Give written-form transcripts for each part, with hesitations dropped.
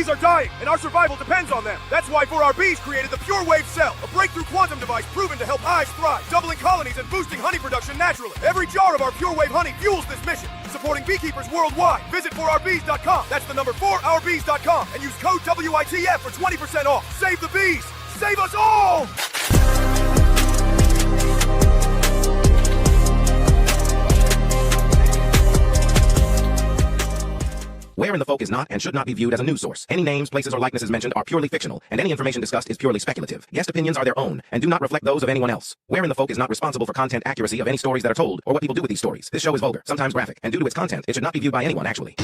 bees are dying, and our survival depends on them. That's why 4RB's created the Pure Wave Cell, a breakthrough quantum device proven to help hives thrive, doubling colonies and boosting honey production naturally. Every jar of our Pure Wave honey fuels this mission, supporting beekeepers worldwide. Visit 4RBs.com. That's the number 4RBs.com, and use code WITF for 20% off. Save the bees. Save us all! Where in the Folk is not and should not be viewed as a news source. Any names, places, or likenesses mentioned are purely fictional, and any information discussed is purely speculative. Guest opinions are their own and do not reflect those of anyone else. Where in the Folk is not responsible for content accuracy of any stories that are told or what people do with these stories. This show is vulgar, sometimes graphic, and due to its content, it should not be viewed by anyone, actually.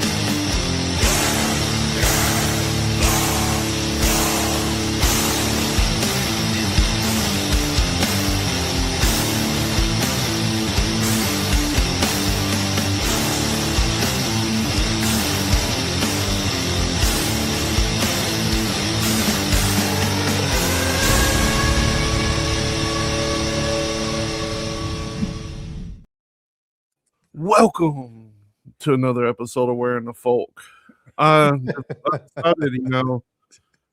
Welcome to another episode of Where in the Folk. I decided, and I know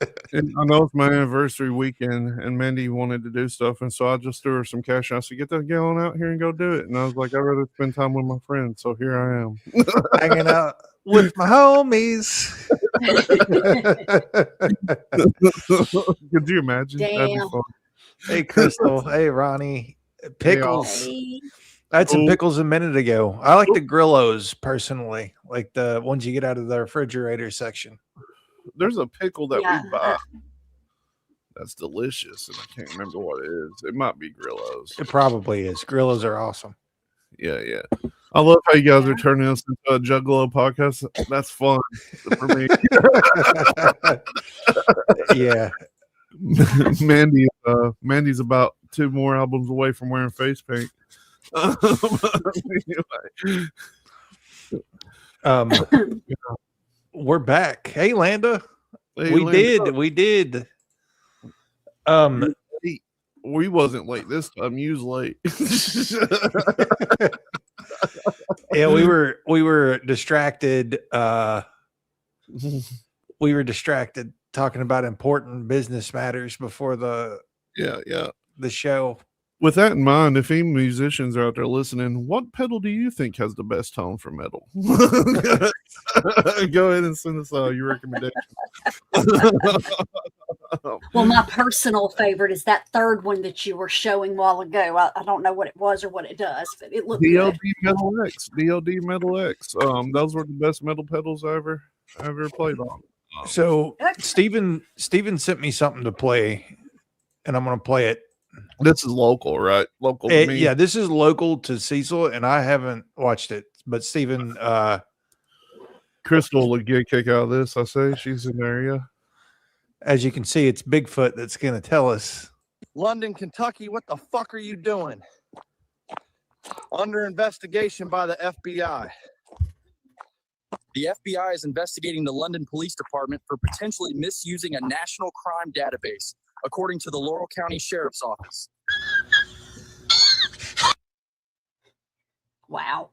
it's my anniversary weekend, and Mandy wanted to do stuff, and so I just threw her some cash. I said, "Get that gallon out here and go do it." And I was like, "I'd rather spend time with my friends," so here I am, hanging out with my homies. Could you imagine? That'd be fun. Hey, Crystal. Hey, Ronnie. Pickles. Hey. I had some pickles a minute ago. I like the Grillos personally, like the ones you get out of the refrigerator section. There's a pickle that we buy that's delicious, and I can't remember what it is. It might be Grillos. It probably is. Grillos are awesome. Yeah. I love how you guys are turning us into a Juggalo podcast. That's fun for me. Yeah. Mandy's about 2 more albums away from wearing face paint. We're back. Hey, Landa. Hey, We did. We wasn't late this time. You was late. Yeah, we were distracted. We were distracted talking about important business matters before the show. With that in mind, if any musicians are out there listening, what pedal do you think has the best tone for metal? Go ahead and send us your recommendation. Well, my personal favorite is that third one that you were showing a while ago. I don't know what it was or what it does, but it looked DLD good. Metal X. DLD Metal X. Those were the best metal pedals I ever played on. So Steven sent me something to play, and I'm going to play it. This is local, right? Local to me. Yeah, this is local to Cecil, and I haven't watched it. But Steven, Crystal will get a kick out of this. I say she's in the area. As you can see, it's Bigfoot that's going to tell us. London, Kentucky, what the fuck are you doing? Under investigation by the FBI. The FBI is investigating the London Police Department for potentially misusing a national crime database, according to the Laurel County Sheriff's Office. Wow.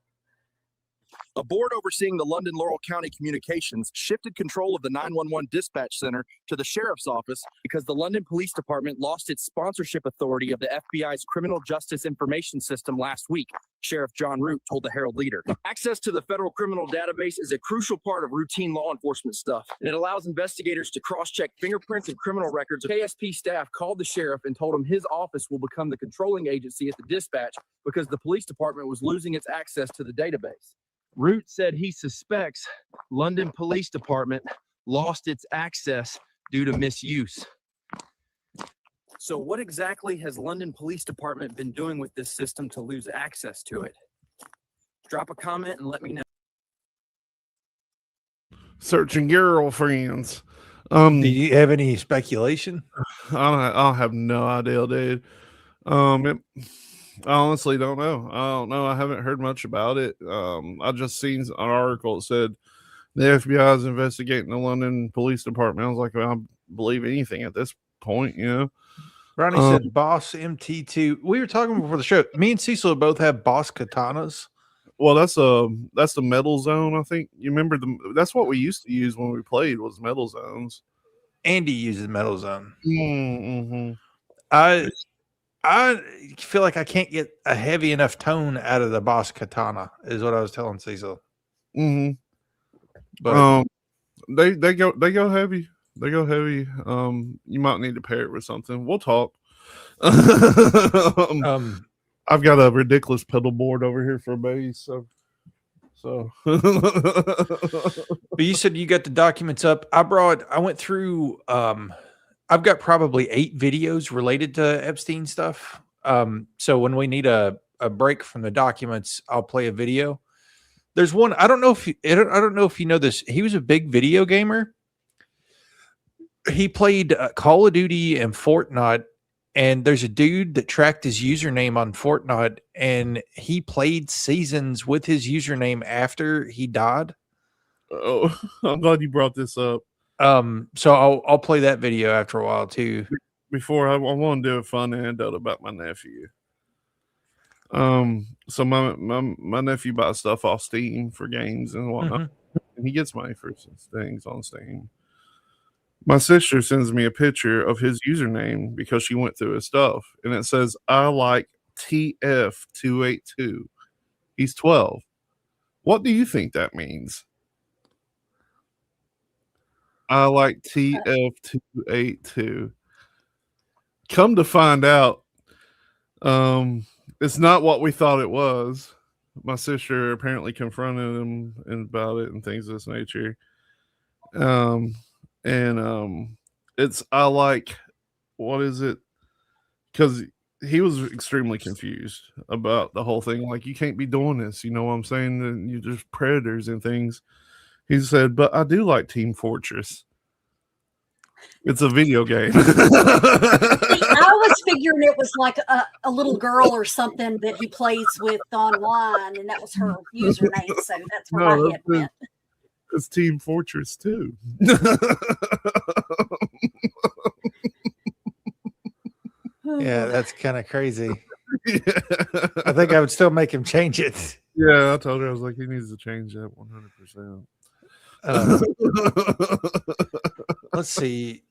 A board overseeing the London Laurel County communications shifted control of the 911 dispatch center to the sheriff's office because the London Police Department lost its sponsorship authority of the FBI's Criminal Justice Information System last week, Sheriff John Root told the Herald Leader. Access to the federal criminal database is a crucial part of routine law enforcement stuff, and it allows investigators to cross-check fingerprints and criminal records. KSP staff called the sheriff and told him his office will become the controlling agency at the dispatch because the police department was losing its access to the database. Root said he suspects London Police Department lost its access due to misuse. So what exactly has London Police Department been doing with this system to lose access to it? Drop a comment and let me know. Searching girlfriends. Do you have any speculation? I have no idea, dude. I honestly don't know. I don't know. I haven't heard much about it. I just seen an article that said the FBI is investigating the London Police Department. I was like, well, I believe anything at this point, you know. Ronnie said Boss MT2. We were talking before the show. Me and Cecil both have Boss katanas. Well, that's the metal zone. I think you remember that's what we used to use when we played was metal zones. Andy uses Metal Zone. Mm-hmm. I feel like I can't get a heavy enough tone out of the boss katana, is what I was telling Cecil. Mm-hmm. But they go heavy. They go heavy. You might need to pair it with something. We'll talk. I've got a ridiculous pedal board over here for a bass. So. But you said you got the documents up. I went through. I've got probably 8 videos related to Epstein stuff. So when we need a break from the documents, I'll play a video. There's one. I don't know if you know this. He was a big video gamer. He played Call of Duty and Fortnite. And there's a dude that tracked his username on Fortnite, and he played seasons with his username after he died. Oh, I'm glad you brought this up. So I'll play that video after a while too. Before I want to do a fun anecdote about my nephew. So my nephew buys stuff off Steam for games and whatnot, and he gets money for things on Steam. My sister sends me a picture of his username because she went through his stuff, and it says, I like TF282. He's 12. What do you think that means? I like TF282. Come to find out, it's not what we thought it was. My sister apparently confronted him about it and things of this nature. It's I like, what is it? Because he was extremely confused about the whole thing. Like, you can't be doing this, you know what I'm saying? And you're just predators and things. He said, but I do like Team Fortress. It's a video game. See, I was figuring it was like a little girl or something that he plays with online, and that was her username. So that's where my head went. It's Team Fortress 2. Yeah, that's kind of crazy. Yeah. I think I would still make him change it. Yeah, I told her, I was like, he needs to change that 100%. Let's see.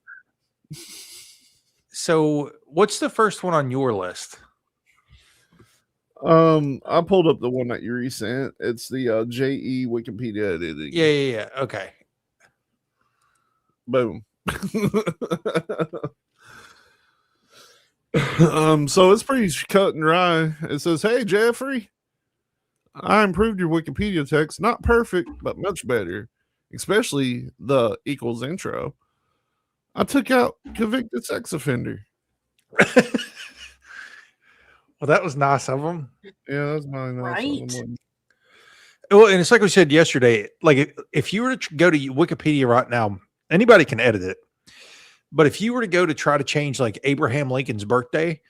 So, what's the first one on your list? I pulled up the one that you resent. It's the JE Wikipedia editing. Yeah. Okay. Boom. So it's pretty cut and dry. It says, hey, Jeffrey, I improved your Wikipedia text. Not perfect, but much better. Especially the equals intro. I took out convicted sex offender. Well, that was nice of them. Yeah, that's my nice right. of them. Well, and it's like we said yesterday, like if you were to go to Wikipedia right now, anybody can edit it. But if you were to go to try to change like Abraham Lincoln's birthday,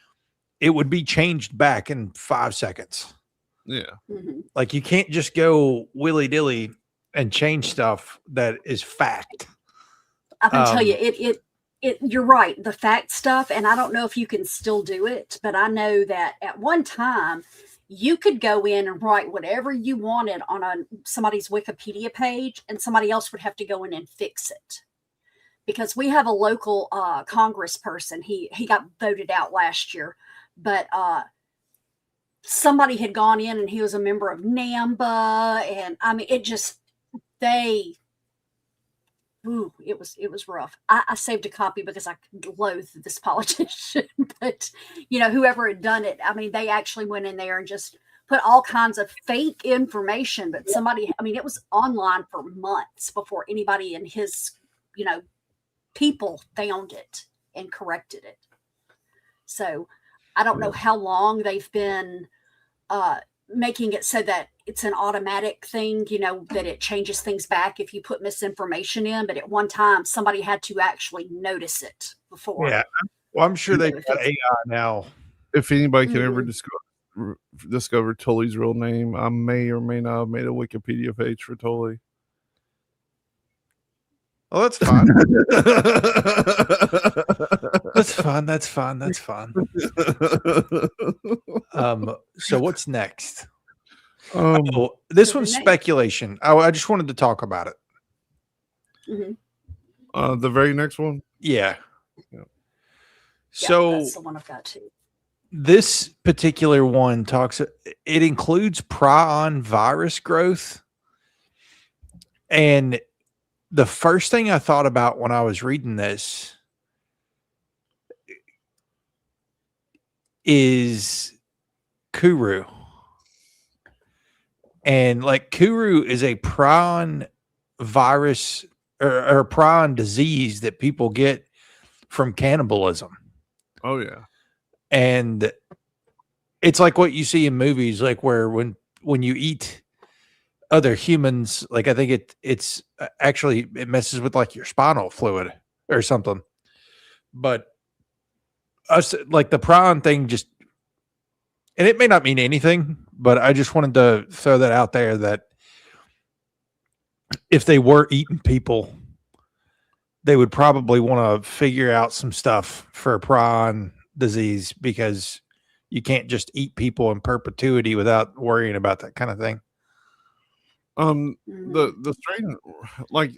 it would be changed back in 5 seconds. Yeah. Mm-hmm. Like you can't just go willy-dilly and change stuff that is fact. I can tell you, you're right, the fact stuff, and I don't know if you can still do it, but I know that at one time you could go in and write whatever you wanted on somebody's Wikipedia page, and somebody else would have to go in and fix it. Because we have a local congressperson, he got voted out last year, but somebody had gone in and he was a member of NAMBA, and I mean, it was rough. I saved a copy because I loathe this politician, but whoever had done it, I mean, they actually went in there and just put all kinds of fake information, but it was online for months before anybody in his, people found it and corrected it. So I don't know how long they've been making it so that it's an automatic thing, that it changes things back if you put misinformation in. But at one time, somebody had to actually notice it before. Yeah. Well, I'm sure they've got AI now. If anybody can ever discover Tully's real name, I may or may not have made a Wikipedia page for Tully. Oh, that's fine. That's fine. So what's next? Oh, this So one's the next- speculation. I just wanted to talk about it. Mhm. The very next one. Yeah. Yeah. So that's the one I've got too. this particular one it includes prion virus growth. And the first thing I thought about when I was reading this is Kuru. And like Kuru is a prion virus or prion disease that people get from cannibalism. Oh yeah. And it's like what you see in movies, like where when you eat other humans, like I think it's actually it messes with like your spinal fluid or something. But us like the prion thing just, and it may not mean anything, but I just wanted to throw that out there that if they were eating people, they would probably want to figure out some stuff for prion disease, because you can't just eat people in perpetuity without worrying about that kind of thing. The strain, like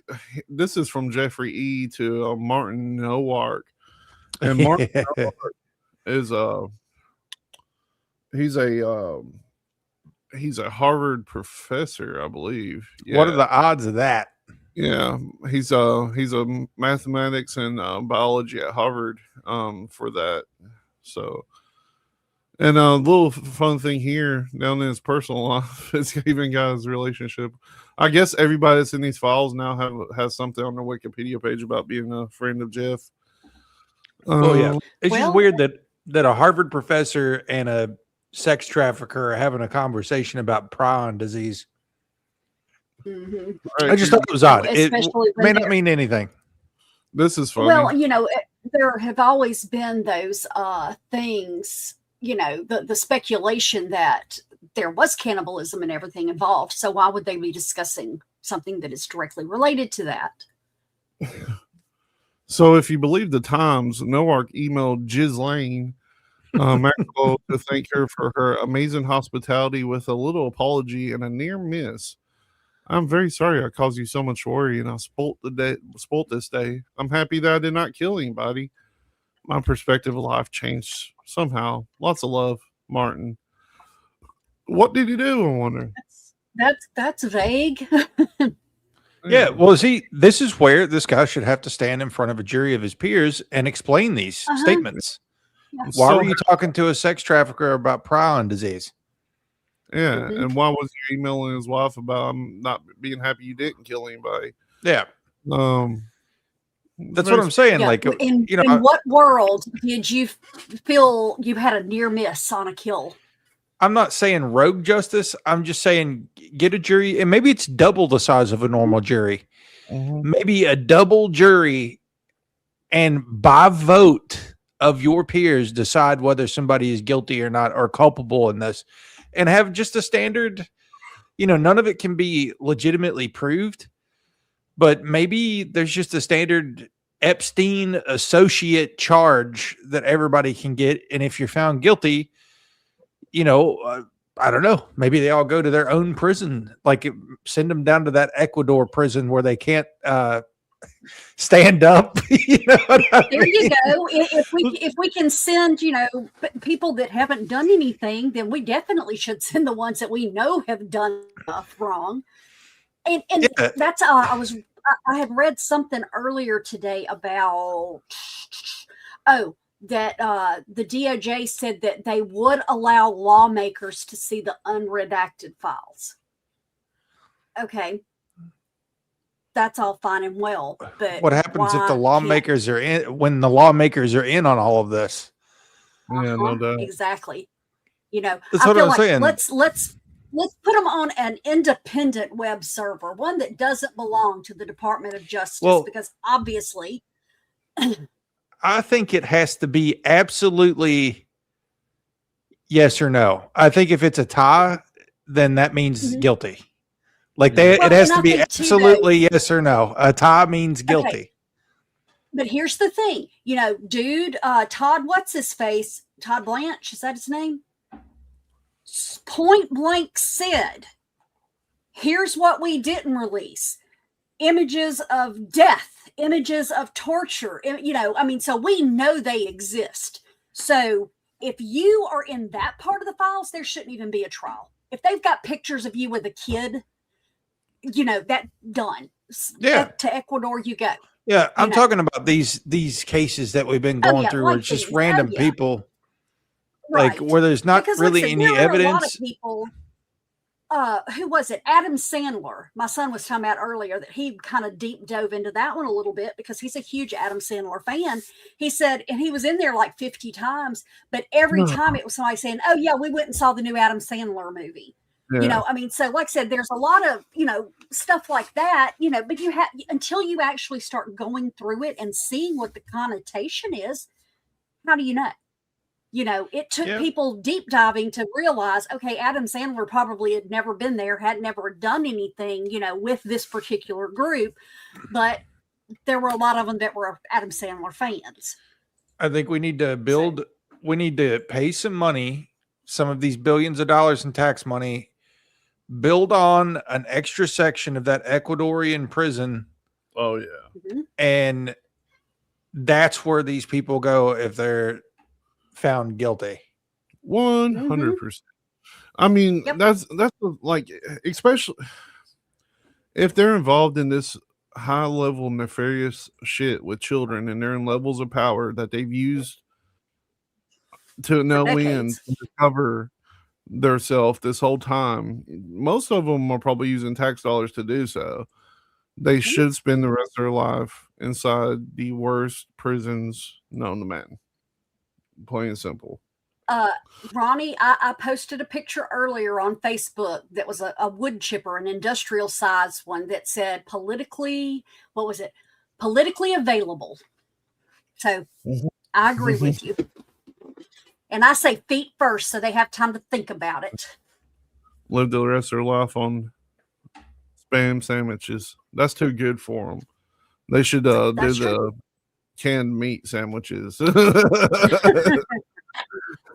this is from Jeffrey E. to Martin Nowak, and Martin Nowak is he's a Harvard professor, I believe. Yeah. What are the odds of that? Yeah, he's a mathematics and biology at Harvard for that. So, and a little fun thing here down in his personal life, it's even got his relationship. I guess everybody that's in these files now has something on their Wikipedia page about being a friend of Jeff. Oh yeah, it's just Well- weird that a Harvard professor and a sex trafficker are having a conversation about prion disease. Mhm. I just thought it was odd. It Especially when may not they're- mean anything. This is funny. Well, there have always been those things, the speculation that there was cannibalism and everything involved. So why would they be discussing something that is directly related to that? So if you believe the Times, Nowak emailed Ghislaine Maxwell to thank her for her amazing hospitality with a little apology and a near miss. I'm very sorry I caused you so much worry, and I spoilt this day. I'm happy that I did not kill anybody. My perspective of life changed somehow. Lots of love, Martin. What did he do, I wonder? That's vague. Yeah, well, see, this is where this guy should have to stand in front of a jury of his peers and explain these statements. Yeah. Why were you talking to a sex trafficker about prion disease? Yeah, Mhm. and why was you emailing his wife about not being happy you didn't kill anybody? Yeah, that's what I'm saying. Yeah, Like, in what world did you feel you had a near miss on a kill? I'm not saying rogue justice. I'm just saying get a jury, and maybe it's double the size of a normal jury. Maybe a double jury, and by vote of your peers, decide whether somebody is guilty or not, or culpable in this, and have just a standard. None of it can be legitimately proved, but maybe there's just a standard Epstein associate charge that everybody can get, and if you're found guilty, I don't know. Maybe they all go to their own prison, like send them down to that Ecuador prison where they can't stand up. There you go. If we can send, people that haven't done anything, then we definitely should send the ones that we know have done stuff wrong. And Yeah. that's I had read something earlier today about that the DOJ said that they would allow lawmakers to see the unredacted files. Okay. That's all fine and well, but What happens if why the lawmakers are in when the lawmakers are in on all of this? Yeah, no doubt. Exactly. That's I what feel I'm like saying. let's put them on an independent web server, one that doesn't belong to the Department of Justice, Well- because obviously I think it has to be absolutely yes or no. I think if it's a tie, then that means Mhm. guilty. Like Well, it has and to I be think too, absolutely yes or no. A tie means guilty. but here's the thing, dude, Todd, what's his face? Todd Blanche, is that his name? point blank said, here's what we didn't release: images of death, images of torture. So we know they exist. So if you are in that part of the files, there shouldn't even be a trial. If they've got pictures of you with a kid, that done. Yeah. To Ecuador you go. Yeah, I'm talking about these cases that we've been going through where it's just random people, right. like where there's not really any evidence. A lot of people, who was it? Adam Sandler. My son was talking about earlier that he kind of deep dove into that one a little bit because he's a huge Adam Sandler fan. He said, and he was in there like 50 times, but every time it was somebody saying, "Oh yeah, we went and saw the new Adam Sandler movie." Yeah. So like I said, there's a lot of, stuff like that, but you have, until you actually start going through it and seeing what the connotation is, how do you know? It took people deep diving to realize, okay, Adam Sandler probably had never been there, had never done anything, with this particular group, but there were a lot of them that were Adam Sandler fans. I think we need to we need to pay some money, some of these billions of dollars in tax money, build on an extra section of that Ecuadorian prison. Oh yeah. Mm-hmm. And that's where these people go if they're found guilty. 100%. I mean, that's like, especially if they're involved in this high level nefarious shit with children and they're in levels of power that they've used to no end to cover theirself this whole time. Most of them are probably using tax dollars to do so. They should spend the rest of their life inside the worst prisons known to man. Plain and simple. Ronnie, I posted a picture earlier on Facebook that was a wood chipper, an industrial size one that said politically available. So I agree with you. And I say feet first so they have time to think about it. Live the rest of their life on Spam sandwiches. That's too good for them. They should do the canned meat sandwiches.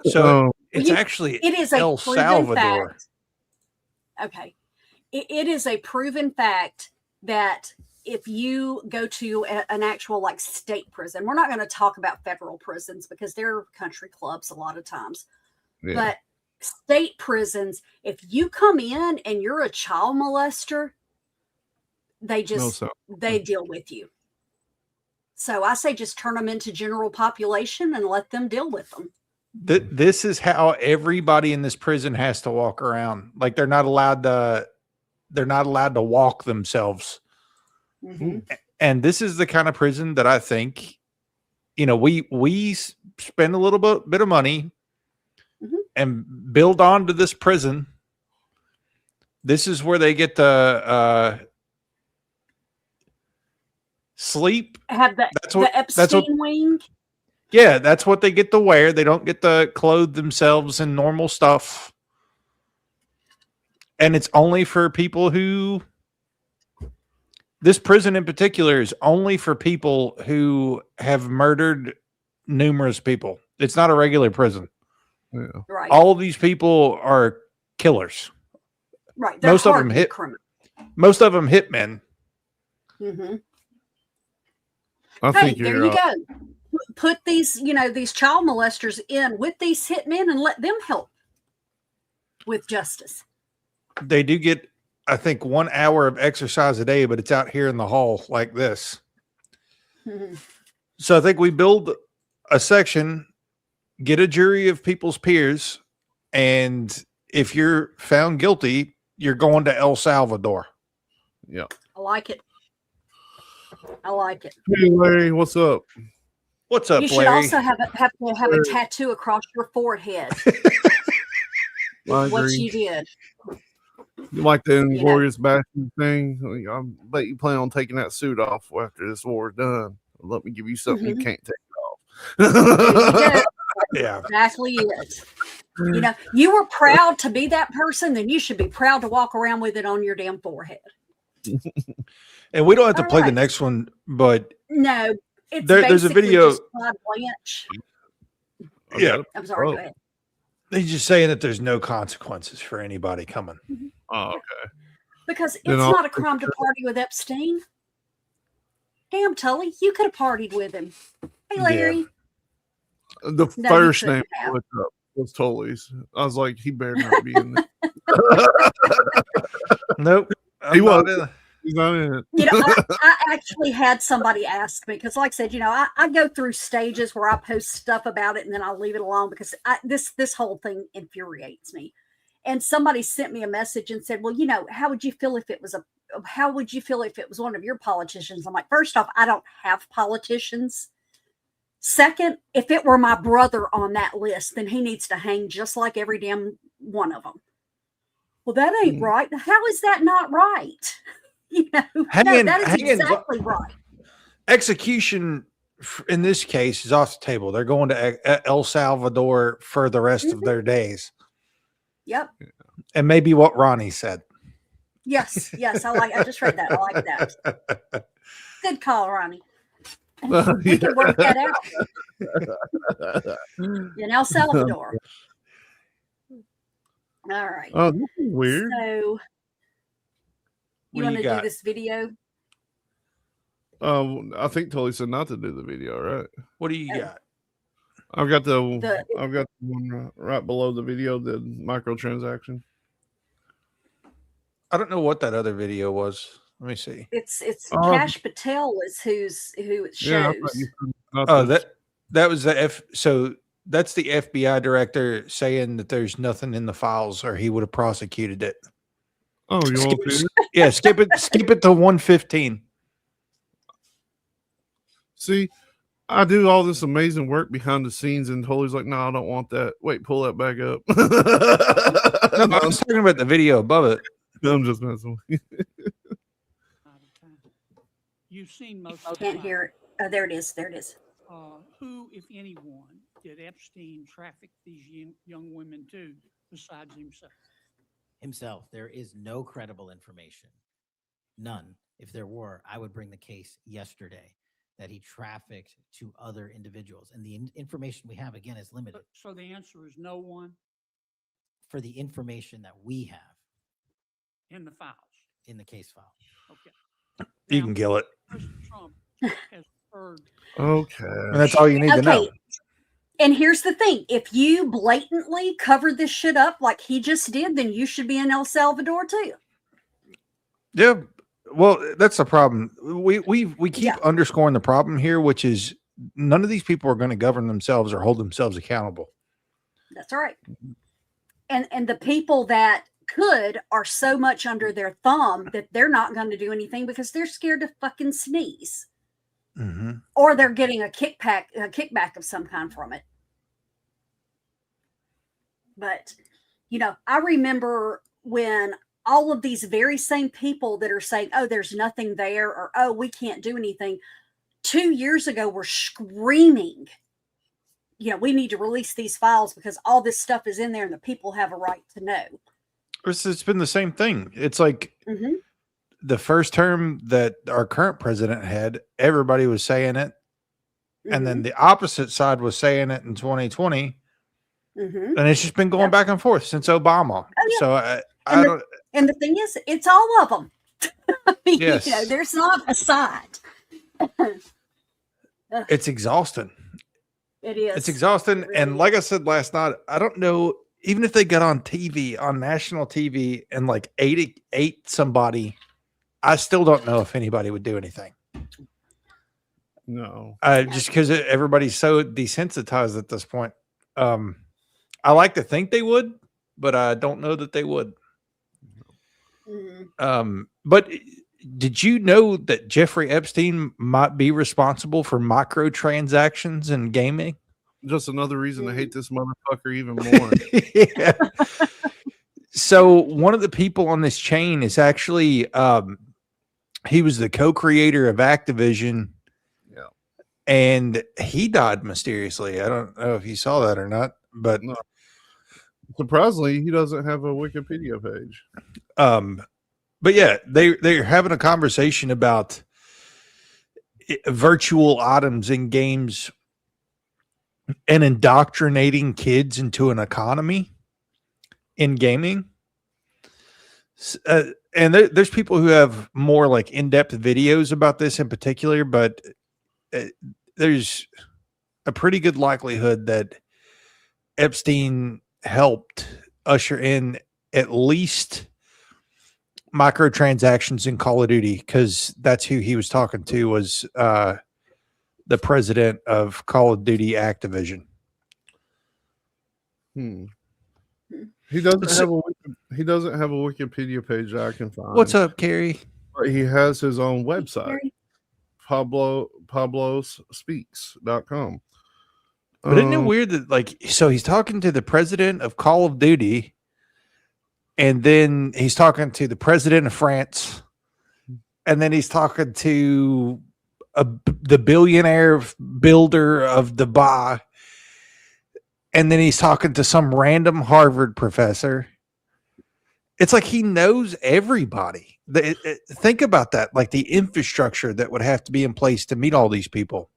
So it's actually it is El Salvador. Fact. Okay. It is a proven fact that if you go to an actual like state prison, we're not going to talk about federal prisons because they're country clubs a lot of times, but state prisons, if you come in and you're a child molester, they deal with you. So I say just turn them into general population and let them deal with them. This is how everybody in this prison has to walk around. Like they're not allowed to walk themselves. Mm-hmm. And this is the kind of prison that I think, we spend a little bit of money and build onto this prison. This is where they get to sleep. Have the Epstein wing. Yeah, that's what they get to wear. They don't get to clothe themselves in normal stuff. And it's only for people who... This prison in particular is only for people who have murdered numerous people. It's not a regular prison. Yeah. Right. All of these people are killers. Right. Most of them hitmen. Mm-hmm. I think there you go. Put these, these child molesters in with these hitmen and let them help with justice. They do get, I think, 1 hour of exercise a day, but it's out here in the hall like this. Mm-hmm. So I think we build a section, get a jury of people's peers, and if you're found guilty, you're going to El Salvador. Yeah. I like it. Hey, Larry, what's up? What's up, You should Larry? also have a tattoo across your forehead. What you did. You like the Inglorious Bastards thing? I bet you plan on taking that suit off after this war's done. Let me give you something you can't take off. Yeah, exactly it. You were proud to be that person, then you should be proud to walk around with it on your damn forehead. And we don't have to play the next one, but no, it's there's a video. Blanche. Yeah, I'm sorry. Go ahead. He's just saying that there's no consequences for anybody coming. Oh, okay. Because it's Then I'll- not a crime to party with Epstein. Damn, Tully, you could have partied with him. Hey, Larry. The No, first you couldn't name I have. looked up was Tully's. I was like, he better not be in there. Nope. He I'm not was. in it. He's not in it. You know, I actually had somebody ask me because, like I said, you know, I go through stages where I post stuff about it and then I'll leave it alone because this whole thing infuriates me. And somebody sent me a message and said, "Well, you know, how would you feel if it was one of your politicians?" I'm like, first off, I don't have politicians. Second, if it were my brother on that list, then he needs to hang just like every damn one of them. Well, that ain't right. How is that not right? You know, no, that is exactly right. Execution in this case is off the table. They're going to El Salvador for the rest of their days. Yep. And maybe what Ronnie said. Yes. I just read that. I like that. Good call, Ronnie. We can work that out in El Salvador. All right. Oh, this is weird. So you want to do this video? I think Tully said not to do the video, right? What do you got? I've got the one right below the video, the microtransaction. I don't know what that other video was. Let me see. It's Cash Patel is who it shows. That was the so that's the FBI director saying that there's nothing in the files or he would have prosecuted it. Oh, you want to? Yeah, skip it to 115. See, I do all this amazing work behind the scenes, and Tully's like, "No, I don't want that." Wait, pull that back up. No, I was talking about the video above it. I'm just messing with you. You've seen most. I can't hear it. Oh, there it is. Who, if anyone, did Epstein traffic these young women to besides himself? There is no credible information. None. If there were, I would bring the case yesterday that he trafficked to other individuals. And the information we have, again, is limited. So the answer is no one For the information that we have in the files. in the case file. Okay. You can kill it. President Trump has heard. Okay. And that's all you need to know. And here's the thing. If you blatantly cover this shit up like he just did, then you should be in El Salvador too. Yeah. Well, that's the problem. We keep underscoring the problem here, which is none of these people are going to govern themselves or hold themselves accountable. That's right. And the people that could are so much under their thumb that they're not going to do anything because they're scared to fucking sneeze. Mm-hmm. Or they're getting a kickback of some kind from it. But, you know, I remember when all of these very same people that are saying, oh, there's nothing there, or, oh, we can't do anything, 2 years ago were screaming, you know, we need to release these files because all this stuff is in there and the people have a right to know. It's been the same thing. It's like the first term that our current president had, everybody was saying it. And then the opposite side was saying it in 2020. And it's just been going back and forth since Obama. So I don't. And the thing is, it's all of them. I mean, Yes. you know, there's not a side. It's exhausting. It is. It's exhausting. It really And like I said last night, I don't know, even if they got on TV, on national TV, and like ate somebody, I still don't know if anybody would do anything. No. Just because everybody's so desensitized at this point. I like to think they would, but I don't know that they would. But did you know that Jeffrey Epstein might be responsible for microtransactions in gaming? Just another reason to hate this motherfucker even more. Yeah. So one of the people on this chain is actually he was the co-creator of Activision. Yeah. And he died mysteriously. I don't know if you saw that or not, but No. Surprisingly, he doesn't have a Wikipedia page. But yeah, they're having a conversation about virtual items in games and indoctrinating kids into an economy in gaming. And there's people who have more like in-depth videos about this in particular, but there's a pretty good likelihood that Epstein helped usher in at least microtransactions in Call of Duty, because that's who he was talking to, was the president of Call of Duty Activision. He doesn't have a Wikipedia page that I can find. What's up, Carrie? But he has his own website, pablospeaks.com. But isn't it weird that, like, so he's talking to the president of Call of Duty, and then he's talking to the president of France, and then he's talking to the billionaire builder of Dubai, and then he's talking to some random Harvard professor. It's like he knows everybody. Think about that, like the infrastructure that would have to be in place to meet all these people.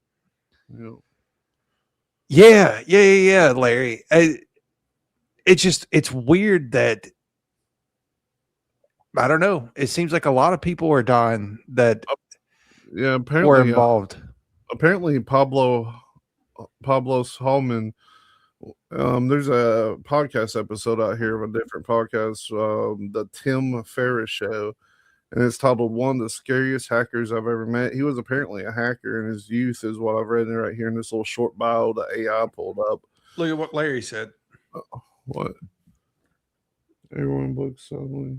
Yeah, Larry. It's weird that, I don't know. It seems like a lot of people are dying that apparently were involved. Apparently, Pablo Hallman. There's a podcast episode out here of a different podcast, the Tim Ferriss Show, and it's titled "One of the Scariest Hackers I've Ever Met." He was apparently a hacker in his youth, is what I've read right here in this little short bio that AI pulled up. Look at what Larry said. What? Everyone books suddenly.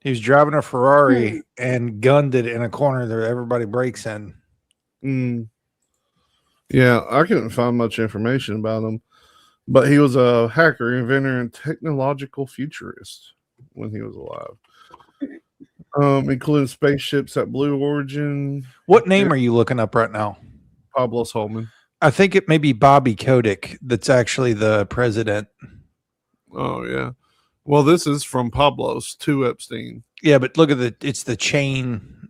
He was driving a Ferrari and gunned it in a corner that everybody breaks in. Yeah, I couldn't find much information about him, but he was a hacker, inventor, and technological futurist when he was alive. Including spaceships at Blue Origin. What name are you looking up right now? Pablo Hallman. I think it may be Bobby Kotick that's actually the president. Oh, yeah. Well, this is from Pablo's to Epstein. Yeah, but look at it's the chain.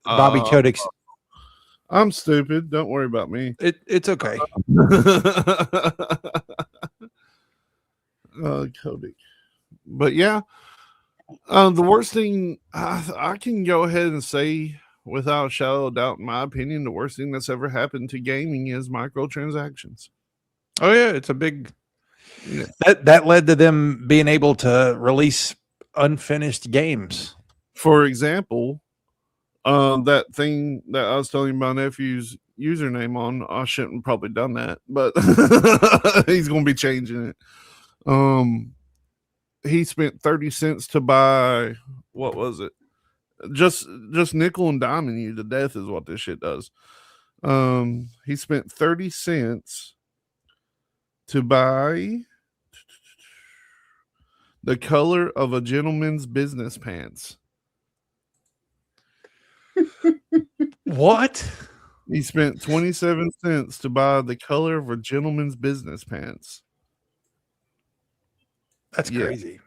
Bobby Kotick's. I'm stupid. Don't worry about me. It's okay. Kotick. But yeah, the worst thing I can go ahead and say without a shadow of doubt, in my opinion, the worst thing that's ever happened to gaming is microtransactions. Oh yeah, it's a big. Yeah. That led to them being able to release unfinished games. For example, that thing that I was telling my nephew's username on, I shouldn't have probably done that, but he's going to be changing it. He spent 30 cents to buy, what was it? Just nickel and diming you to death is what this shit does. He spent 30 cents to buy the color of a gentleman's business pants. What? He spent 27 cents to buy the color of a gentleman's business pants. That's crazy.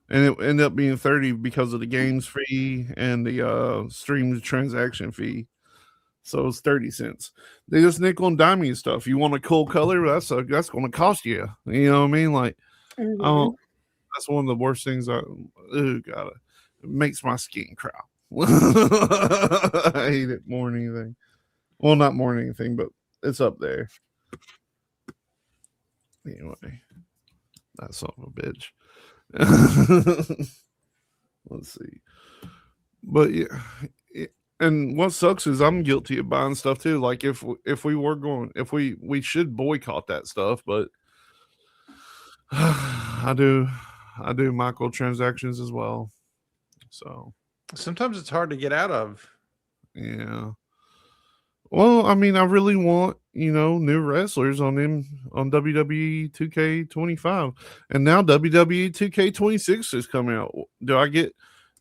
And it ended up being 30 because of the games fee and the stream transaction fee. So it's 30 cents. They just nickel and dime you stuff. You want a cool color, that's going to cost you. You know what I mean? Like, that's one of the worst things. God, it makes my skin crawl. I hate it more than anything. Well, not more than anything, but it's up there. Anyway, that son of a bitch. Let's see. But yeah, and what sucks is I'm guilty of buying stuff too. Like if we should boycott that stuff, but I do microtransactions as well. So sometimes it's hard to get out of. Yeah. Well, I mean, I really want, new wrestlers on WWE 2K25. And now WWE 2K26 is coming out. Do I get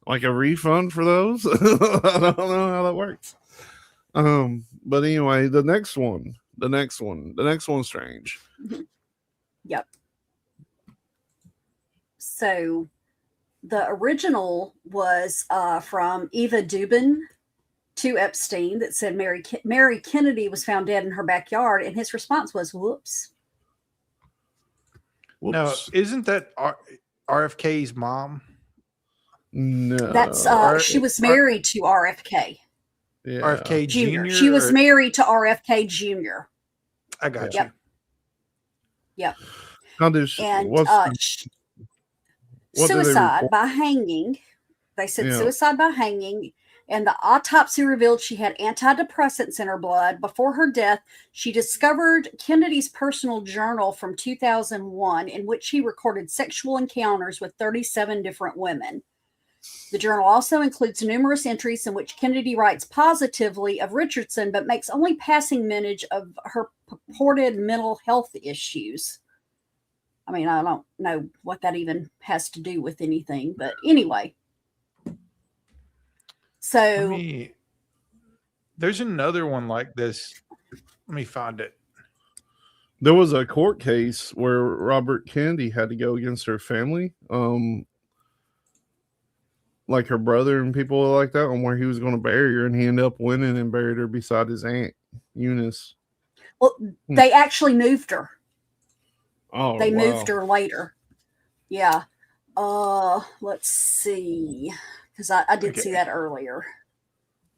like a refund for those? I don't know how that works. But anyway, the next one's strange. Yep. So the original was from Eva Dubin. to Epstein that said Mary Kennedy was found dead in her backyard, and his response was, "Whoops." Now, Whoops. isn't that RFK's mom? No. That's she was married to RFK Yeah. RFK Jr. Jr. She was or- married to RFK Jr. I got Yep. you. Yep. How did she, And what did they suicide report? by hanging. They said Yeah. suicide by hanging, and the autopsy revealed she had antidepressants in her blood. Before her death, she discovered Kennedy's personal journal from 2001, in which he recorded sexual encounters with 37 different women. The journal also includes numerous entries in which Kennedy writes positively of Richardson, but makes only passing mention of her purported mental health issues. I mean, I don't know what that even has to do with anything, but anyway. So there's another one like this. Let me find it. There was a court case where Robert Kennedy had to go against her family, like her brother and people like that, on where he was going to bury her, and he ended up winning and buried her beside his aunt Eunice. Well, they actually moved her. Oh, they wow. moved her later. Yeah. Let's see, because I did see that earlier.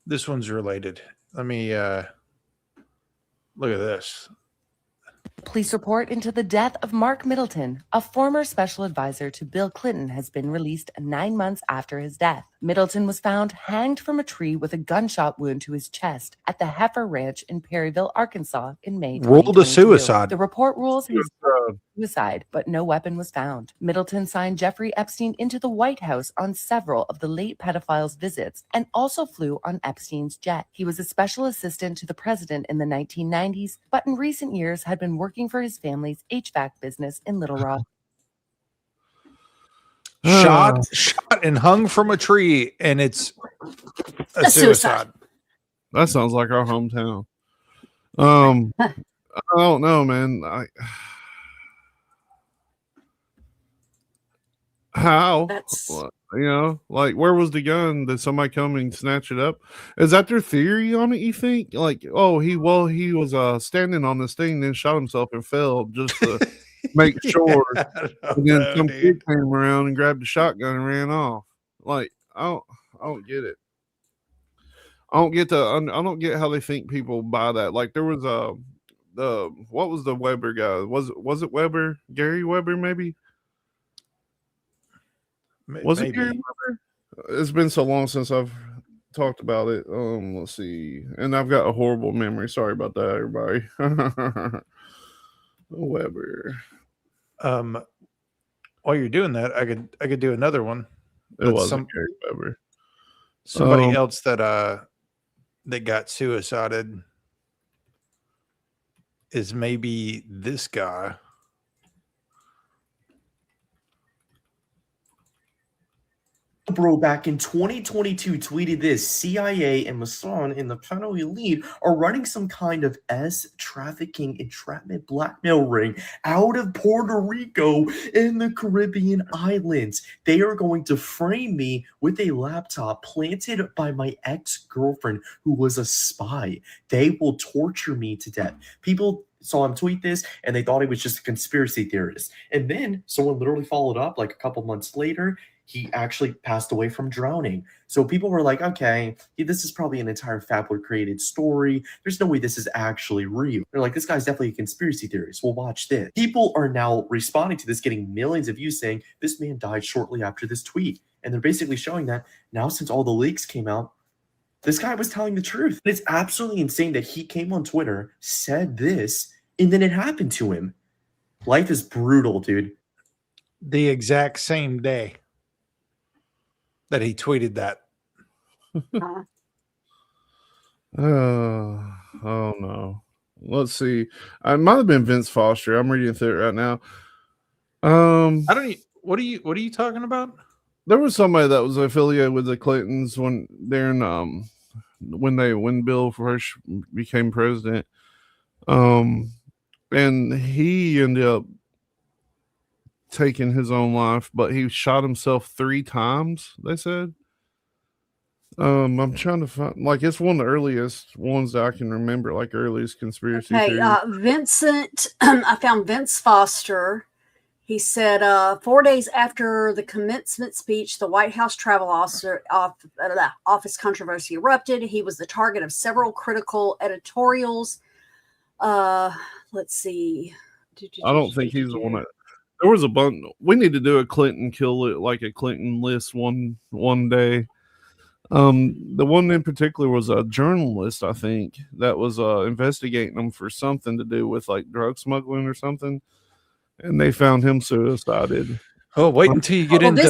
This one's related. Let me look at this. Police report into the death of Mark Middleton, a former special advisor to Bill Clinton, has been released 9 months after his death. Middleton was found hanged from a tree with a gunshot wound to his chest at the Heifer Ranch in Perryville, Arkansas in May 2022. Ruled a suicide. The report rules his suicide, but no weapon was found. Middleton signed Jeffrey Epstein into the White House on several of the late pedophile's visits and also flew on Epstein's jet. He was a special assistant to the president in the 1990s, but in recent years had been working for his family's HVAC business in Little Rock. Shot and hung from a tree, and it's a suicide. That sounds like our hometown. I don't know, man. How? Like, where was the gun? Did somebody come and snatch it up? Is that their theory on it, you think? Like, oh, he was standing on this thing, then shot himself and fell just to make sure. And then some kid came around and grabbed a shotgun and ran off. Like, I don't get it. I don't get how they think people buy that. Like, there was what was the Weber guy? Was it Weber? Gary Weber, maybe? Was it Gary Weber? It's been so long since I've talked about it. Let's see. And I've got a horrible memory. Sorry about that, everybody. Weber. While you're doing that, I could do another one. It wasn't Gary Weber. Somebody else that got suicided is maybe this guy. Bro back in 2022 tweeted this: CIA and Masson in the Pano Elite are running some kind of trafficking entrapment blackmail ring out of Puerto Rico in the Caribbean islands. They are going to frame me with a laptop planted by my ex-girlfriend who was a spy. They will torture me to death. People saw him tweet this and they thought he was just a conspiracy theorist. And then someone literally followed up like a couple months later. He actually passed away from drowning. So people were like, okay, this is probably an entire fabricated story. There's no way this is actually real. They're like, this guy's definitely a conspiracy theorist. Well, watch this. People are now responding to this, getting millions of views saying this man died shortly after this tweet. And they're basically showing that now, since all the leaks came out, this guy was telling the truth. It's absolutely insane that he came on Twitter, said this, and then it happened to him. Life is brutal, dude. The exact same day that he tweeted that. Oh no. Let's see. It might have been Vince Foster. I'm reading through it right now. What are you talking about? There was somebody that was affiliated with the Clintons when Bill first became president. And he ended up taking his own life, but he shot himself 3 times, they said. I'm trying to find, like, it's one of the earliest ones that I can remember, like earliest conspiracy Okay, theories. Vincent, I found Vince Foster. He said 4 days after the commencement speech, the White House travel office controversy erupted. He was the target of several critical editorials. Let's see. I don't think he's the one that. There was a bunch. We need to do a Clinton kill it, like a Clinton list one day. The one in particular was a journalist, I think, that was investigating them for something to do with like drug smuggling or something, and they found him suicided. Oh, wait until you get into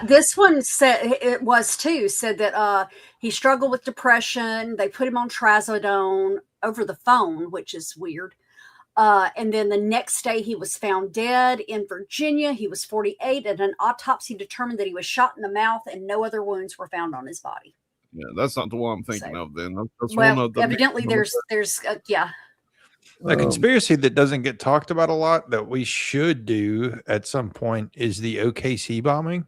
this one said it was too. Said that he struggled with depression. They put him on trazodone over the phone, which is weird. And then the next day he was found dead in Virginia. He was 48, and an autopsy determined that he was shot in the mouth and no other wounds were found on his body. Yeah, that's not the one I'm thinking of then. That's well, one of the evidently there's yeah. a conspiracy that doesn't get talked about a lot that we should do at some point is the OKC bombing.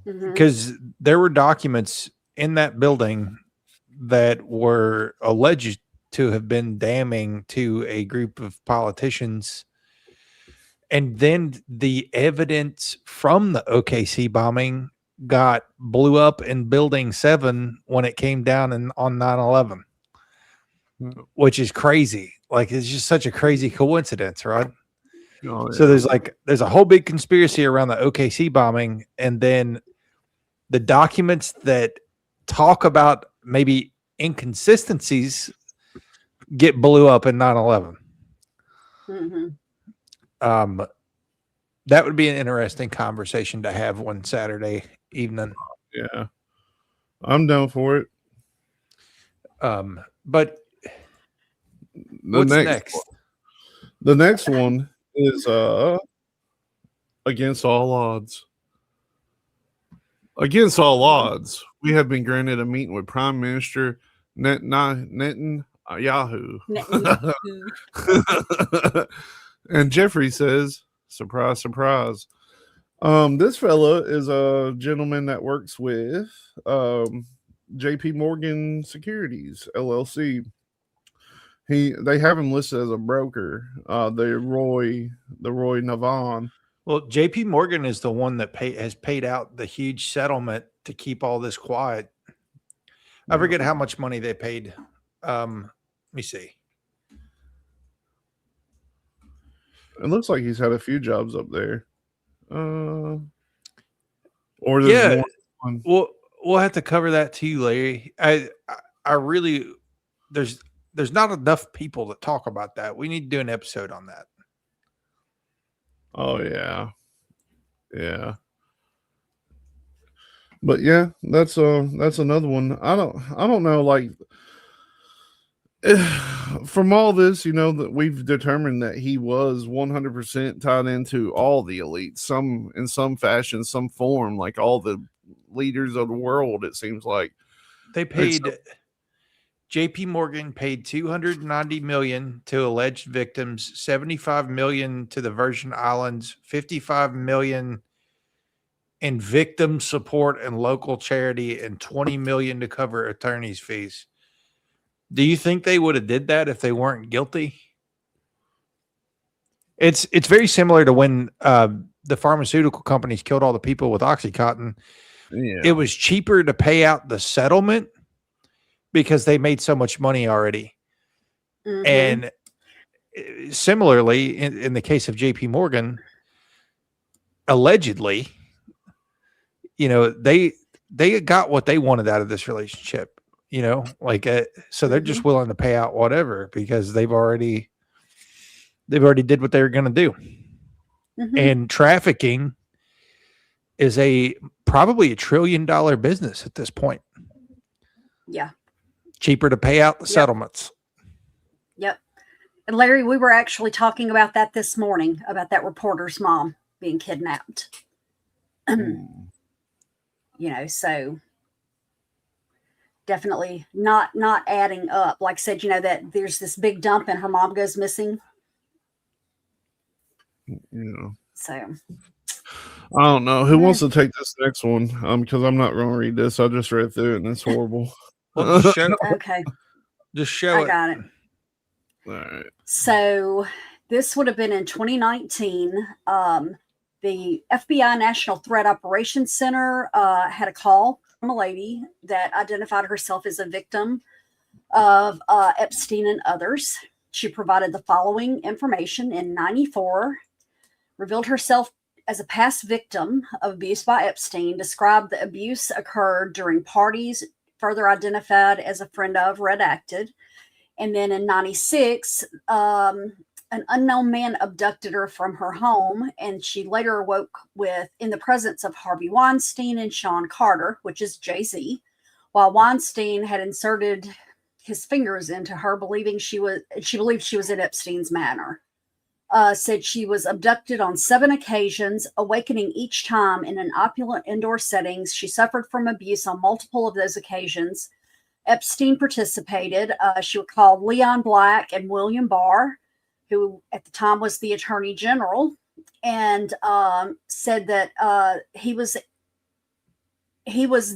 Because there were documents in that building that were alleged to have been damning to a group of politicians. And then the evidence from the OKC bombing blew up in building 7 when it came down on 9/11, which is crazy. Like, it's just such a crazy coincidence, right? Oh, yeah. So there's a whole big conspiracy around the OKC bombing, and then the documents that talk about maybe inconsistencies get blew up in 9/11. That would be an interesting conversation to have one Saturday evening. Yeah, I'm down for it. But what's next? The next one is against all odds. Against all odds, we have been granted a meeting with Prime Minister Netanyahu. And Jeffrey says, surprise, surprise. This fella is a gentleman that works with JP Morgan Securities, LLC. They have him listed as a broker, the Roy Navan. Well, JP Morgan is the one that has paid out the huge settlement to keep all this quiet. I forget how much money they paid. Let me see. It looks like he's had a few jobs up there. Or there's more. We'll have to cover that too, Larry. I really there's not enough people that talk about that. We need to do an episode on that. Oh yeah. Yeah. But yeah, that's another one. I don't know, like, from all this, that we've determined that he was 100% tied into all the elites, some in some fashion, some form, like all the leaders of the world. It seems like they paid. JP Morgan paid $290 million to alleged victims, $75 million to the Virgin Islands, $55 million in victim support and local charity, and $20 million to cover attorney's fees. Do you think they would have did that if they weren't guilty? It's very similar to when the pharmaceutical companies killed all the people with OxyContin. Yeah. It was cheaper to pay out the settlement because they made so much money already. And similarly, in the case of JP Morgan, allegedly, they got what they wanted out of this relationship, so they're just willing to pay out whatever because they've already did what they were going to do. And trafficking is probably $1 trillion business at this point. Yeah. Cheaper to pay out the settlements. Yep. And Larry, we were actually talking about that this morning, about that reporter's mom being kidnapped. So definitely not adding up. Like I said, that there's this big dump and her mom goes missing. So I don't know who wants to take this next one. Because I'm not going to read this. I just read through it and it's horrible. Well, just show, Okay, just show I it. got it. All right. So this would have been in 2019. The FBI National Threat Operations Center had a call from a lady that identified herself as a victim of Epstein and others. She provided the following information in 94, revealed herself as a past victim of abuse by Epstein, described the abuse occurred during parties, further identified as a friend of, redacted. And then in 96, an unknown man abducted her from her home, and she later awoke in the presence of Harvey Weinstein and Sean Carter, which is Jay-Z, while Weinstein had inserted his fingers into her, believed she was in Epstein's manor. Said she was abducted on 7 occasions, awakening each time in an opulent indoor settings. She suffered from abuse on multiple of those occasions. Epstein participated. She called Leon Black and William Barr, who at the time was the Attorney General, and said that he was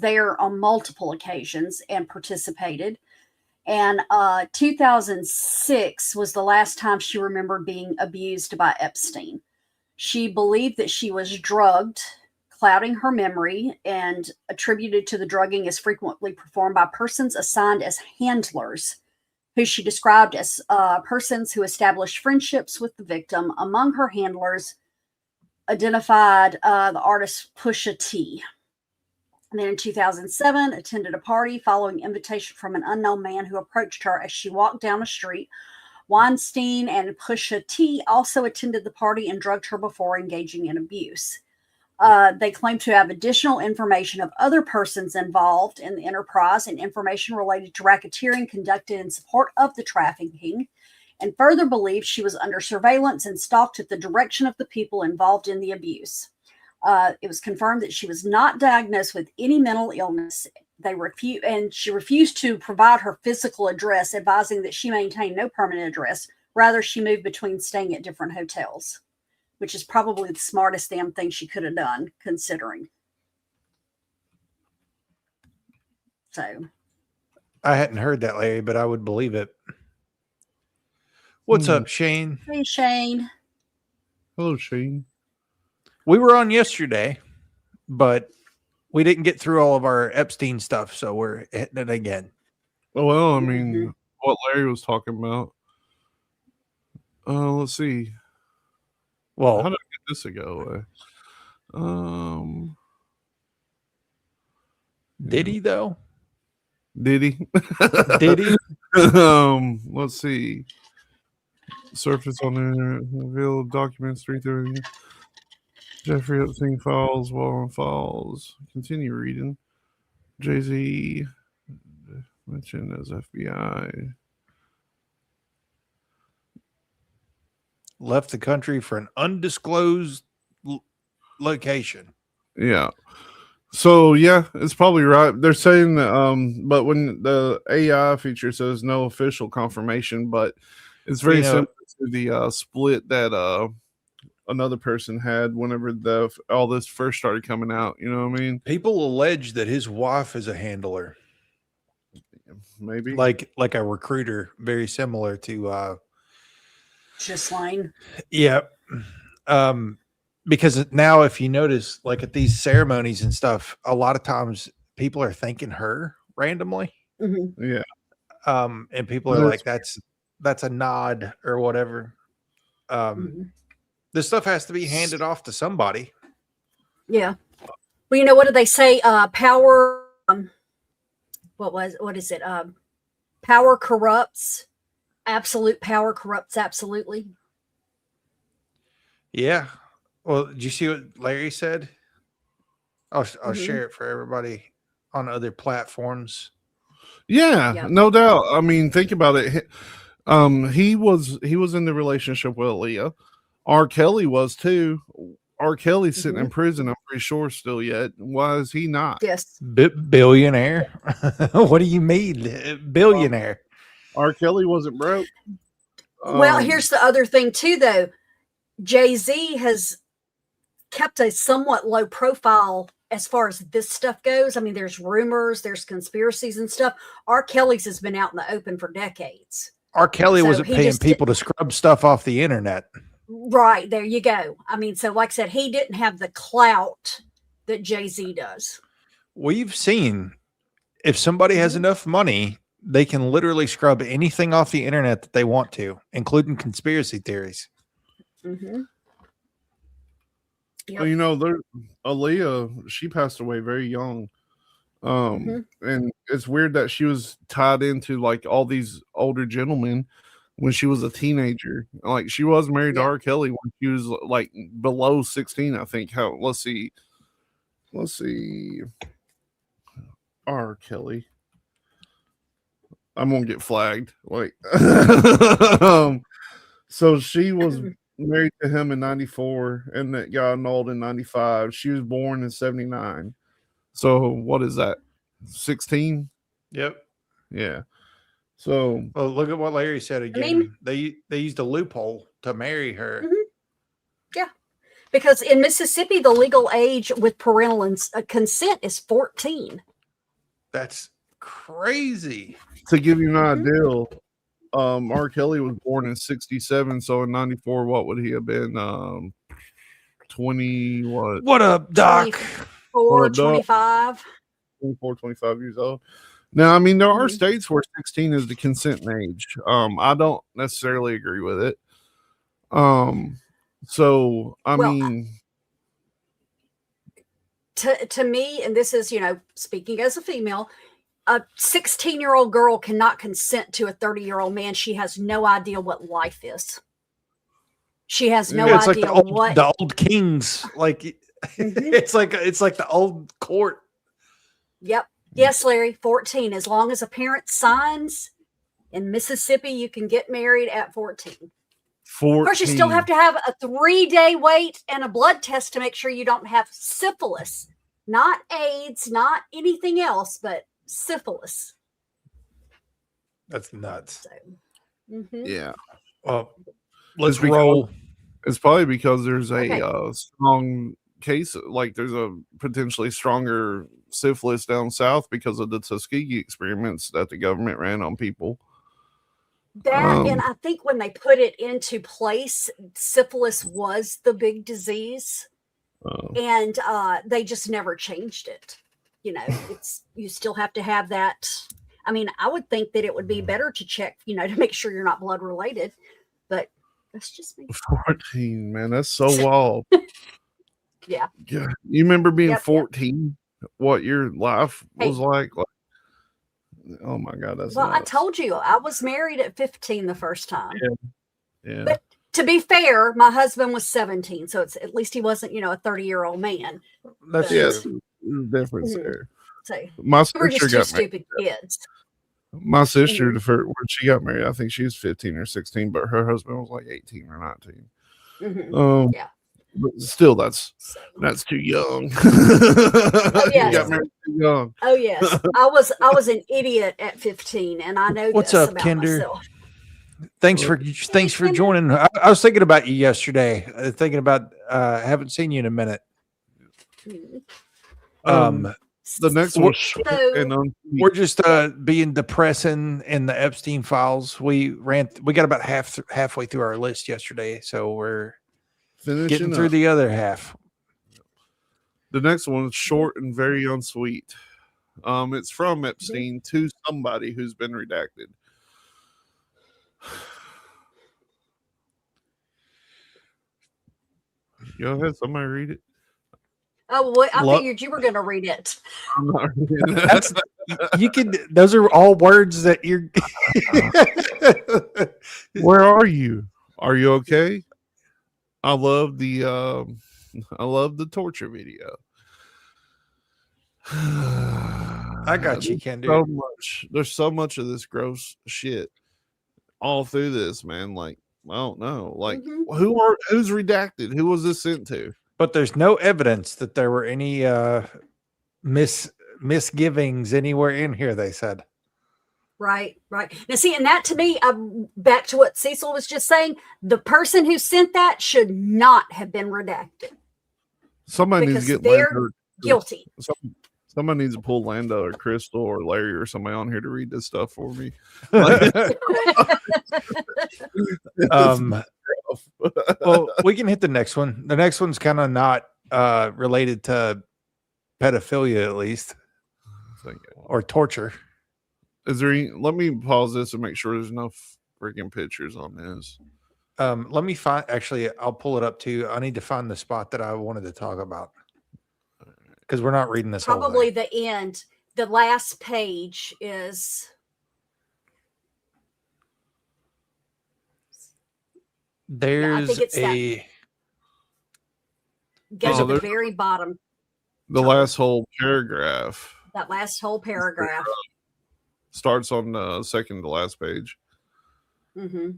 there on multiple occasions and participated. And 2006 was the last time she remembered being abused by Epstein. She believed that she was drugged, clouding her memory, and attributed to the drugging as frequently performed by persons assigned as handlers, who she described as persons who established friendships with the victim. Among her handlers, identified the artist Pusha T. And then in 2007, attended a party following invitation from an unknown man who approached her as she walked down the street. Weinstein and Pusha T also attended the party and drugged her before engaging in abuse. They claim to have additional information of other persons involved in the enterprise and information related to racketeering conducted in support of the trafficking, and further believe she was under surveillance and stalked at the direction of the people involved in the abuse. It was confirmed that she was not diagnosed with any mental illness. She refused to provide her physical address, advising that she maintained no permanent address. Rather, she moved between staying at different hotels, which is probably the smartest damn thing she could have done, considering. So, I hadn't heard that, Larry, but I would believe it. What's up, Shane? hey, Shane. Hello, Shane. We were on yesterday, but we didn't get through all of our Epstein stuff, so we're hitting it again. Well, I mean, what Larry was talking about. Let's see. Well, how did I get this to go away? Did he though? Did he? Did he? Let's see. Surface on the revealed documents 330. Jeffrey Epstein files, Warren files. Continue reading. Jay-Z mentioned as FBI. Left the country for an undisclosed location. Yeah. So yeah, it's probably right. They're saying that, but when the AI feature says no official confirmation, but it's very similar to the split that another person had whenever all this first started coming out. You know what I mean? People allege that his wife is a handler, maybe like a recruiter, very similar to Ghislaine. Yeah. Because now, if you notice, like at these ceremonies and stuff, a lot of times people are thanking her randomly. Mm-hmm. Yeah. And people are like, that's a nod or whatever. This stuff has to be handed off to somebody. Yeah. Well, you know, what do they say? Power. What is it? Power corrupts. Absolute power corrupts absolutely. Yeah. Well, did you see what Larry said? I'll share it for everybody on other platforms. Yeah, no doubt. I mean, think about it. He was in the relationship with Aaliyah. R. Kelly was too. R. Kelly's sitting in prison, I'm pretty sure, still yet. Why is he not? Yes. Billionaire. What do you mean? Billionaire. R. Kelly wasn't broke. Well, here's the other thing too, though. Jay-Z has kept a somewhat low profile as far as this stuff goes. I mean, there's rumors, there's conspiracies and stuff. R. Kelly's has been out in the open for decades. R. Kelly So wasn't he paying just people to scrub stuff off the internet. Right, there you go. I mean, so like I said, he didn't have the clout that Jay-Z does. We've seen if somebody has enough money, they can literally scrub anything off the internet that they want to, including conspiracy theories. Mm-hmm. Well, you know, Aaliyah, she passed away very young. And it's weird that she was tied into like all these older gentlemen when she was a teenager. Like she was married to R. Kelly when she was like below 16, I think. Let's see. R. Kelly. I'm gonna get flagged. Like so she was married to him in 94 and that got annulled in 95. She was born in 79. So what is that? 16? Yep. Yeah. So well, look at what Larry said again. I mean, they used a loophole to marry her. Yeah. Because in Mississippi, the legal age with parental consent is 14. That's crazy. To give you an idea, R. Kelly was born in 67, so in 94, what would he have been? 20 what? What up, Doc? 24, 25. 24, 25 years old. Now, I mean, there are states where 16 is the consent age. I don't necessarily agree with it. So I mean, to me, and this is, speaking as a female, a 16-year-old girl cannot consent to a 30-year-old man. She has no idea what life is. She has no idea like the old kings. Like it's like the old court. Yep. Yes, Larry, 14. As long as a parent signs in Mississippi, you can get married at 14. 14. Of course, you still have to have a 3-day wait and a blood test to make sure you don't have syphilis, not AIDS, not anything else, but syphilis. That's nuts. So, yeah. Well, let's roll. It's probably because there's a strong case, like there's a potentially stronger syphilis down south because of the Tuskegee experiments that the government ran on people. That, and I think when they put it into place, syphilis was the big disease, and they just never changed it. You still have to have that. I mean, I would think that it would be better to check, to make sure you're not blood related, but that's just me. 14, man, that's so wild. Yeah. You remember being 14? What your life was like? Oh my God, that's well. nuts. I told you I was married at 15 the first time. Yeah. But to be fair, my husband was 17, so it's at least he wasn't, a 30-year-old man. That's there's a difference there. So my we were sister just two got stupid kids. My sister, when she got married, I think she was 15 or 16, but her husband was like 18 or 19. Yeah. But still, that's too young. Oh, yes. You got married too young. Oh yes, I was an idiot at 15, and I know What's this up, about Kinder? myself. Thanks for joining. I was thinking about you yesterday. Thinking about haven't seen you in a minute. The next one, we're just being depressing in the Epstein files. We got about halfway through our list yesterday, so we're getting through the other half. The next one is short and very unsweet. It's from Epstein to somebody who's been redacted. Go ahead, somebody read it. Oh, well, I figured you were going to read it. I'm not reading it. You can. Those are all words that you're. Where are you? Are you okay? I love the torture video. I got you, Ken. There's so much of this gross shit all through this, man. Like, I don't know. Like, who's redacted? Who was this sent to? But there's no evidence that there were any misgivings anywhere in here, they said. Right. Now, see, and that to me, back to what Cecil was just saying, the person who sent that should not have been redacted. Somebody needs to because get they're Lando. guilty. Somebody needs to pull Lando or Crystal or Larry or somebody on here to read this stuff for me. Well, we can hit the next one. The next one's kind of not related to pedophilia, at least, or torture. Is there any, let me pause this and make sure there's no freaking pictures on this. Let me find, actually, I'll pull it up too. I need to find the spot that I wanted to talk about because we're not reading this whole Probably thing. the end. The last page is. There's it's a. Go to the there's- very bottom. The last whole paragraph That last whole paragraph. starts on the second to last page. Mm-hmm.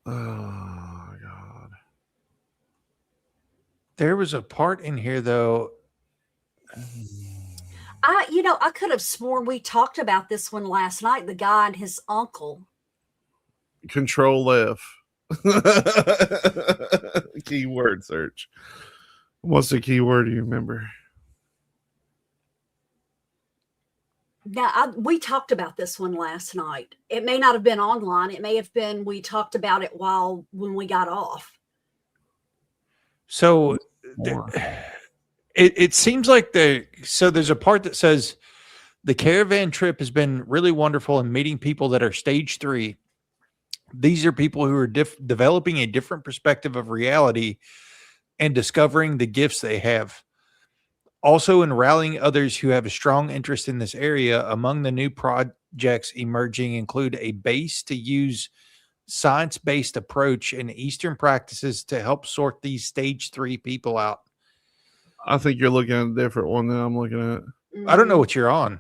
Oh God. There was a part in here though. I could have sworn we talked about this one last night. The guy and his uncle. Control F. Keyword search. What's the keyword? Do you remember? Now, we talked about this one last night. It may not have been online. It may have been we talked about it when we got off. So it seems like there's a part that says the caravan trip has been really wonderful in meeting people that are stage 3. These are people who are developing a different perspective of reality and discovering the gifts they have. Also, in rallying others who have a strong interest in this area, among the new projects emerging include a base to use science-based approach and Eastern practices to help sort these stage 3 people out. I think you're looking at a different one than I'm looking at. I don't know what you're on.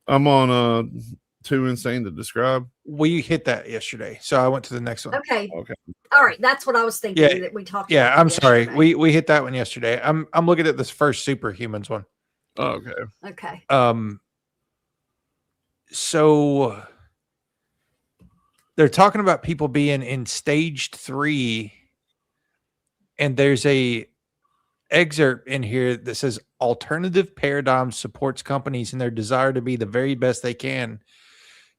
I'm on Too Insane to Describe. We hit that yesterday, so I went to the next one. Okay. Okay. All right. That's what I was thinking Yeah. that we talked Yeah, about. I'm sorry. yesterday. We hit that one yesterday. I'm looking at this first Superhumans one. Oh, okay. Okay. So they're talking about people being in stage 3, and there's a excerpt in here that says alternative paradigm supports companies in their desire to be the very best they can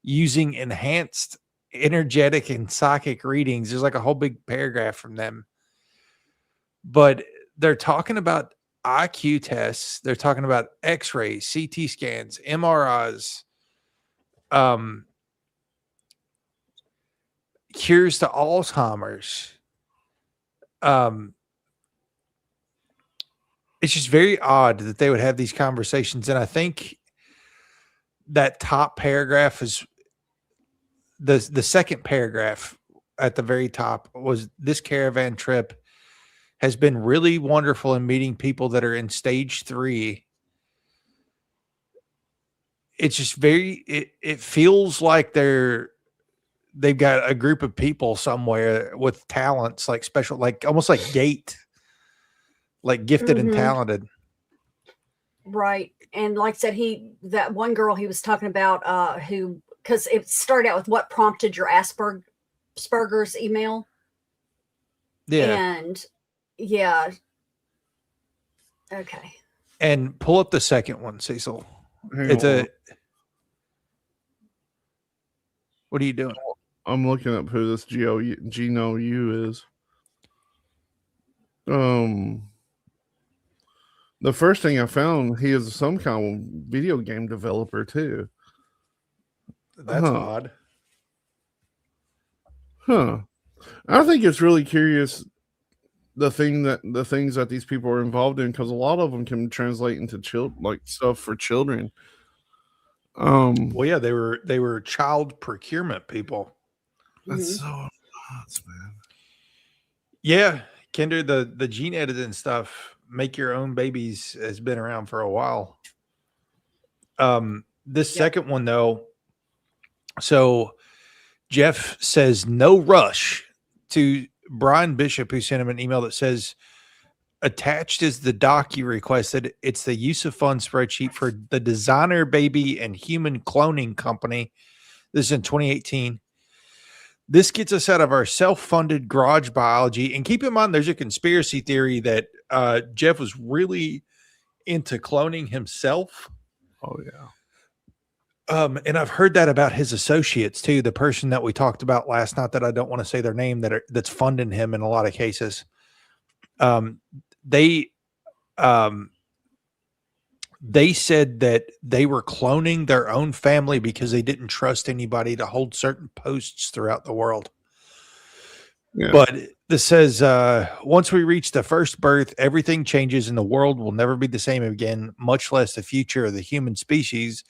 using enhanced energetic and psychic readings. There's like a whole big paragraph from them, but they're talking about IQ tests. They're talking about x-rays, CT scans, MRIs, cures to Alzheimer's. It's just very odd that they would have these conversations. And I think that top paragraph is the second paragraph at the very top was this caravan trip has been really wonderful in meeting people that are in stage 3. It's just it feels like they've got a group of people somewhere with talents, like special, like almost like gate, like gifted and talented. Right. And like I said, that one girl he was talking about, because it started out with what prompted your Asperger's email. Yeah. And yeah. Okay. And pull up the second one, Cecil. Hang on. What are you doing? I'm looking up who this Gino U is. The first thing I found, he is some kind of video game developer too. That's odd. Huh. I think it's really curious the things that these people are involved in, because a lot of them can translate into like stuff for children. Well, yeah, they were child procurement people. That's so nuts, man. Yeah, Kinder, the gene editing stuff, make your own babies, has been around for a while. This second one though, so Jeff says no rush to Brian Bishop, who sent him an email that says attached is the doc you requested. It's the use of funds spreadsheet for the Designer Baby and Human Cloning Company. This is in 2018. This gets us out of our self-funded garage biology. And keep in mind, there's a conspiracy theory that Jeff was really into cloning himself. Oh yeah. And I've heard that about his associates too. The person that we talked about last night, that I don't want to say their name, that's funding him in a lot of cases. They said that they were cloning their own family because they didn't trust anybody to hold certain posts throughout the world. Yeah. But this says, once we reach the first birth, everything changes and the world will never be the same again, much less the future of the human species.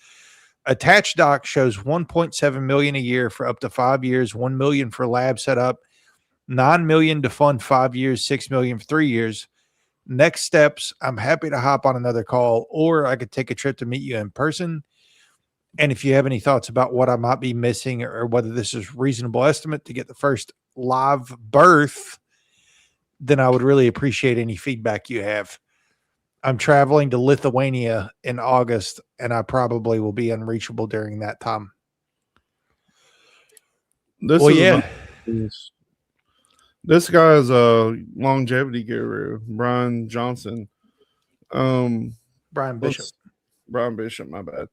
Attached doc shows 1.7 million a year for up to 5 years, 1 million for lab setup, 9 million to fund 5 years, 6 million for 3 years. Next steps, I'm happy to hop on another call, or I could take a trip to meet you in person. And if you have any thoughts about what I might be missing, or whether this is a reasonable estimate to get the first live birth, then I would really appreciate any feedback you have. I'm traveling to Lithuania in August, and I probably will be unreachable during that time. This guy's a longevity guru, Brian Johnson. Brian Bishop. Brian Bishop, my bad.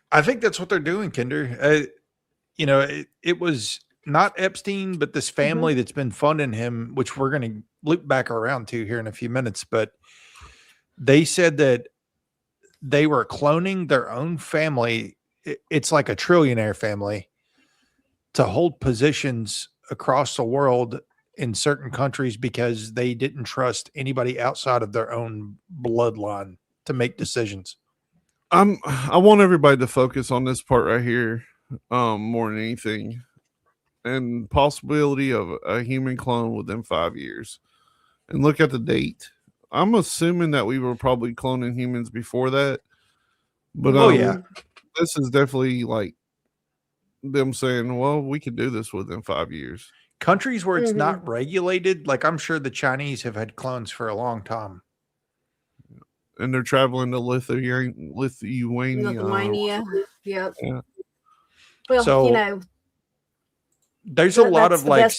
I think that's what they're doing, Kinder. It was not Epstein, but this family that's been funding him, which we're going to loop back around to here in a few minutes. But they said that they were cloning their own family. It's like a trillionaire family, to hold positions across the world in certain countries because they didn't trust anybody outside of their own bloodline to make decisions. I want everybody to focus on this part right here, more than anything, and possibility of a human clone within 5 years. And look at the date. I'm assuming that we were probably cloning humans before that, but this is definitely like them saying, well, we could do this within 5 years. Countries where it's not regulated, like I'm sure the Chinese have had clones for a long time. And they're traveling to Lithuania. Yep. Yeah. Well, So, there's a lot of like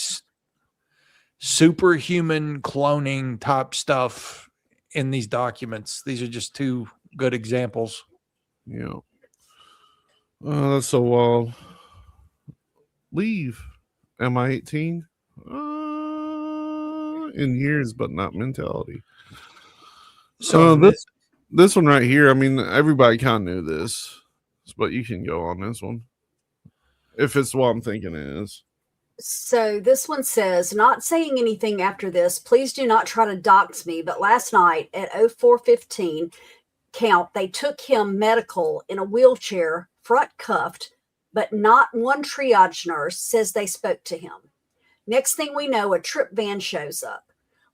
superhuman cloning type stuff in these documents. These are just two good examples. Yeah. That's so wild. Leave. Am I 18? In years, but not mentality. So this one right here, I mean, everybody kind of knew this, but you can go on this one if it's what I'm thinking it is. So this one says, not saying anything after this, please do not try to dox me, but last night at 04:15 count, they took him medical in a wheelchair, front cuffed, but not one triage nurse says they spoke to him. Next thing we know, a trip van shows up.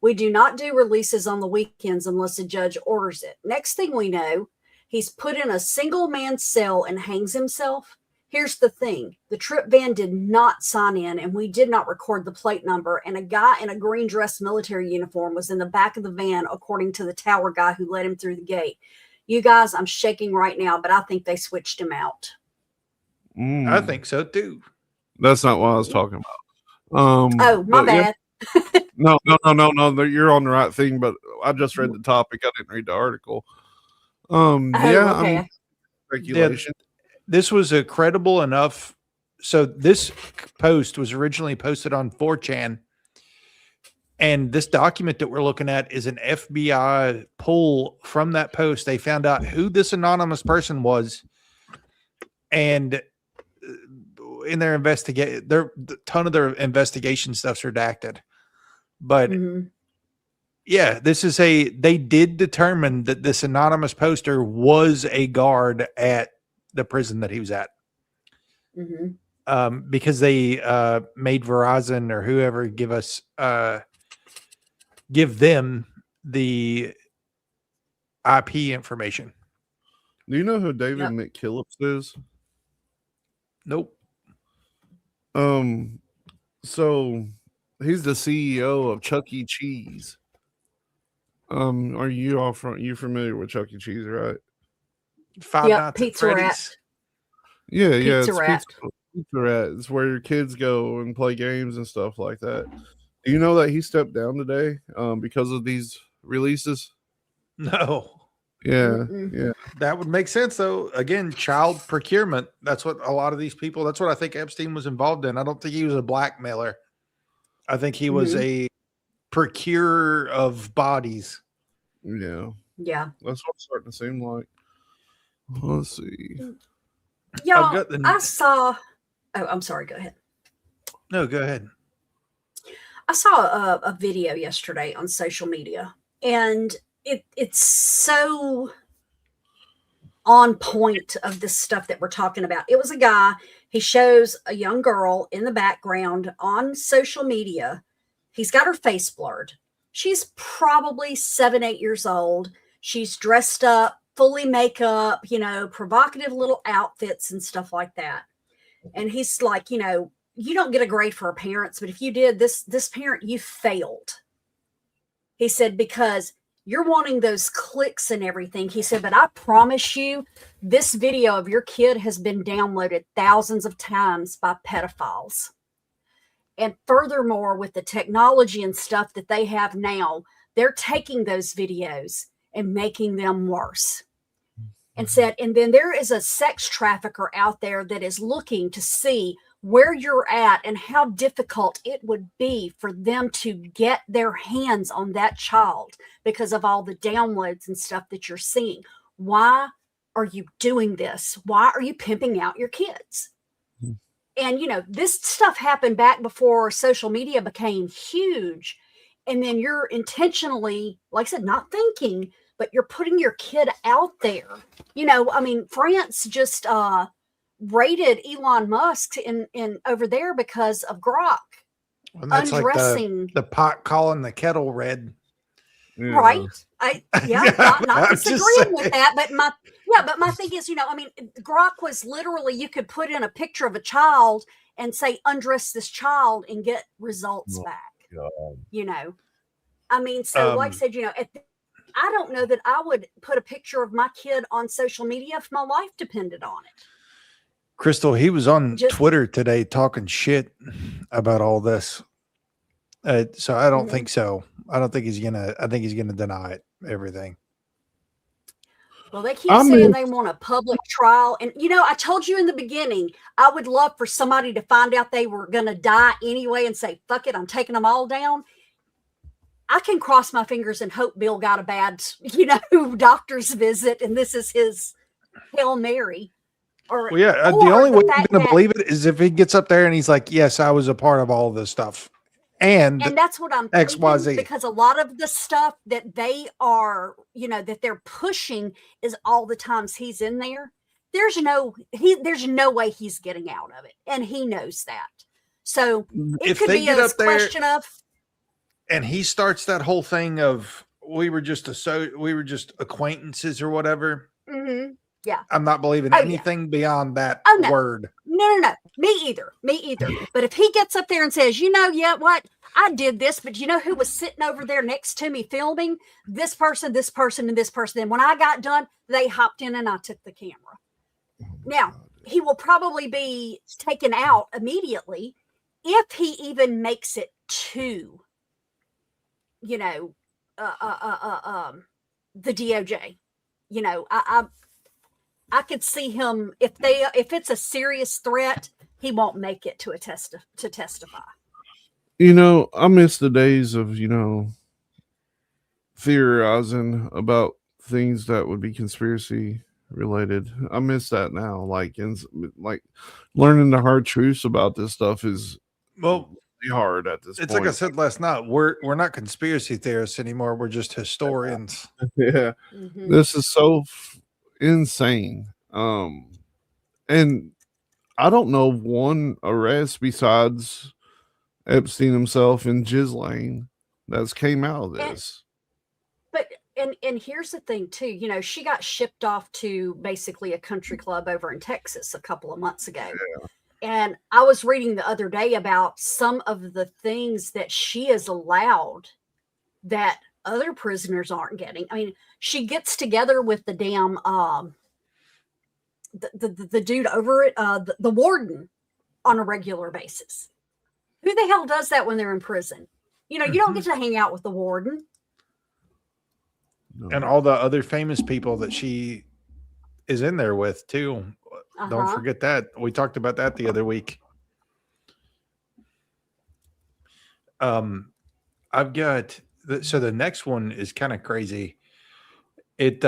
We do not do releases on the weekends unless a judge orders it. Next thing we know, he's put in a single man cell and hangs himself. Here's the thing. The trip van did not sign in, and we did not record the plate number, and a guy in a green dress military uniform was in the back of the van, according to the tower guy who let him through the gate. You guys, I'm shaking right now, but I think they switched him out. I think so too. That's not what I was talking about. Oh, my bad. Yeah. No. You're on the right thing, but I just read the topic. I didn't read the article. Okay. I mean, speculation. This was a credible enough. So this post was originally posted on 4chan, and this document that we're looking at is an FBI pull from that post. They found out who this anonymous person was, and in their a ton of their investigation stuff's redacted. But yeah, they did determine that this anonymous poster was a guard at the prison that he was at. Because they made Verizon or whoever give them the IP information. Do you know who David McKillips is? Nope. So he's the CEO of Chuck E. Cheese. Are you familiar with Chuck E. Cheese, right? Five Yep, Nights at Pizza Rat. Freddy's. Yeah, Pizza it's Rat. Pizza Rat. It's where your kids go and play games and stuff like that. Do you know that he stepped down today because of these releases? No. Yeah, Mm-mm. yeah. That would make sense, though. Again, child procurement. That's what a lot of these people, that's what I think Epstein was involved in. I don't think he was a blackmailer. I think he was a procurer of bodies. Yeah. Yeah. That's what it's starting to seem like. Let's see. Y'all, got the- I saw. Oh, I'm sorry. Go ahead. No, go ahead. I saw a video yesterday on social media, and it's so on point of this stuff that we're talking about. It was a guy, he shows a young girl in the background on social media. He's got her face blurred. She's probably 7-8 years old. She's dressed up, fully makeup, provocative little outfits and stuff like that. And he's like, you don't get a grade for her parents, but if you did, this parent, you failed. He said, because you're wanting those clicks and everything. He said, but I promise you, this video of your kid has been downloaded thousands of times by pedophiles. And furthermore, with the technology and stuff that they have now, they're taking those videos and making them worse. And said, and then there is a sex trafficker out there that is looking to see where you're at and how difficult it would be for them to get their hands on that child because of all the downloads and stuff that you're seeing. Why are you doing this? Why are you pimping out your kids? And, this stuff happened back before social media became huge. And then you're intentionally, like I said, not thinking, but you're putting your kid out there. France just raided Elon Musk in over there because of Grok. And that's undressing. Like the pot calling the kettle red. Yeah. Right. Not I'm just disagreeing with saying. that, but my thing is, Grok was literally, you could put in a picture of a child and say, undress this child and get results back. God. So like I said, I don't know that I would put a picture of my kid on social media if my life depended on it. Crystal, he was on Just- Twitter today talking shit about all this. So I don't think so. I think he's gonna deny it, everything. Well, they keep saying they want a public trial. And, I told you in the beginning, I would love for somebody to find out they were going to die anyway and say, fuck it, I'm taking them all down. I can cross my fingers and hope Bill got a bad, doctor's visit and this is his Hail Mary. Well, yeah, the only way you're going to believe it is if he gets up there and he's like, yes, I was a part of all this stuff. And that's what I'm thinking, XYZ. because a lot of the stuff that they are, that they're pushing is all the times he's in there. There's no way he's getting out of it. And he knows that. So it if could they be get a up there question of, and he starts that whole thing of we were just acquaintances or whatever. mm-hmm. Yeah. I'm not believing anything beyond that no. word. No. Me either. But if he gets up there and says, what? I did this, but who was sitting over there next to me filming? This person, and this person. And when I got done, they hopped in and I took the camera. Now, he will probably be taken out immediately if he even makes it to, the DOJ. I could see him if it's a serious threat, he won't make it to testify. I miss the days of, theorizing about things that would be conspiracy related. I miss that now. Like learning the hard truths about this stuff is really hard at this point. It's like I said last night, we're not conspiracy theorists anymore. We're just historians. Yeah. Mm-hmm. This is so insane. And I don't know of one arrest besides Epstein himself and Ghislaine that's came out of this. And here's the thing too, she got shipped off to basically a country club over in Texas a couple of months ago. Yeah. And I was reading the other day about some of the things that she is allowed that other prisoners aren't getting. I mean, she gets together with the damn the dude over it, the warden, on a regular basis. Who the hell does that when they're in prison? You know, you don't get to hang out with the warden. And all the other famous people that she is in there with too. Don't forget that. We talked about that the other week. I've got so the next one is kind of crazy. It's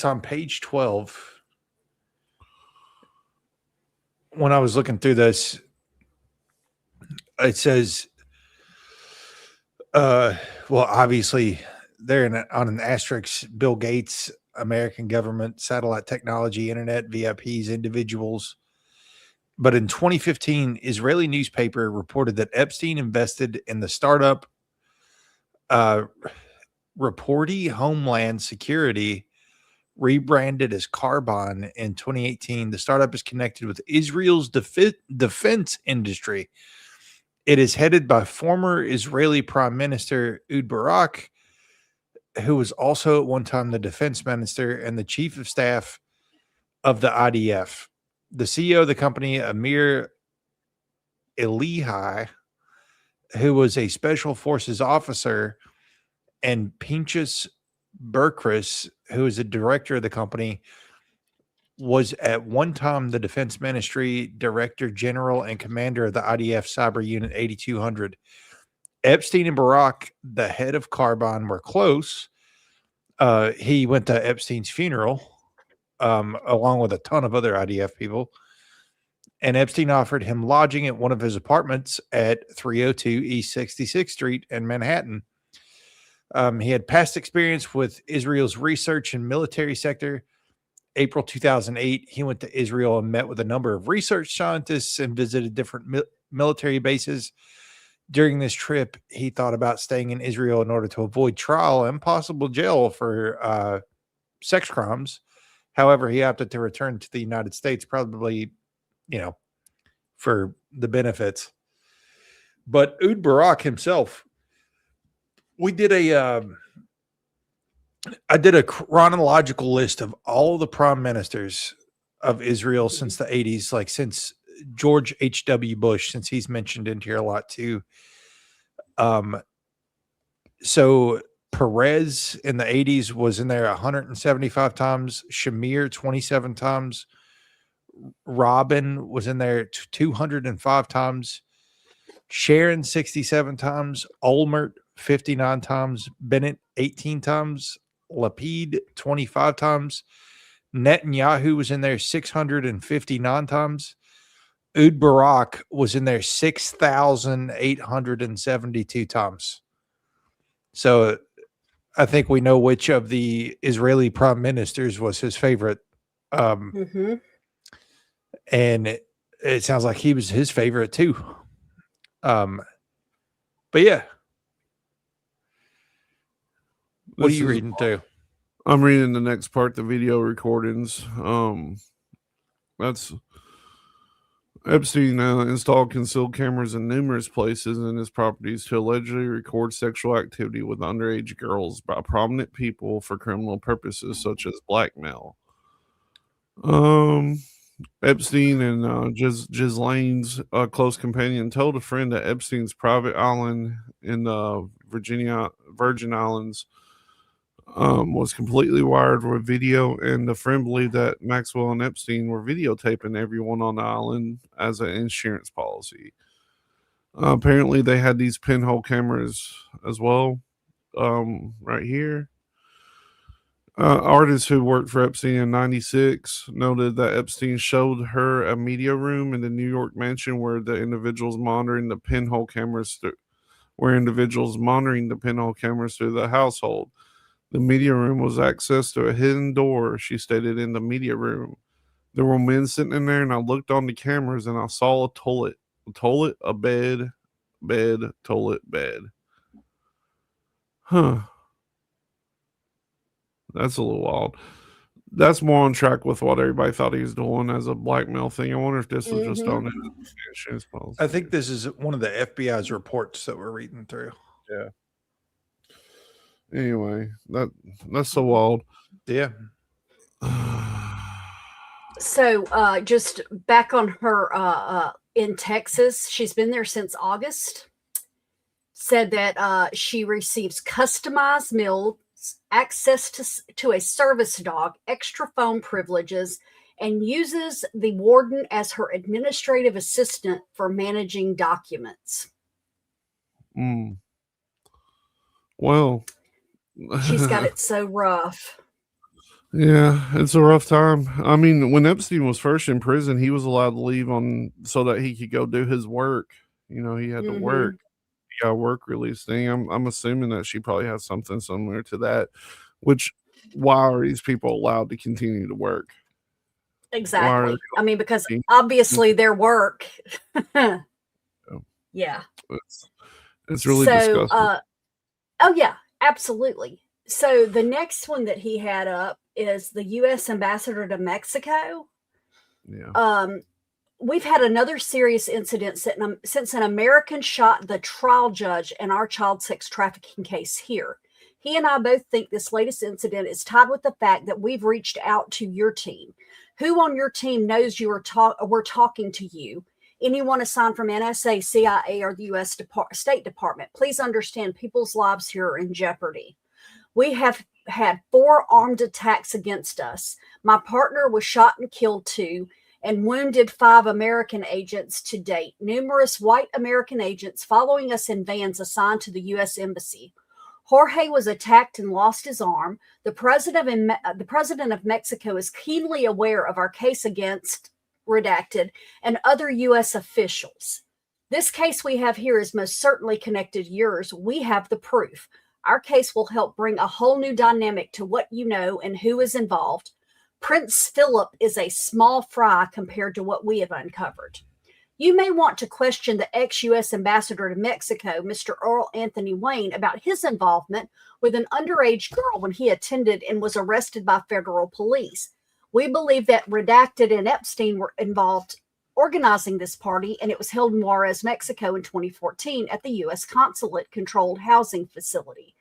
on page 12. When I was looking through this, it says, well, obviously they're on an asterisk. Bill Gates, American government, satellite technology, internet, VIPs, individuals. But in 2015, Israeli newspaper reported that Epstein invested in the startup Reporty Homeland Security, rebranded as Carbon in 2018. The startup is connected with Israel's defense industry. It is headed by former Israeli Prime Minister Ehud Barak, who was also at one time the defense minister and the chief of staff of the IDF. The CEO of the company, Amir Elihai, who was a special forces officer, and Pinchas Berkris, who is the director of the company, was at one time the defense ministry director general and commander of the IDF Cyber Unit 8200. Epstein and Barak, the head of Carbon, were close. He went to Epstein's funeral, along with a ton of other IDF people. And Epstein offered him lodging at one of his apartments at 302 East 66th Street in Manhattan. He had past experience with Israel's research and military sector. April 2008, he went to Israel and met with a number of research scientists and visited different military bases. During this trip, he thought about staying in Israel in order to avoid trial and possible jail for sex crimes. However, he opted to return to the United States, probably, for the benefits. But Ehud Barak himself, I did a chronological list of all the prime ministers of Israel since the 80s, like since George H.W. Bush, since he's mentioned in here a lot too. So Perez in the 80s was in there 175 times, Shamir 27 times, Robin was in there 205 times, Sharon 67 times, Olmert 59 times, Bennett 18 times, Lapid 25 times, Netanyahu was in there 659 times, Ehud Barak was in there 6,872 times. So I think we know which of the Israeli prime ministers was his favorite. And it sounds like he was his favorite too. But yeah. What are you reading too? I'm reading the next part, the video recordings. That's Epstein installed concealed cameras in numerous places in his properties to allegedly record sexual activity with underage girls by prominent people for criminal purposes such as blackmail. Epstein and Ghislaine's close companion told a friend that Epstein's private island in the Virgin Islands was completely wired with video, and the friend believed that Maxwell and Epstein were videotaping everyone on the island as an insurance policy. Apparently, they had these pinhole cameras as well, right here. Artists who worked for Epstein in '96 noted that Epstein showed her a media room in the New York mansion where the individuals monitoring the pinhole cameras through the household. The media room was access to a hidden door, she stated in the media room. There were men sitting in there, and I looked on the cameras, and I saw a toilet, a bed, toilet, bed. Huh. That's a little wild. That's more on track with what everybody thought he was doing as a blackmail thing. I wonder if this was just on insurance policy. I think this is one of the FBI's reports that we're reading through. Yeah. Anyway, that's so wild. Yeah. So just back on her in Texas, she's been there since August. Said that she receives customized meals, access to a service dog, extra phone privileges, and uses the warden as her administrative assistant for managing documents. Well, she's got it so rough. Yeah, it's a rough time. I mean, when Epstein was first in prison, he was allowed to leave on so that he could go do his work. You know, he had to work. He got a work release thing. I'm assuming that she probably has something similar to that. Which, why are these people allowed to continue to work? Exactly. I mean, because obviously their work. Yeah. It's really disgusting. Oh yeah, absolutely. So the next one that he had up is the U.S. ambassador to Mexico. Yeah. We've had another serious incident since an American shot the trial judge in our child sex trafficking case here. He and I both think this latest incident is tied with the fact that we've reached out to your team. Who on your team knows we're talking to you? Anyone assigned from NSA, CIA, or the U.S. State Department? Please understand people's lives here are in jeopardy. We have had 4 armed attacks against us. My partner was shot and killed 2 and wounded 5 American agents to date. Numerous white American agents following us in vans assigned to the U.S. Embassy. Jorge was attacked and lost his arm. The president of Mexico is keenly aware of our case against Redacted and other U.S. officials. This case we have here is most certainly connected to yours. We have the proof. Our case will help bring a whole new dynamic to what you know and who is involved. Prince Philip is a small fry compared to what we have uncovered. You may want to question the ex-U.S. ambassador to Mexico, Mr. Earl Anthony Wayne, about his involvement with an underage girl when he attended and was arrested by federal police. We believe that Redacted and Epstein were involved organizing this party, and it was held in Juarez, Mexico in 2014 at the U.S. consulate-controlled housing facility.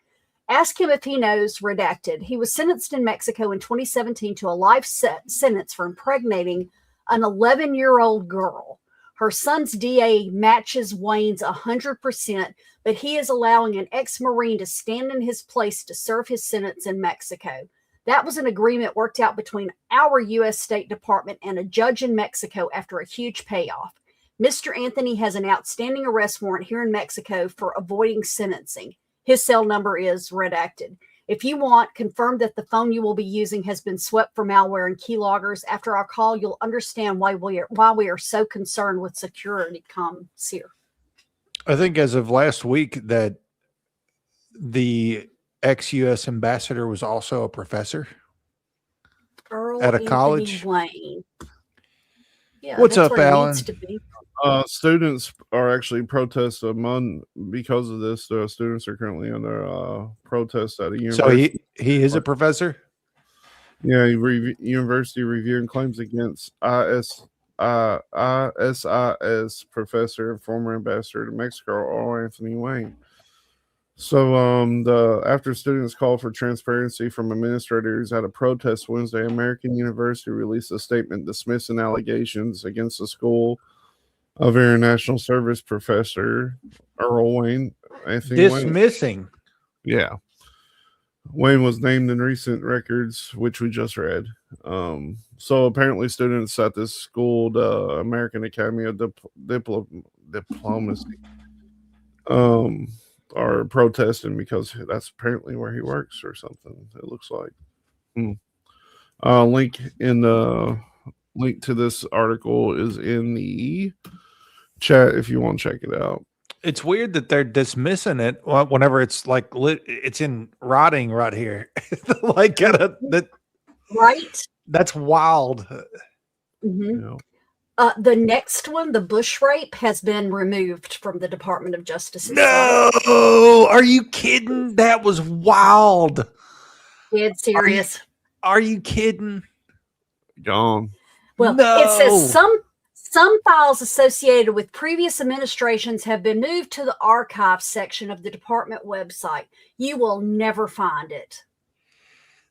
Ask him if he knows Redacted. He was sentenced in Mexico in 2017 to a life sentence for impregnating an 11-year-old girl. Her son's DA matches Wayne's 100%, but he is allowing an ex-Marine to stand in his place to serve his sentence in Mexico. That was an agreement worked out between our U.S. State Department and a judge in Mexico after a huge payoff. Mr. Anthony has an outstanding arrest warrant here in Mexico for avoiding sentencing. His cell number is Redacted. If you want, confirm that the phone you will be using has been swept for malware and keyloggers. After our call, you'll understand why we are so concerned with security comms here. I think as of last week that the ex-U.S. ambassador was also a professor Earl at a Anthony college. Wayne. Yeah, What's that's up, where it Alan? needs to be. Students are actually protesting because of this. Students are currently under protest at a university. So he is a professor? Yeah, university reviewing claims against ISIS professor and former ambassador to Mexico, Earl Anthony Wayne. So after students called for transparency from administrators at a protest Wednesday, American University released a statement dismissing allegations against the school of international service professor Earl Wayne. Anthony Dismissing. Wayne. Yeah. Wayne was named in recent records, which we just read. So apparently students at this school, the American Academy of Diplomacy, are protesting because that's apparently where he works or something. It looks like. Link to this article is in the chat if you want to check it out. It's weird that they're dismissing it whenever it's like it's in rotting right here. Like that, right? That's wild. Mm-hmm. The next one, the Bush rape, has been removed from the Department of Justice. No, are you kidding? That was wild. Dead serious. Are you kidding? Gone. Well, no. It says some files associated with previous administrations have been moved to the archive section of the department website. You will never find it.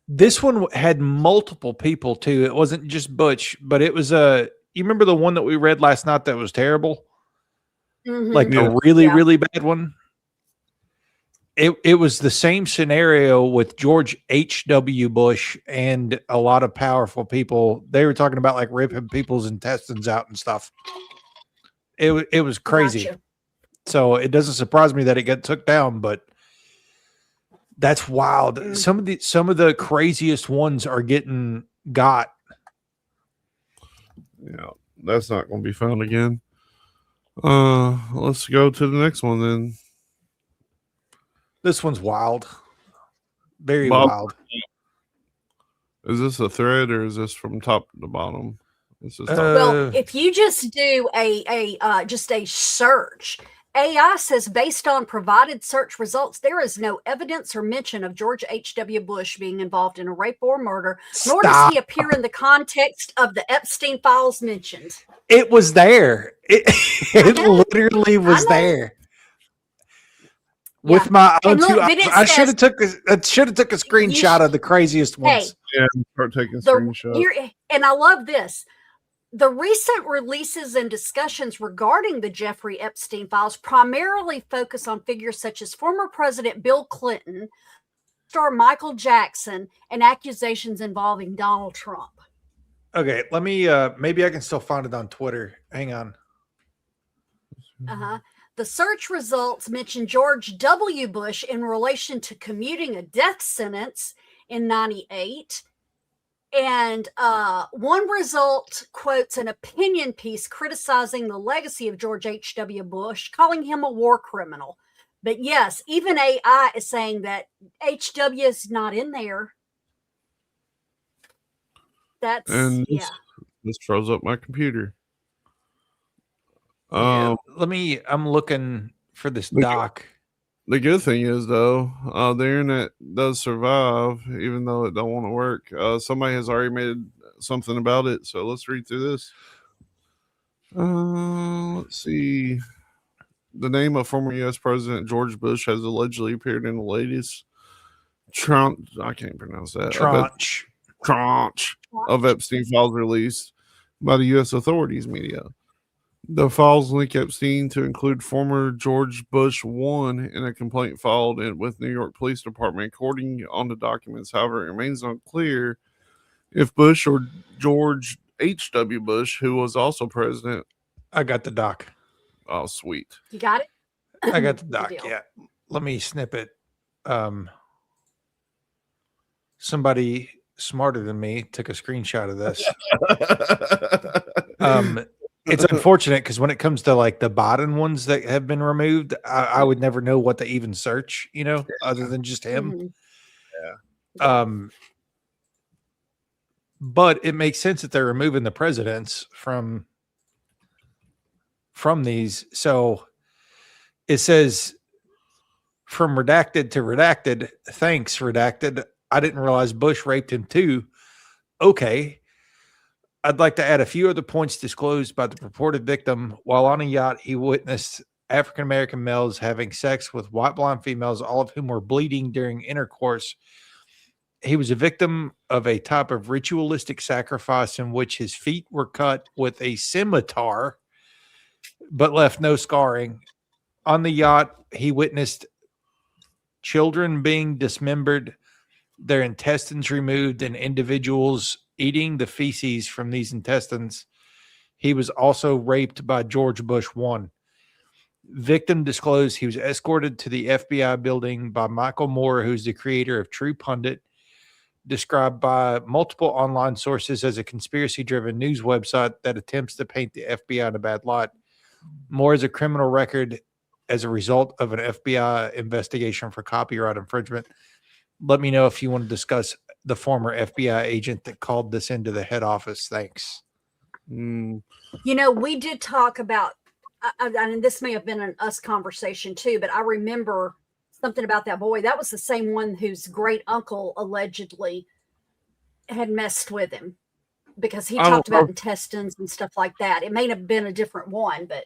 This one had multiple people too. It wasn't just Butch, but it was you remember the one that we read last night that was terrible? Like Yeah. a really bad one? It was the same scenario with George H.W. Bush and a lot of powerful people. They were talking about like ripping people's intestines out and stuff. It was crazy. Gotcha. So it doesn't surprise me that it got took down, but that's wild. Some of the craziest ones are getting got. Yeah, that's not going to be found again. Let's go to the next one then. This one's wild. Very Bob, wild. Is this a thread or is this from top to bottom? This is top. Well, if you just do just a search, AI says based on provided search results, there is no evidence or mention of George H.W. Bush being involved in a rape or murder, nor does he appear in the context of the Epstein files mentioned. It was there. It literally was there. With my own two eyes. I should have took a screenshot of the craziest ones. Yeah, start taking screenshots. And I love this. The recent releases and discussions regarding the Jeffrey Epstein files primarily focus on figures such as former President Bill Clinton, star Michael Jackson, and accusations involving Donald Trump. Okay, let me maybe I can still find it on Twitter. Hang on. The search results mention George W. Bush in relation to commuting a death sentence in 98. And one result quotes an opinion piece criticizing the legacy of George H.W. Bush, calling him a war criminal. But yes, even AI is saying that H.W. is not in there. That's, this froze up my computer. I'm looking for this doc. The good thing is, though, the internet does survive, even though it don't want to work. Somebody has already made something about it, so let's read through this. Let's see. The name of former U.S. President George Bush has allegedly appeared in the latest I can't pronounce that. Tranche of Epstein files released by the U.S. authorities media. The files link Epstein to include former George Bush 1 in a complaint filed with New York Police Department. According on the documents, however, it remains unclear if Bush or George H.W. Bush, who was also president. I got the doc. Oh, sweet. You got it? I got the doc, yeah. Let me snip it. Somebody smarter than me took a screenshot of this. It's unfortunate because when it comes to like the Biden ones that have been removed, I would never know what to even search, other than just him. Yeah. But it makes sense that they're removing the presidents from these. So it says from redacted to redacted. Thanks, redacted. I didn't realize Bush raped him too. Okay. I'd like to add a few other points disclosed by the purported victim. While on a yacht, he witnessed African-American males having sex with white blonde females, all of whom were bleeding during intercourse. He was a victim of a type of ritualistic sacrifice in which his feet were cut with a scimitar, but left no scarring. On the yacht, he witnessed children being dismembered, their intestines removed, and individuals eating the feces from these intestines. He was also raped by George Bush 1. Victim disclosed he was escorted to the FBI building by Michael Moore, who's the creator of True Pundit, described by multiple online sources as a conspiracy-driven news website that attempts to paint the FBI in a bad light. Moore has a criminal record as a result of an FBI investigation for copyright infringement. Let me know if you want to discuss the former FBI agent that called this into the head office. Thanks. We did talk about, and this may have been an us conversation too, but I remember something about that boy. That was the same one whose great uncle allegedly had messed with him because he talked about intestines and stuff like that. It may have been a different one, but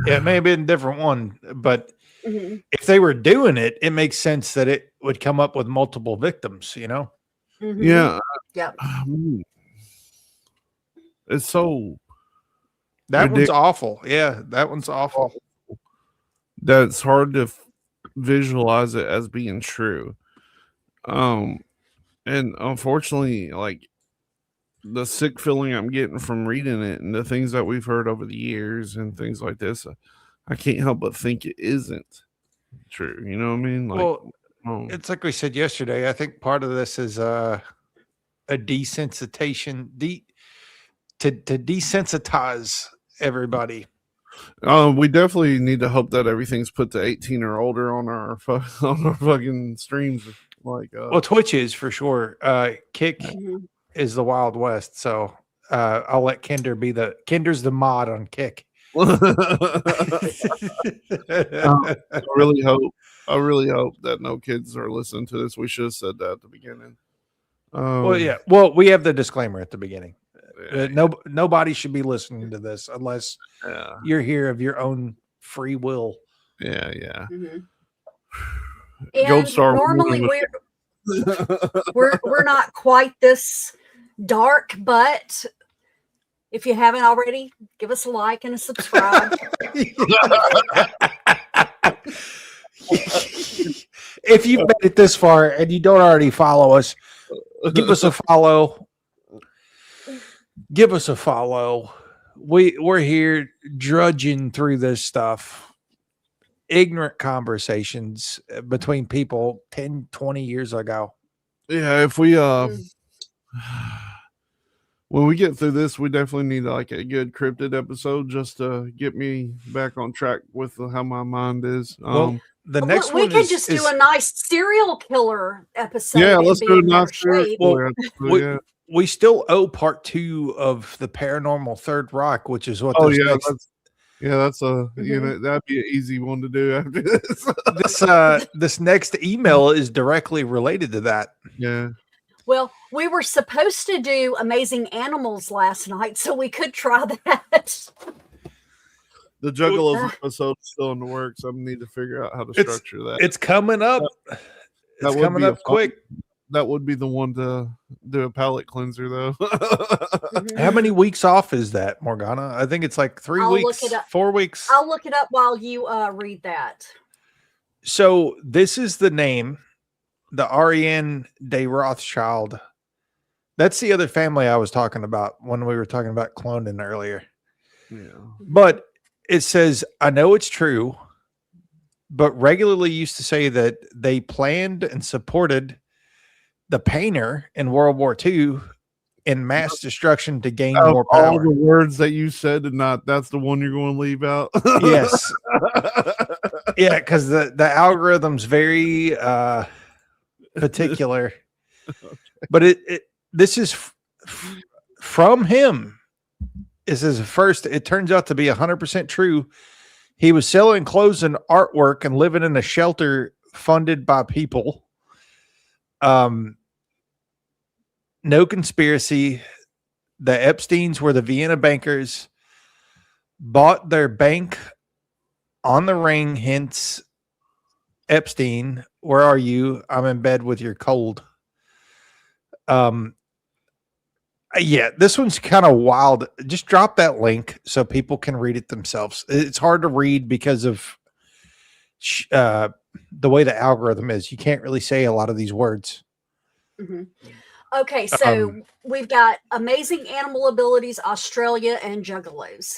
yeah, it may have been a different one, but if they were doing it, it makes sense that it would come up with multiple victims, Mhm. Yeah. Yep. It's so That one's ridiculous awful. Yeah, that one's awful. that it's hard to visualize it as being true. And unfortunately, like the sick feeling I'm getting from reading it and the things that we've heard over the years and things like this, I can't help but think it isn't true. You know what I mean? Like, Well, it's like we said yesterday. I think part of this is a desensitization, to desensitize everybody. we definitely need to hope that everything's put to 18 or older on our on our fucking streams. Like, Well, Twitch is for sure. Kick is the Wild West, so I'll let Kinder's the mod on Kick. I really hope that no kids are listening to this. We should have said that at the beginning. Well, yeah. Well, we have the disclaimer at the beginning. Nobody should be listening to this unless you're here of your own free will. Yeah, yeah. And Gold Star. normally we're not quite this dark, but if you haven't already, give us a like and a subscribe. If you've made it this far and you don't already follow us, give us a follow. Give us a follow. We're here drudging through this stuff. Ignorant conversations between people 10, 20 years ago. Yeah, if we when we get through this, we definitely need like a good cryptid episode just to get me back on track with how my mind is. Well, the next we one could is, just do a nice serial killer episode. Yeah, and let's be do a in better nice serial shape. killer episode, we still owe part 2 of the Paranormal Third Rock, which is what. Oh this yeah, next, that's a you know that'd be an easy one to do after this. this next email is directly related to that. Yeah. Well, we were supposed to do Amazing Animals last night, so we could try that. The Juggalos episode is still in the works. I need to figure out how to structure that. It's coming up. It's coming up quick. That would be the one to do a palate cleanser, though. How many weeks off is that, Morgana? I think it's like 3 weeks, 4 weeks. I'll look it up while you read that. So this is the name, the Ariane de Rothschild. That's the other family I was talking about when we were talking about cloning earlier. Yeah. But it says, I know it's true, but regularly used to say that they planned and supported the painter in World War II in mass destruction to gain more power. All the words that you said, that's the one you're going to leave out. Yes. Yeah, because the algorithm's very particular. Okay. But this is from him. This is first. It turns out to be 100% true. He was selling clothes and artwork and living in a shelter funded by people. No conspiracy. The Epsteins were the Vienna bankers, bought their bank on the ring, hence Epstein. Where are you? I'm in bed with your cold. Yeah, this one's kind of wild. Just drop that link so people can read it themselves. It's hard to read because of the way the algorithm is. You can't really say a lot of these words. Mm-hmm. Okay, so we've got Amazing Animal Abilities, Australia, and Juggalos.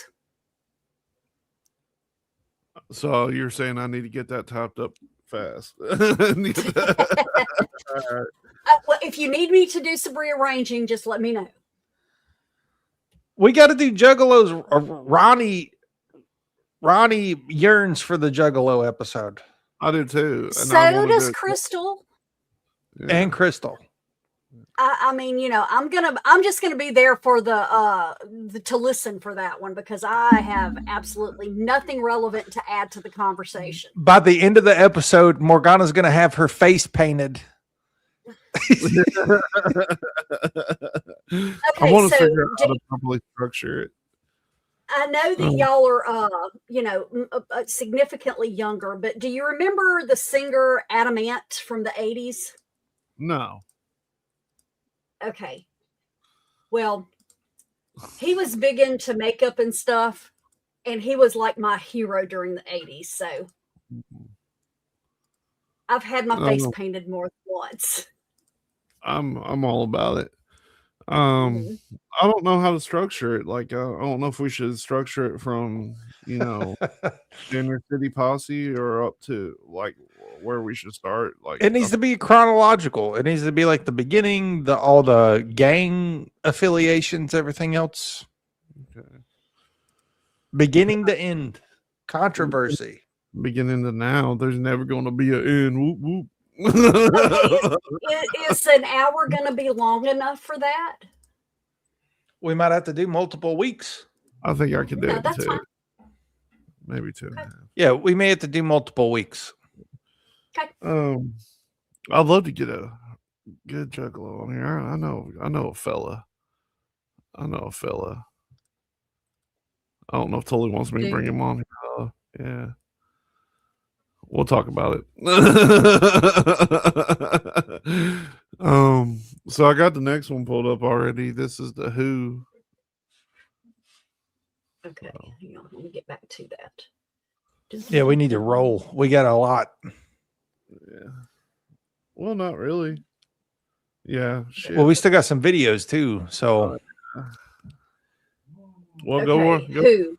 So you're saying I need to get that topped up fast. Well, if you need me to do some rearranging, just let me know. We got to do Juggalos. Ronnie yearns for the Juggalo episode. I do too. So does Crystal. Yeah. And Crystal. I mean, you know, I'm just gonna be there for the to listen for that one because I have absolutely nothing relevant to add to the conversation. By the end of the episode, Morgana's gonna have her face painted. Okay, I want to figure out how to properly structure it. I know that y'all are, you know, significantly younger, but do you remember the singer Adam Ant from the 80s? No. Okay. Well, he was big into makeup and stuff, and he was like my hero during the 80s. So I've had my face Oh, painted more than once. I'm all about it. Mhm. I don't know how to structure it. Like, I don't know if we should structure it from, you know, inner city posse or up to like where we should start. Like, It needs to be chronological. It needs to be like the beginning, all the gang affiliations, everything else, okay. beginning to end, controversy. Beginning to now, there's never going to be an end. Whoop whoop. Is an hour going to be long enough for that? We might have to do multiple weeks. I think I could do No, it that's too. fine. Maybe 2.5. Yeah, we may have to do multiple weeks. Okay. I'd love to get a good juggalo on here. I know a fella. I don't know if Tully wants me to bring him on here. Yeah. We'll talk about it. So I got the next one pulled up already. This is the Who. Okay. Hang on. Let me get back to that. Yeah, we need to roll. We got a lot. Yeah. Well, not really. Yeah. Shit. Well, we still got some videos too. So, well, Okay. go. Who?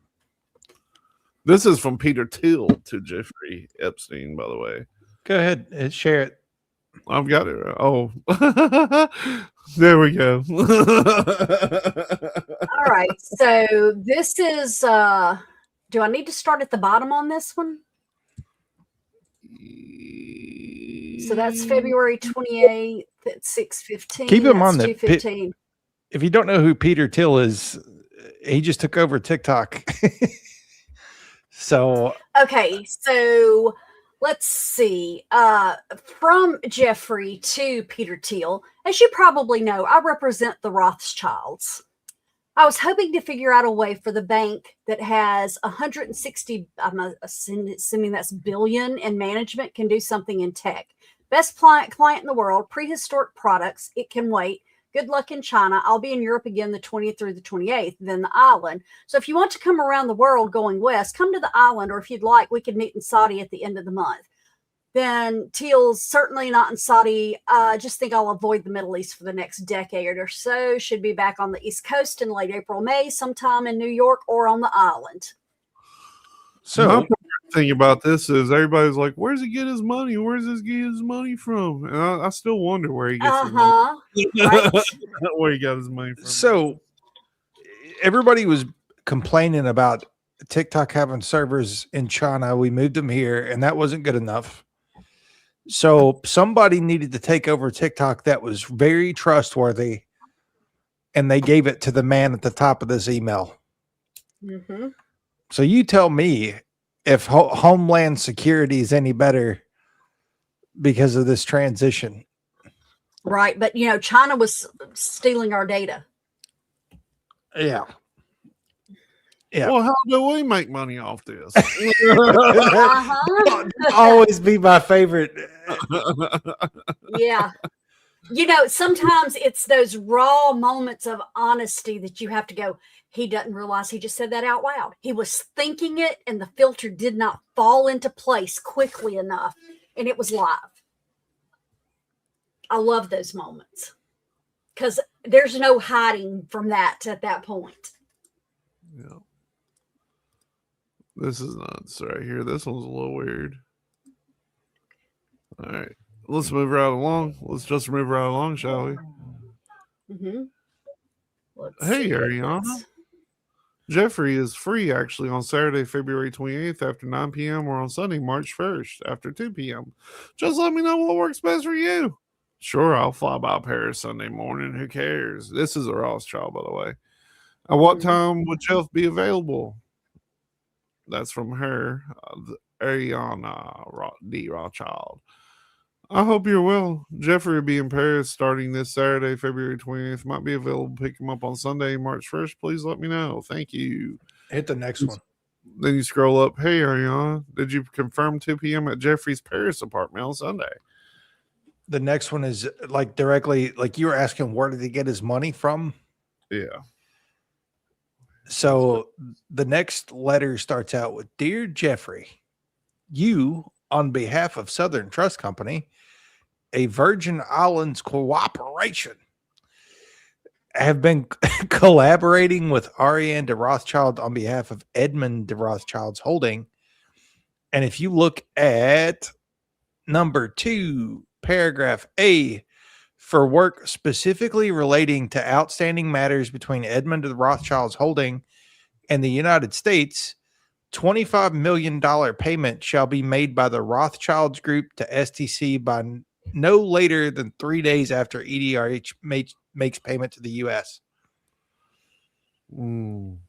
This is from Peter Thiel to Jeffrey Epstein, by the way. go ahead and share it. I've got it. Oh, there we go. All right. So this is do I need to start at the bottom on this one? So that's February 28th at 6:15. Keep in mind That's that 2:15. If you don't know who Peter Thiel is, he just took over TikTok. So, Okay, so let's see. From Jeffrey to Peter Thiel, as you probably know, I represent the Rothschilds. I was hoping to figure out a way for the bank that has 160, I'm assuming that's billion in management, can do something in tech. Best client in the world, prehistoric products. It can wait. Good luck in China. I'll be in Europe again the 20th through the 28th, then the island. So if you want to come around the world going west, come to the island, or if you'd like, we could meet in Saudi at the end of the month. Then Teal's certainly not in Saudi. I just think I'll avoid the Middle East for the next decade or so. Should be back on the East Coast in late April, May, sometime in New York or on the island. So my thing about this is everybody's like, "Where's he get his money? Where's this get his money from?" And I still wonder where he gets his money. Right. Where he got his money from. So everybody was complaining about TikTok having servers in China. We moved them here, and that wasn't good enough. So somebody needed to take over TikTok that was very trustworthy, and they gave it to the man at the top of this email. Mm-hmm. So you tell me if Homeland Security is any better because of this transition. Right. But, China was stealing our data. Yeah. Yeah. Well, how do we make money off this? Always be my favorite. Yeah. Sometimes it's those raw moments of honesty that you have to go, he doesn't realize he just said that out loud. He was thinking it, and the filter did not fall into place quickly enough, and it was live. I love those moments because there's no hiding from that at that point. Yeah. This is nuts right here. This one's a little weird. All right. Let's move right along. Let's just move right along, shall we? Mm-hmm. Hey, Ariana. Jeffrey is free actually on Saturday, February 28th after 9 p.m. or on Sunday, March 1st after 2 p.m. Just let me know what works best for you. Sure, I'll fly by Paris Sunday morning. Who cares? This is a Rothschild, by the way. At what time would Jeff be available? That's from her, Ariana D. Rothschild. I hope you're well. Jeffrey will be in Paris starting this Saturday, February 20th. Might be available to pick him up on Sunday, March 1st. Please let me know. Thank you. Hit the next one. Then you scroll up. Hey, Ariana, did you confirm 2 p.m. at Jeffrey's Paris apartment on Sunday? The next one is like directly, like you were asking, where did he get his money from? Yeah. So the next letter starts out with, "Dear Jeffrey, you, on behalf of Southern Trust Company, a Virgin Islands cooperation, have been collaborating with Ariane de Rothschild on behalf of Edmund de Rothschild's holding. And if you look at number 2, paragraph A, for work specifically relating to outstanding matters between Edmund de Rothschild's holding and the United States, $25 million payment shall be made by the Rothschilds Group to STC by no later than 3 days after EDRH makes payment to the U.S."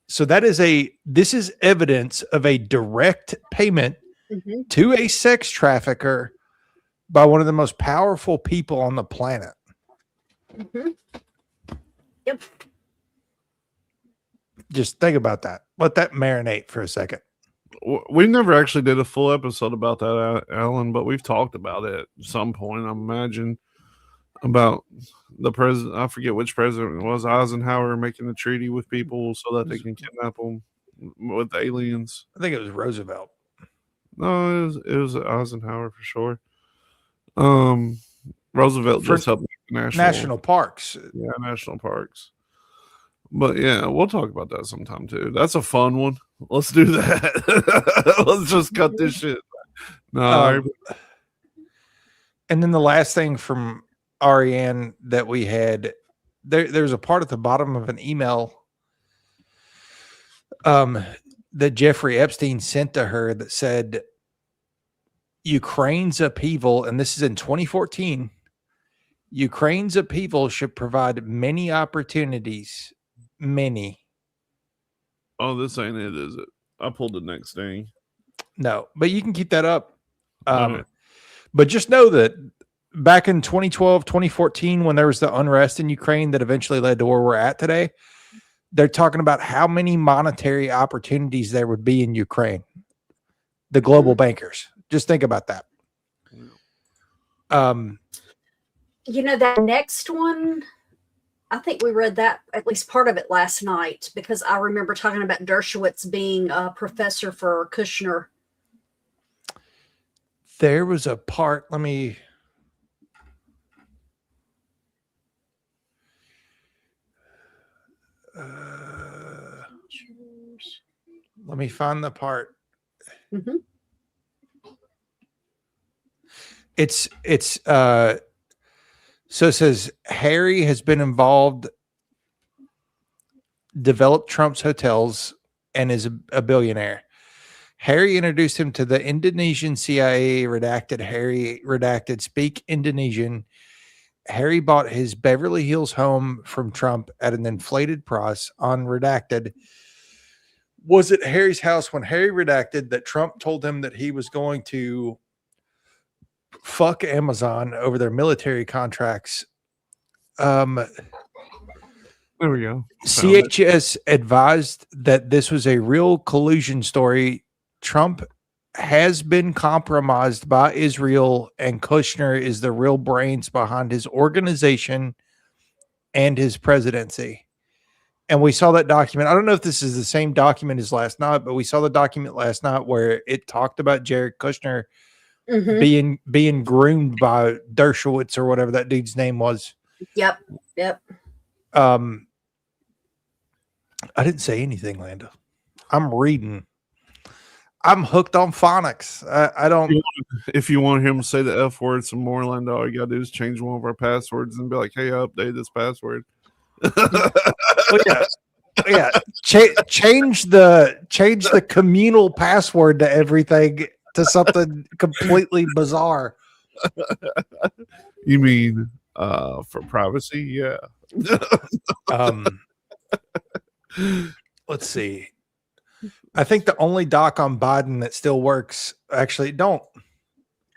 So this is evidence of a direct payment to a sex trafficker by one of the most powerful people on the planet. Yep. Just think about that. Let that marinate for a second. We never actually did a full episode about that, Alan, but we've talked about it at some point, I imagine, about the president. I forget which president it was, Eisenhower, making a treaty with people so that they can kidnap them with aliens. I think it was Roosevelt. No, it was Eisenhower for sure. Roosevelt For just helped make national parks. Yeah, national parks. But yeah, we'll talk about that sometime too. That's a fun one. Let's do that. Let's just cut this shit. No. And then the last thing from Ariane that we had, there's a part at the bottom of an email that Jeffrey Epstein sent to her that said, Ukraine's upheaval, and this is in 2014, Ukraine's upheaval should provide many opportunities. Many. Oh, this ain't it, is it? I pulled the next thing. No, but you can keep that up. But just know that back in 2012, 2014, when there was the unrest in Ukraine that eventually led to where we're at today, they're talking about how many monetary opportunities there would be in Ukraine. The global bankers. Just think about that. You know, that next one, I think we read that, at least part of it last night, because I remember talking about Dershowitz being a professor for Kushner. There was a part, let me find the part. It's so it says Harry has been involved, developed Trump's hotels, and is a billionaire. Harry introduced him to the Indonesian CIA, Harry redacted, speak Indonesian. Harry bought his Beverly Hills home from Trump at an inflated price on redacted. Was it Harry's house when Harry redacted that Trump told him that he was going to fuck Amazon over their military contracts? There we go. CHS advised that this was a real collusion story. Trump has been compromised by Israel, and Kushner is the real brains behind his organization and his presidency. And we saw that document. I don't know if this is the same document as last night, but we saw the document last night where it talked about Jared Kushner being groomed by Dershowitz or whatever that dude's name was. Yep. I didn't say anything, Landa. I'm reading. I'm hooked on phonics. I don't. If you want him to say the F word some more, Landa, all you gotta do is change one of our passwords and be like, "Hey, I updated this password." Yeah. Change the communal password to everything to something completely bizarre. You mean for privacy? Yeah. Let's see. I think the only doc on Biden that still works, actually, don't.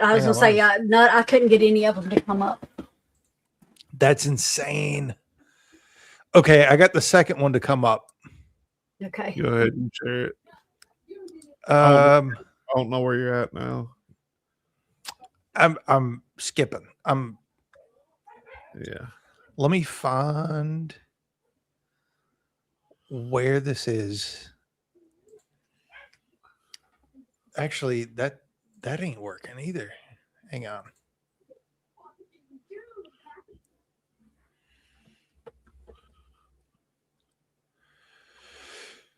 I was going to say, no, I couldn't get any of them to come up. That's insane. Okay, I got the second one to come up. Okay. Go ahead and share it. I don't know where you're at now. I'm skipping. I'm Yeah. Let me find where this is. Actually, that ain't working either. Hang on.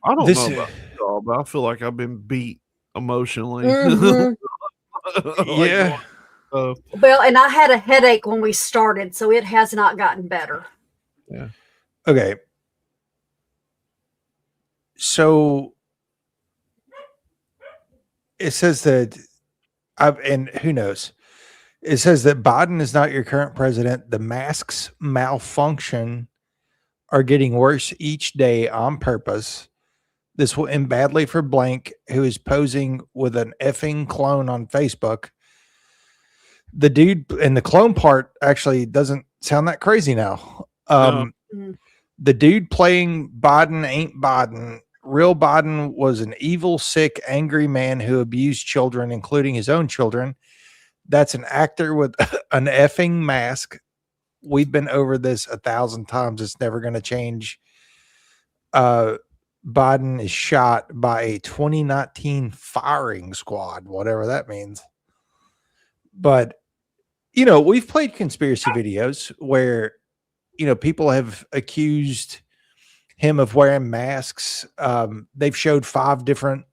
I don't This know about y'all, but I feel like I've been beat emotionally. Mhm. Like, yeah. Well, and I had a headache when we started, so it has not gotten better. Yeah. Okay. So it says that and who knows? It says that Biden is not your current president. The masks malfunction are getting worse each day on purpose. This will end badly for blank, who is posing with an effing clone on Facebook. The dude, and the clone part actually doesn't sound that crazy now. No. The dude playing Biden ain't Biden. Real Biden was an evil, sick, angry man who abused children, including his own children. That's an actor with an effing mask. We've been over this 1,000 times. It's never going to change. Biden is shot by a 2019 firing squad, whatever that means. But, we've played conspiracy videos where, people have accused him of wearing masks. They've showed 5 different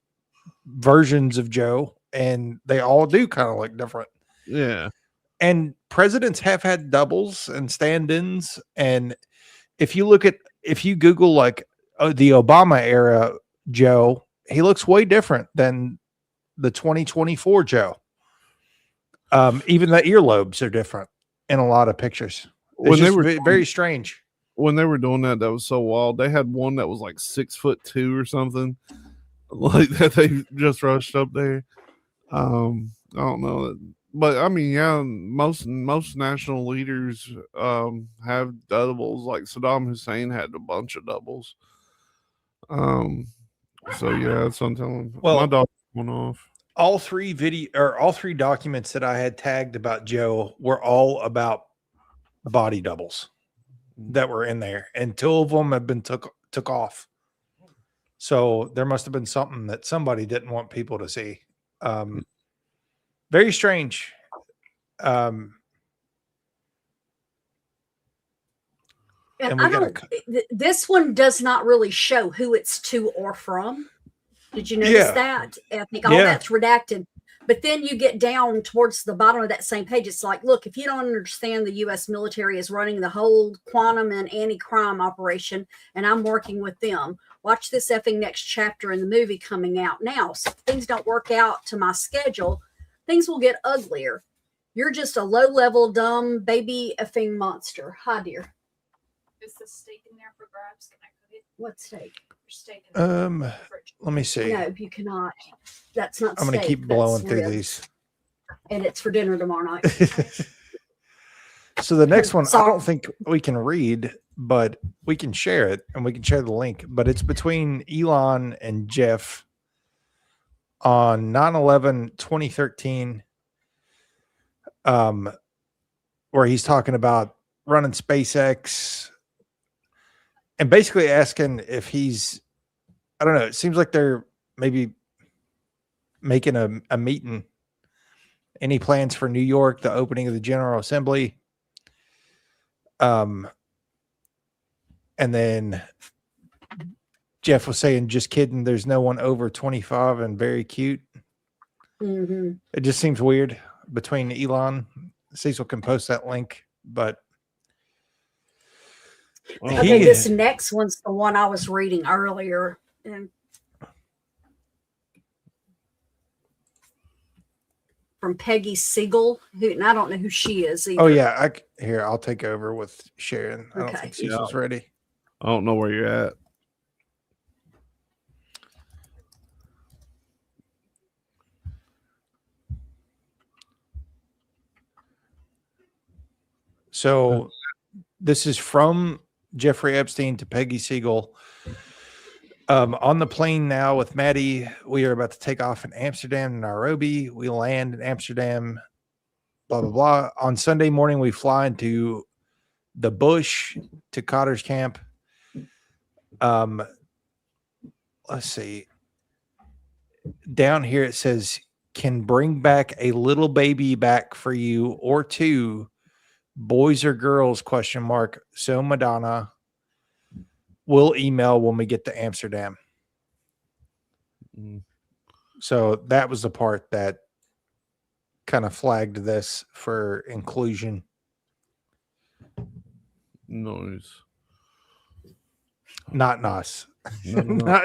versions of Joe, and they all do kind of look different. Yeah. And presidents have had doubles and stand-ins. And if you Google like the Obama era Joe, he looks way different than the 2024 Joe. Even the earlobes are different in a lot of pictures. It's just very strange. When they were doing that was so wild. They had one that was like 6'2" or something, like that. They just rushed up there. I don't know, but I mean, yeah, most national leaders have doubles. Like Saddam Hussein had a bunch of doubles. So yeah, that's what I'm telling. Well, my dog went off. All 3 documents that I had tagged about Joe were all about body doubles that were in there, and 2 of them have been took off. So there must have been something that somebody didn't want people to see. Very strange. And I don't. This one does not really show who it's to or from. Did you notice that? I think all that's redacted. But then you get down towards the bottom of that same page. It's like, look, if you don't understand the U.S. military is running the whole quantum and anti-crime operation, and I'm working with them, watch this effing next chapter in the movie coming out now. So if things don't work out to my schedule, things will get uglier. You're just a low-level, dumb, baby effing monster. Hi, dear. Is the steak in there for grabs? Can I cook it? What steak? Steak in Let me see. No, you cannot. That's not. I'm going to keep blowing through these. And it's for dinner tomorrow night. So the next one, I don't think we can read, but we can share it, and we can share the link. But it's between Elon and Jeff on 9/11/2013, where he's talking about running SpaceX and basically asking if he's, I don't know, it seems like they're maybe making a meeting. Any plans for New York, the opening of the General Assembly? And then Jeff was saying, just kidding, there's no one over 25 and very cute. Mm-hmm. It just seems weird between Elon. Cecil can post that link, but okay, this next one's the one I was reading earlier. And from Peggy Siegel, and I don't know who she is either. Oh yeah, I'll take over with Sharon. I don't think Cecil's ready. I don't know where you're at. So this is from Jeffrey Epstein to Peggy Siegel. On the plane now with Maddie, we are about to take off in Amsterdam and Nairobi. We land in Amsterdam, blah, blah, blah. On Sunday morning, we fly into the bush to Cotter's camp. Let's see. Down here it says, can bring back a little baby back for you or two, boys or girls, ? So Madonna, we'll email when we get to Amsterdam. So that was the part that kind of flagged this for inclusion. Noise. Not nice. No.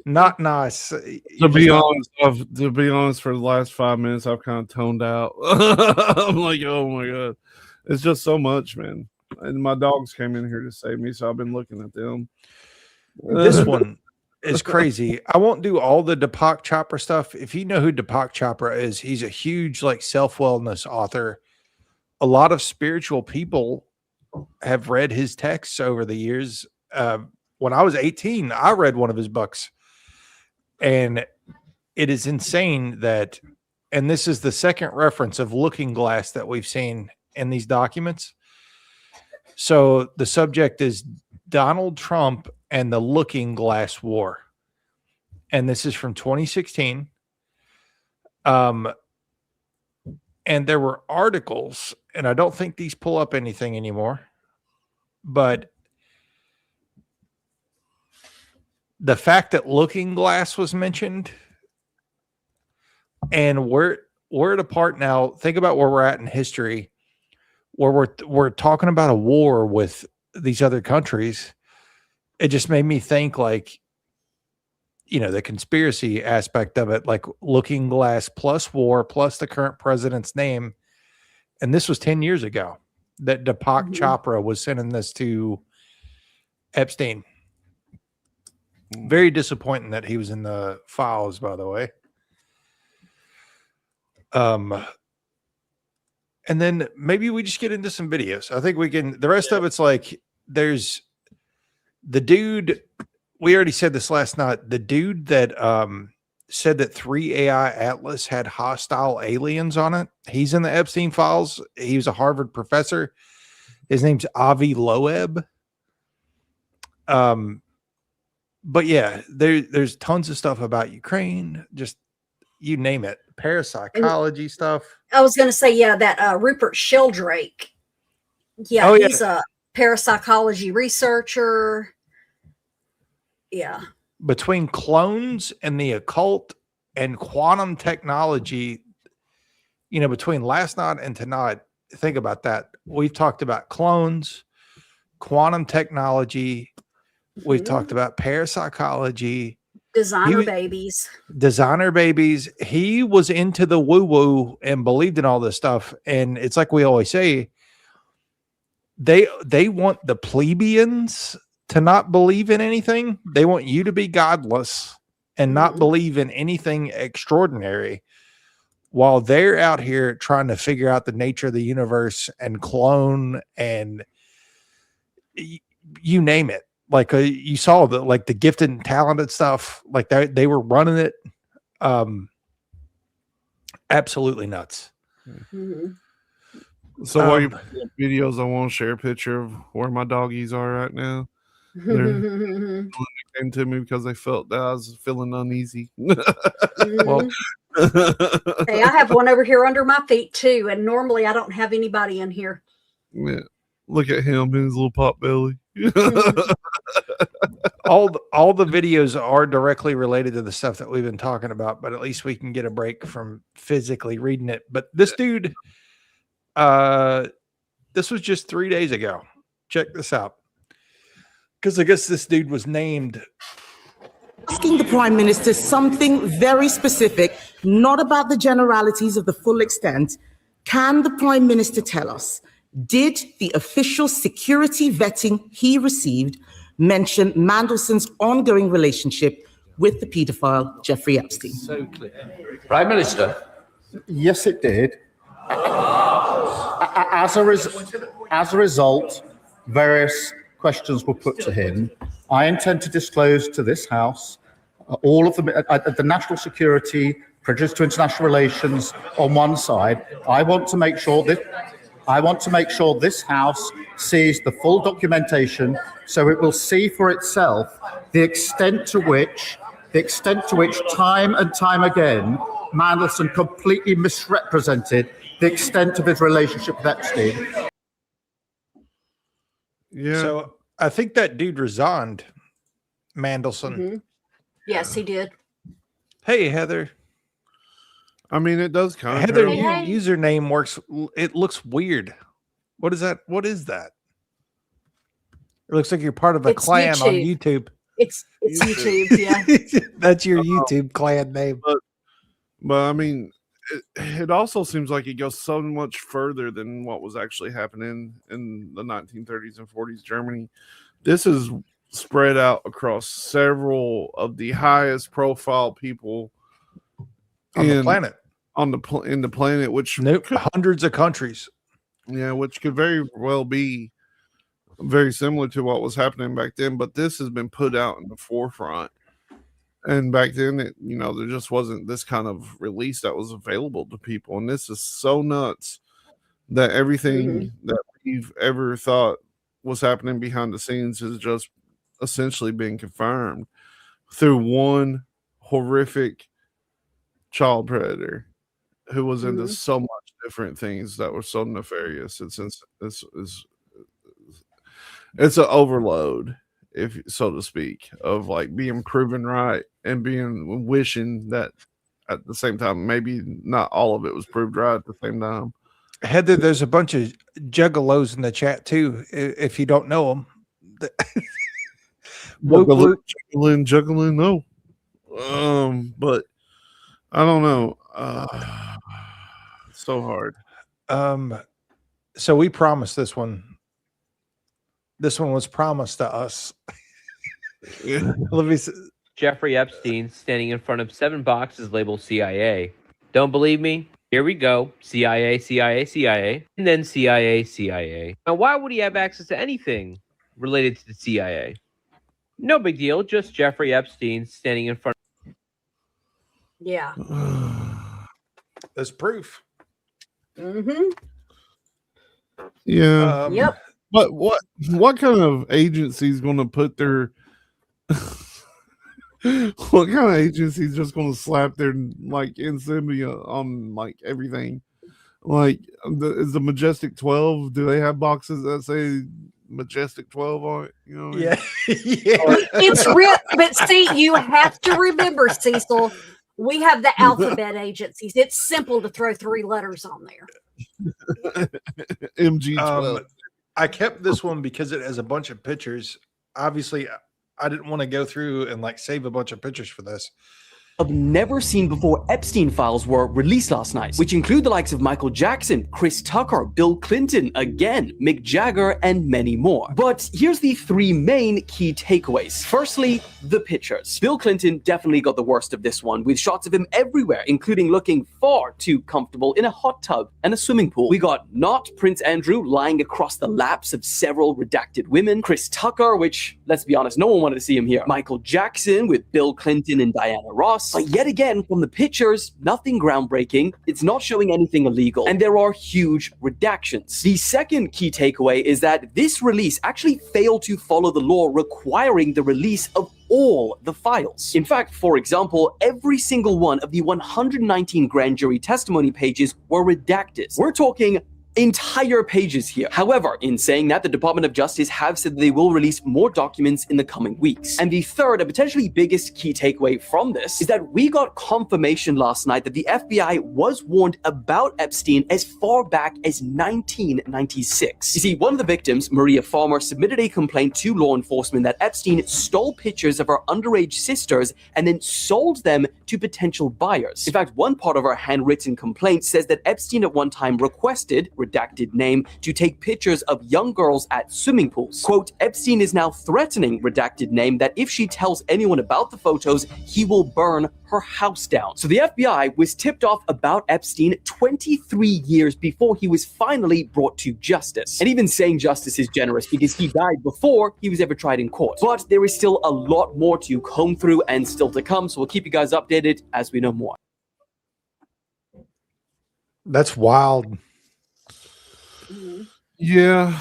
not nice. To be honest, for the last 5 minutes, I've kind of toned out. I'm like, oh my god, it's just so much, man. And my dogs came in here to save me, so I've been looking at them. This one is crazy. I won't do all the Deepak Chopra stuff. If you know who Deepak Chopra is, he's a huge like self-wellness author. A lot of spiritual people have read his texts over the years. When I was 18, I read one of his books, and it is insane that, and this is the second reference of looking glass that we've seen in these documents. So the subject is Donald Trump and the Looking Glass War. And this is from 2016. And there were articles, and I don't think these pull up anything anymore, but the fact that Looking Glass was mentioned, and we're at a part now, think about where we're at in history, where we're talking about a war with these other countries. It just made me think, like, you know, the conspiracy aspect of it, like Looking Glass plus war plus the current president's name. And this was 10 years ago that Deepak Chopra was sending this to Epstein. Very disappointing that he was in the files, by the way. And then maybe we just get into some videos. I think we can, the rest of it's like, there's the dude, we already said this last night, the dude that said that 3AI Atlas had hostile aliens on it. He's in the Epstein files. He was a Harvard professor. His name's Avi Loeb. But yeah, there's tons of stuff about Ukraine, just you name it, parapsychology stuff. I was going to say, yeah, that Rupert Sheldrake. Yeah, he's a parapsychology researcher. Yeah. Between clones and the occult and quantum technology, you know, between last night and tonight, think about that. We've talked about clones, quantum technology. We've talked about parapsychology. Designer babies. He was into the woo-woo and believed in all this stuff. And it's like we always say, they want the plebeians to not believe in anything. They want you to be godless and not believe in anything extraordinary, while they're out here trying to figure out the nature of the universe and clone and you name it. Like you saw the gifted and talented stuff, like they were running it. Absolutely nuts. So while you put videos, I won't share a picture of where my doggies are right now. They came to me because they felt that I was feeling uneasy. Well, hey, I have one over here under my feet too, and normally I don't have anybody in here. Yeah, look at him, his little pot belly. all the videos are directly related to the stuff that we've been talking about, but at least we can get a break from physically reading it. But this dude, this was just 3 days ago. Check this out, because I guess this dude was named. Asking the Prime Minister something very specific, not about the generalities of the full extent. Can the Prime Minister tell us, did the official security vetting he received mention Mandelson's ongoing relationship with the paedophile Jeffrey Epstein? So clear. Prime Minister? Yes, it did. As a result, various questions were put to him. I intend to disclose to this House all of the national security, prejudice to international relations on one side. I want to make sure that I want to make sure this House sees the full documentation so it will see for itself the extent to which time and time again, Mandelson completely misrepresented the extent of his relationship with Epstein. Yeah. So I think that dude resigned, Mandelson. Mhm. Yes, he did. Hey, Heather. I mean, it does kind of. Heather, Hey, your hey. username works. It looks weird. What is that? What is that? It looks like you're part of a It's clan on YouTube. YouTube. It's YouTube, yeah. That's your YouTube clan name. But I mean, it also seems like it goes so much further than what was actually happening in the 1930s and 40s Germany. This is spread out across several of the highest profile people On the planet. in the planet, which hundreds of countries. Yeah, which could very well be very similar to what was happening back then, but this has been put out in the forefront. And back then, there just wasn't this kind of release that was available to people. And this is so nuts that everything that we've ever thought was happening behind the scenes is just essentially being confirmed through one horrific child predator who was into so much different things that were so nefarious. It's an overload, if so to speak, of like being proven right and being wishing that at the same time, maybe not all of it was proved right at the same time. Heather, there's a bunch of juggalos in the chat too. If you don't know them, juggling, no. But I don't know. So hard. So we promised this one. This one was promised to us. Let me see. Jeffrey Epstein standing in front of 7 boxes labeled CIA. Don't believe me? Here we go. CIA, CIA, CIA, and then CIA, CIA. Now, why would he have access to anything related to the CIA? No big deal. Just Jeffrey Epstein standing in front. Yeah. There's proof. Yeah. Yep. But what kind of agency is going to put their what kind of agency is just going to slap their like insignia on like everything? Like is the Majestic 12? Do they have boxes that say Majestic 12 on it? You know what I mean? Yeah. It's real, but see, you have to remember, Cecil, we have the alphabet agencies. It's simple to throw 3 letters on there. MG12. I kept this one because it has a bunch of pictures. Obviously, I didn't want to go through and like save a bunch of pictures for this. Of never seen before Epstein files were released last night, which include the likes of Michael Jackson, Chris Tucker, Bill Clinton, again, Mick Jagger, and many more. But here's the 3 main key takeaways. Firstly, the pictures. Bill Clinton definitely got the worst of this one, with shots of him everywhere, including looking far too comfortable in a hot tub and a swimming pool. We got not Prince Andrew lying across the laps of several redacted women, Chris Tucker, which, let's be honest, no one wanted to see him here, Michael Jackson with Bill Clinton and Diana Ross. But yet again, from the pictures, nothing groundbreaking. It's not showing anything illegal, and there are huge redactions. The second key takeaway is that this release actually failed to follow the law requiring the release of all the files. In fact, for example, every single one of the 119 grand jury testimony pages were redacted. We're talking entire pages here. However, in saying that, the Department of Justice have said that they will release more documents in the coming weeks. And the third and potentially biggest key takeaway from this is that we got confirmation last night that the FBI was warned about Epstein as far back as 1996. You see, one of the victims, Maria Farmer, submitted a complaint to law enforcement that Epstein stole pictures of her underage sisters and then sold them to potential buyers. In fact, one part of her handwritten complaint says that Epstein at one time requested, redacted name, to take pictures of young girls at swimming pools. Quote, Epstein is now threatening, redacted name, that if she tells anyone about the photos, he will burn her house down. So the FBI was tipped off about Epstein 23 years before he was finally brought to justice. And even saying justice is generous because he died before he was ever tried in court. But there is still a lot more to comb through and still to come, so we'll keep you guys updated as we know more. That's wild. Yeah.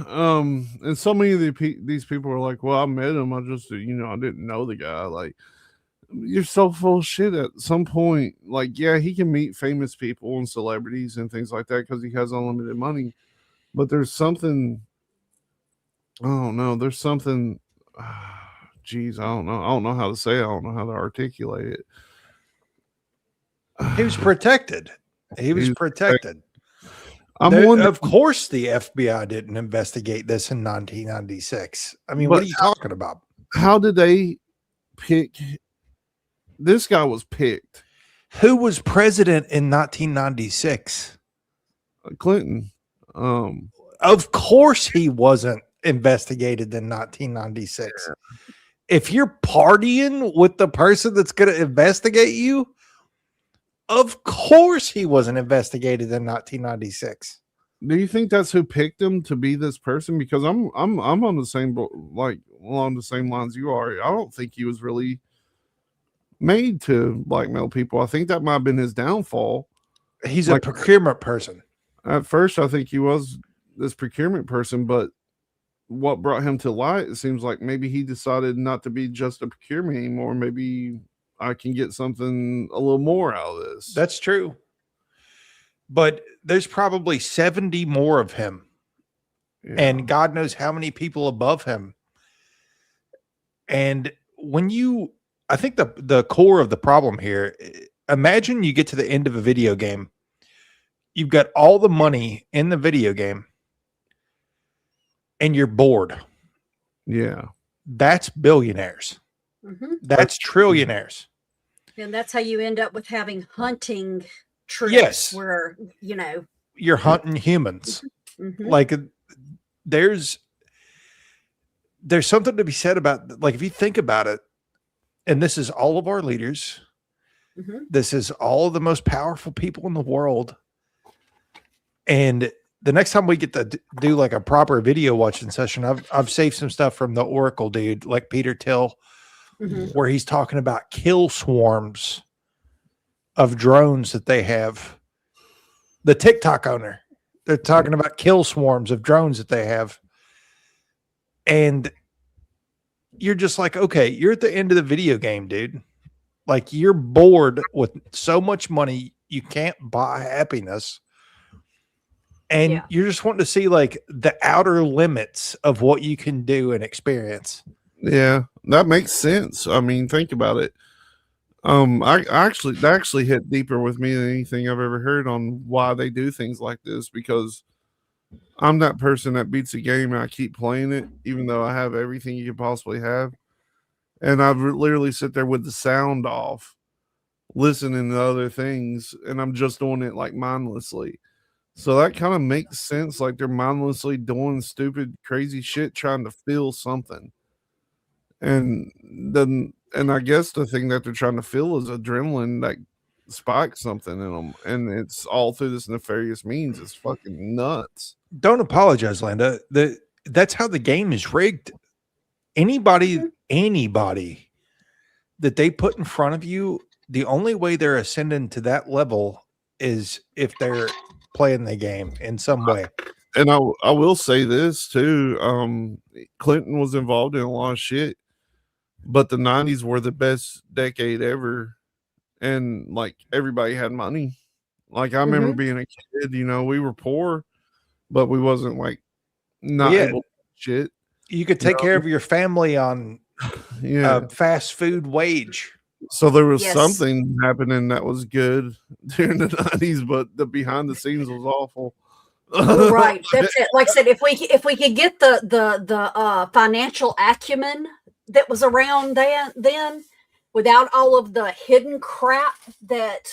And so many of these people are like, well, I met him. I just, I didn't know the guy. Like, you're so full of shit at some point. Like, yeah, he can meet famous people and celebrities and things like that because he has unlimited money. But there's something, I don't know. There's something, geez, I don't know. I don't know how to say it. I don't know how to articulate it. He was protected. He was protected. Of course, the FBI didn't investigate this in 1996. I mean, what are you talking about? How did they pick? This guy was picked. Who was president in 1996? Clinton. Of course, he wasn't investigated in 1996. If you're partying with the person that's going to investigate you, of course he wasn't investigated in 1996. Do you think that's who picked him to be this person? Because I'm on the same along the same lines you are. I don't think he was really made to blackmail people. I think that might have been his downfall. He's a procurement person. At first, I think he was this procurement person, but what brought him to light, it seems like maybe he decided not to be just a procurement anymore. Maybe I can get something a little more out of this. That's true. But there's probably 70 more of him. Yeah. And God knows how many people above him. And I think the core of the problem here, imagine you get to the end of a video game. You've got all the money in the video game and you're bored. Yeah. That's billionaires. Mm-hmm. That's trillionaires. And that's how you end up with having hunting trips. Yes. Where, you're hunting humans. Mm-hmm. Like there's something to be said about, like, if you think about it, and this is all of our leaders. Mm-hmm. This is all of the most powerful people in the world. And the next time we get to do like a proper video watching session, I've saved some stuff from the Oracle dude, like Peter Thiel, where he's talking about kill swarms of drones that they have. The TikTok owner, they're talking about kill swarms of drones that they have. And you're just like, okay, you're at the end of the video game, dude. Like, you're bored with so much money, you can't buy happiness. And you're just wanting to see like the outer limits of what you can do and experience. Yeah, that makes sense. I mean, think about it. That actually hit deeper with me than anything I've ever heard on why they do things like this, because I'm that person that beats a game and I keep playing it, even though I have everything you could possibly have. And I've literally sit there with the sound off, listening to other things, and I'm just doing it like mindlessly. So that kind of makes sense. Like, they're mindlessly doing stupid, crazy shit, trying to feel something. And I guess the thing that they're trying to feel is adrenaline that spikes something in them. And it's all through this nefarious means. It's fucking nuts. Don't apologize, Linda. That's how the game is rigged. Anybody that they put in front of you, the only way they're ascending to that level is if they're playing the game in some way. And I will say this too. Clinton was involved in a lot of shit, but the 90s were the best decade ever. And like, everybody had money. Like, I remember being a kid, we were poor, but we wasn't like not able to shit. You could take care of your family on a fast food wage. So there was something happening that was good during the 90s, but the behind the scenes was awful. Right. That's it. Like I said, if we could get the financial acumen that was around then without all of the hidden crap that,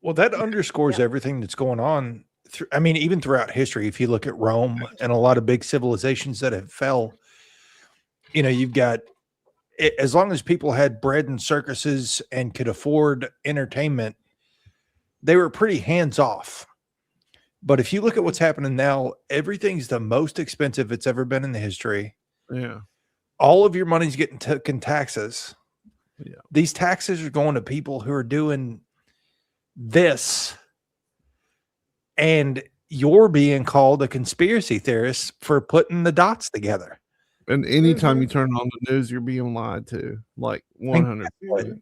Well, that underscores everything that's going on. Even throughout history, if you look at Rome and a lot of big civilizations that have fell, you've got, as long as people had bread and circuses and could afford entertainment, they were pretty hands off. But if you look at what's happening now, everything's the most expensive it's ever been in the history. Yeah. All of your money's getting taken taxes. Yeah. These taxes are going to people who are doing this. And you're being called a conspiracy theorist for putting the dots together. And anytime you turn on the news, you're being lied to, like 100%,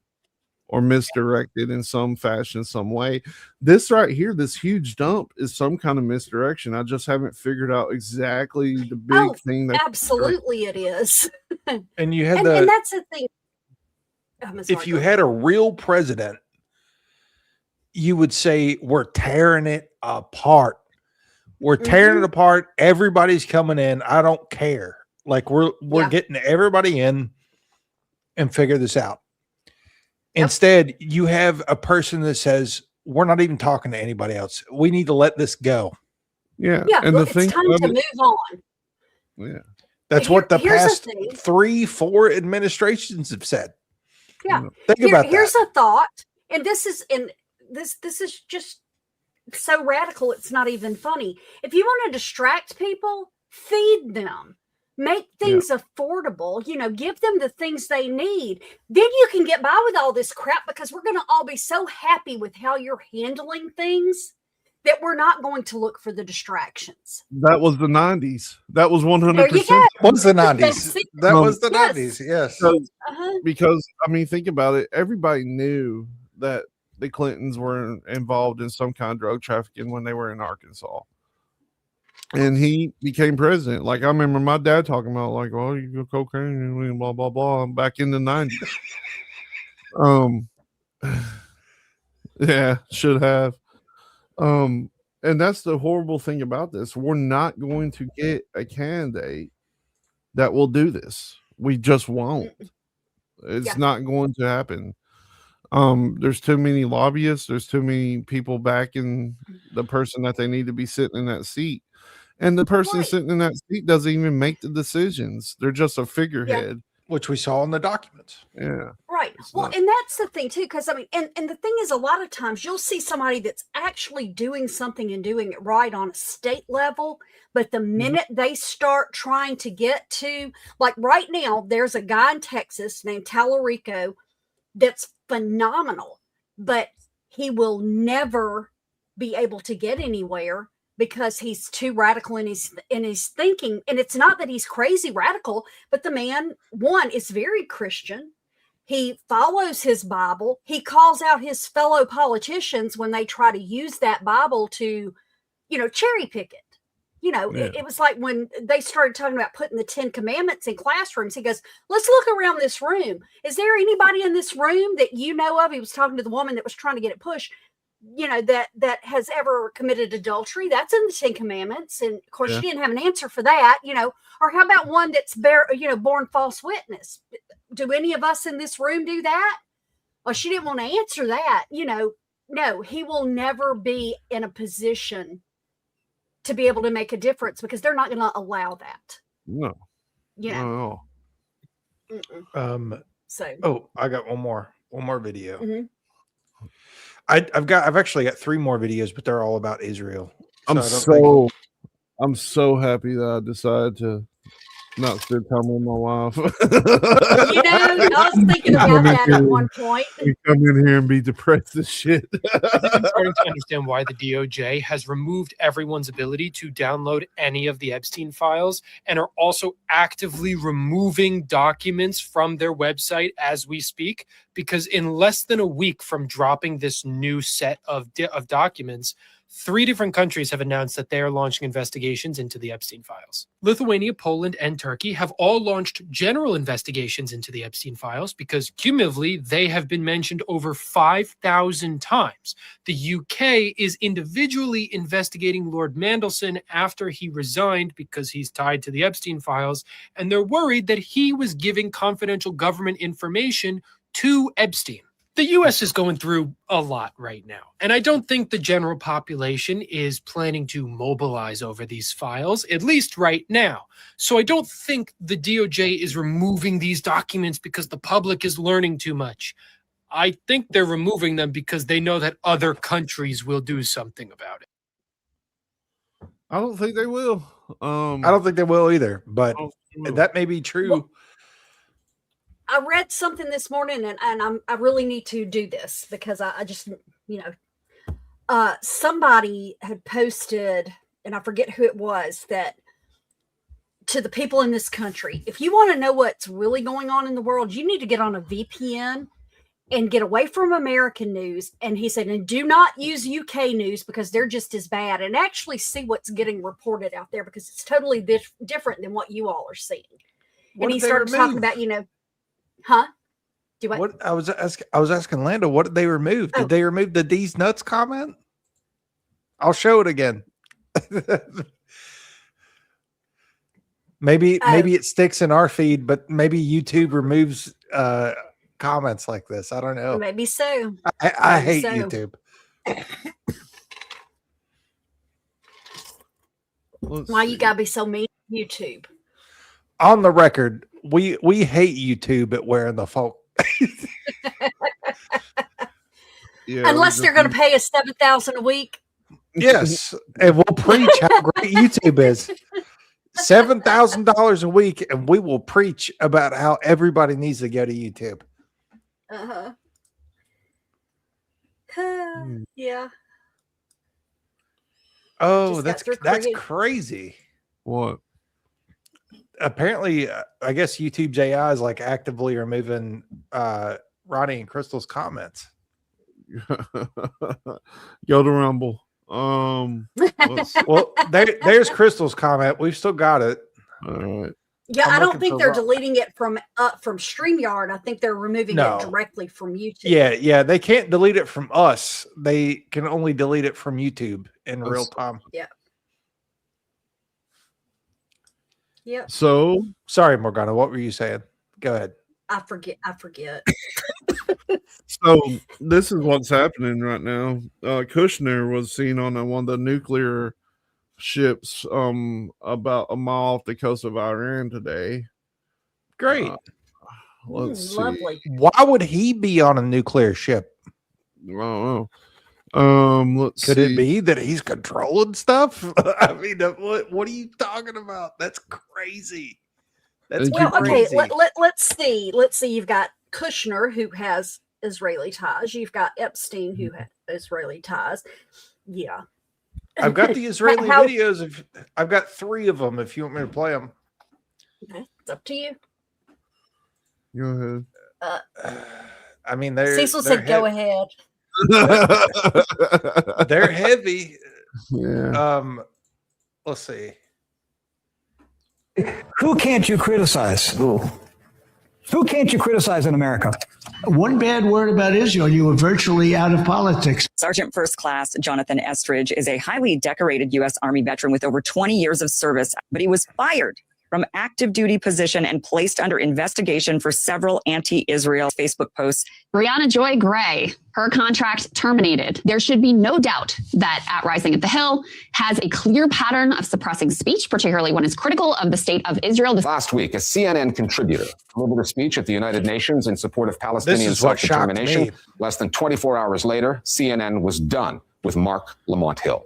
or misdirected in some fashion, some way. This right here, this huge dump, is some kind of misdirection. I just haven't figured out exactly the big thing. Absolutely, it is. And you had and that's the thing. If you had a real president, you would say, we're tearing it apart. We're tearing it apart. Everybody's coming in. I don't care. Like we're getting everybody in and figure this out. Instead, you have a person that says, we're not even talking to anybody else. We need to let this go. Yeah. And look, it's time to move on. Yeah. That's what the past 3-4 administrations have said. Yeah. Think about here's that. a thought. And this is just so radical, it's not even funny. If you want to distract people, feed them. Make things affordable, give them the things they need. Then you can get by with all this crap, because we're going to all be so happy with how you're handling things that we're not going to look for the distractions. That was the 90s. That was 100%. That was the 90s. That was the 90s. Yes. Because, I mean, think about it. Everybody knew that the Clintons were involved in some kind of drug trafficking when they were in Arkansas. And he became president. Like, I remember my dad talking about, like, oh, you go cocaine and blah, blah, blah, back in the 90s. Yeah, should have. And that's the horrible thing about this. We're not going to get a candidate that will do this. We just won't. It's not going to happen. There's too many lobbyists. There's too many people backing the person that they need to be sitting in that seat. And the person sitting in that seat doesn't even make the decisions. They're just a figurehead. Which we saw in the documents. Yeah. Right. Well, and that's the thing too, because I mean, and the thing is, a lot of times you'll see somebody that's actually doing something and doing it right on a state level, but the minute they start trying to get to, like right now, there's a guy in Texas named Tallarico that's phenomenal, but he will never be able to get anywhere because he's too radical in his thinking. And it's not that he's crazy radical, but the man, one, is very Christian. He follows his Bible. He calls out his fellow politicians when they try to use that Bible to, cherry pick it. It was like when they started talking about putting the 10 Commandments in classrooms. He goes, let's look around this room. Is there anybody in this room that you know of? He was talking to the woman that was trying to get it pushed, that has ever committed adultery. That's in the 10 Commandments. And of course, she didn't have an answer for that, or how about one that's born false witness? Do any of us in this room do that? Well, she didn't want to answer that. No, he will never be in a position to be able to make a difference because they're not going to allow that. No. No. I got one more video. I've actually got 3 more videos, but they're all about Israel. I'm so happy that I decided to not spend time with my wife. I was thinking about that at one point. We come in here and be depressed as shit. I'm starting to understand why the DOJ has removed everyone's ability to download any of the Epstein files and are also actively removing documents from their website as we speak, because in less than a week from dropping this new set of documents, 3 different countries have announced that they are launching investigations into the Epstein files. Lithuania, Poland, and Turkey have all launched general investigations into the Epstein files because cumulatively they have been mentioned over 5,000 times. The UK is individually investigating Lord Mandelson after he resigned because he's tied to the Epstein files, and they're worried that he was giving confidential government information to Epstein. The U.S. is going through a lot right now, and I don't think the general population is planning to mobilize over these files, at least right now. So I don't think the DOJ is removing these documents because the public is learning too much. I think they're removing them because they know that other countries will do something about it. I don't think they will. I don't think they will either, but that may be true. Well, I read something this morning, and I really need to do this because I just, somebody had posted, and I forget who it was, that to the people in this country, if you want to know what's really going on in the world, you need to get on a VPN and get away from American news. And he said, and do not use UK news because they're just as bad, and actually see what's getting reported out there, because it's totally different than what you all are seeing. And he started talking about, huh? Do what? I was asking Lando, what did they remove? Did they remove the D's nuts comment? I'll show it again. maybe it sticks in our feed, but maybe YouTube removes comments like this. I don't know. Maybe so. I hate YouTube. Why you gotta be so mean to YouTube? On the record, we hate YouTube at Where in the Folk. Unless they're going to pay us $7,000 a week. Yes, and we'll preach how great YouTube is. $7,000 a week, and we will preach about how everybody needs to go to YouTube. Yeah. Oh, that's crazy. What? Apparently, I guess YouTube's AI is like actively removing Ronnie and Crystal's comments. Go to Rumble. Well, there's Crystal's comment. We've still got it. All right. Yeah, I don't think they're deleting it from StreamYard. I think they're removing it directly from YouTube. Yeah, they can't delete it from us. They can only delete it from YouTube in real time. Yeah. Yep. So sorry, Morgana. What were you saying? Go ahead. I forget. So this is what's happening right now. Kushner was seen on one of the nuclear ships about a mile off the coast of Iran today. Great. Let's see. Lovely. Why would he be on a nuclear ship? I don't know. Could it be that he's controlling stuff? I mean, what are you talking about? That's crazy. That's crazy. Okay. Let's see. You've got Kushner, who has Israeli ties. You've got Epstein, who has Israeli ties. Yeah. I've got the Israeli videos. I've got 3 of them. If you want me to play them, okay, it's up to you. Go ahead. I mean, Cecil said, "Go ahead." They're heavy. Yeah. Let's see. Who can't you criticize? Who can't you criticize in America? One bad word about Israel, you were virtually out of politics. Sergeant First Class Jonathan Estridge is a highly decorated U.S. Army veteran with over 20 years of service, but he was fired from active duty position and placed under investigation for several anti-Israel Facebook posts. Brianna Joy Gray, her contract terminated. There should be no doubt that At Rising at the Hill has a clear pattern of suppressing speech, particularly when it's critical of the state of Israel. Last week, a CNN contributor delivered a speech at the United Nations in support of Palestinian self-determination. Less than 24 hours later, CNN was done with Mark Lamont Hill.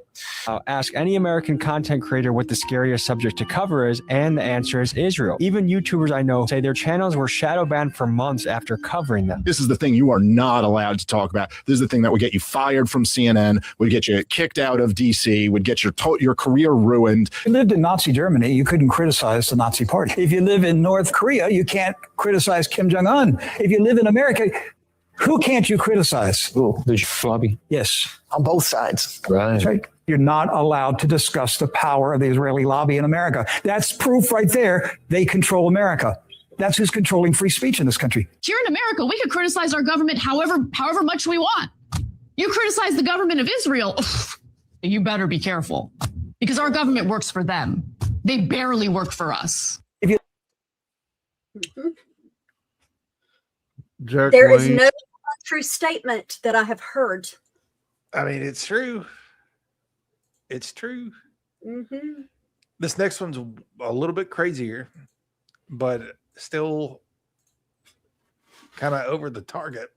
Ask any American content creator what the scariest subject to cover is, and the answer is Israel. Even YouTubers I know say their channels were shadow banned for months after covering them. This is the thing you are not allowed to talk about. This is the thing that would get you fired from CNN, would get you kicked out of DC, would get your career ruined. If you lived in Nazi Germany, you couldn't criticize the Nazi party. If you live in North Korea, you can't criticize Kim Jong-un. If you live in America, who can't you criticize? The lobby. Yes. On both sides. Right. That's right. You're not allowed to discuss the power of the Israeli lobby in America. That's proof right there. They control America. That's who's controlling free speech in this country. Here in America, we could criticize our government however much we want. You criticize the government of Israel, you better be careful, because our government works for them. They barely work for us. There is no true statement that I have heard. I mean, it's true. It's true. Mm-hmm. This next one's a little bit crazier, but still kind of over the target.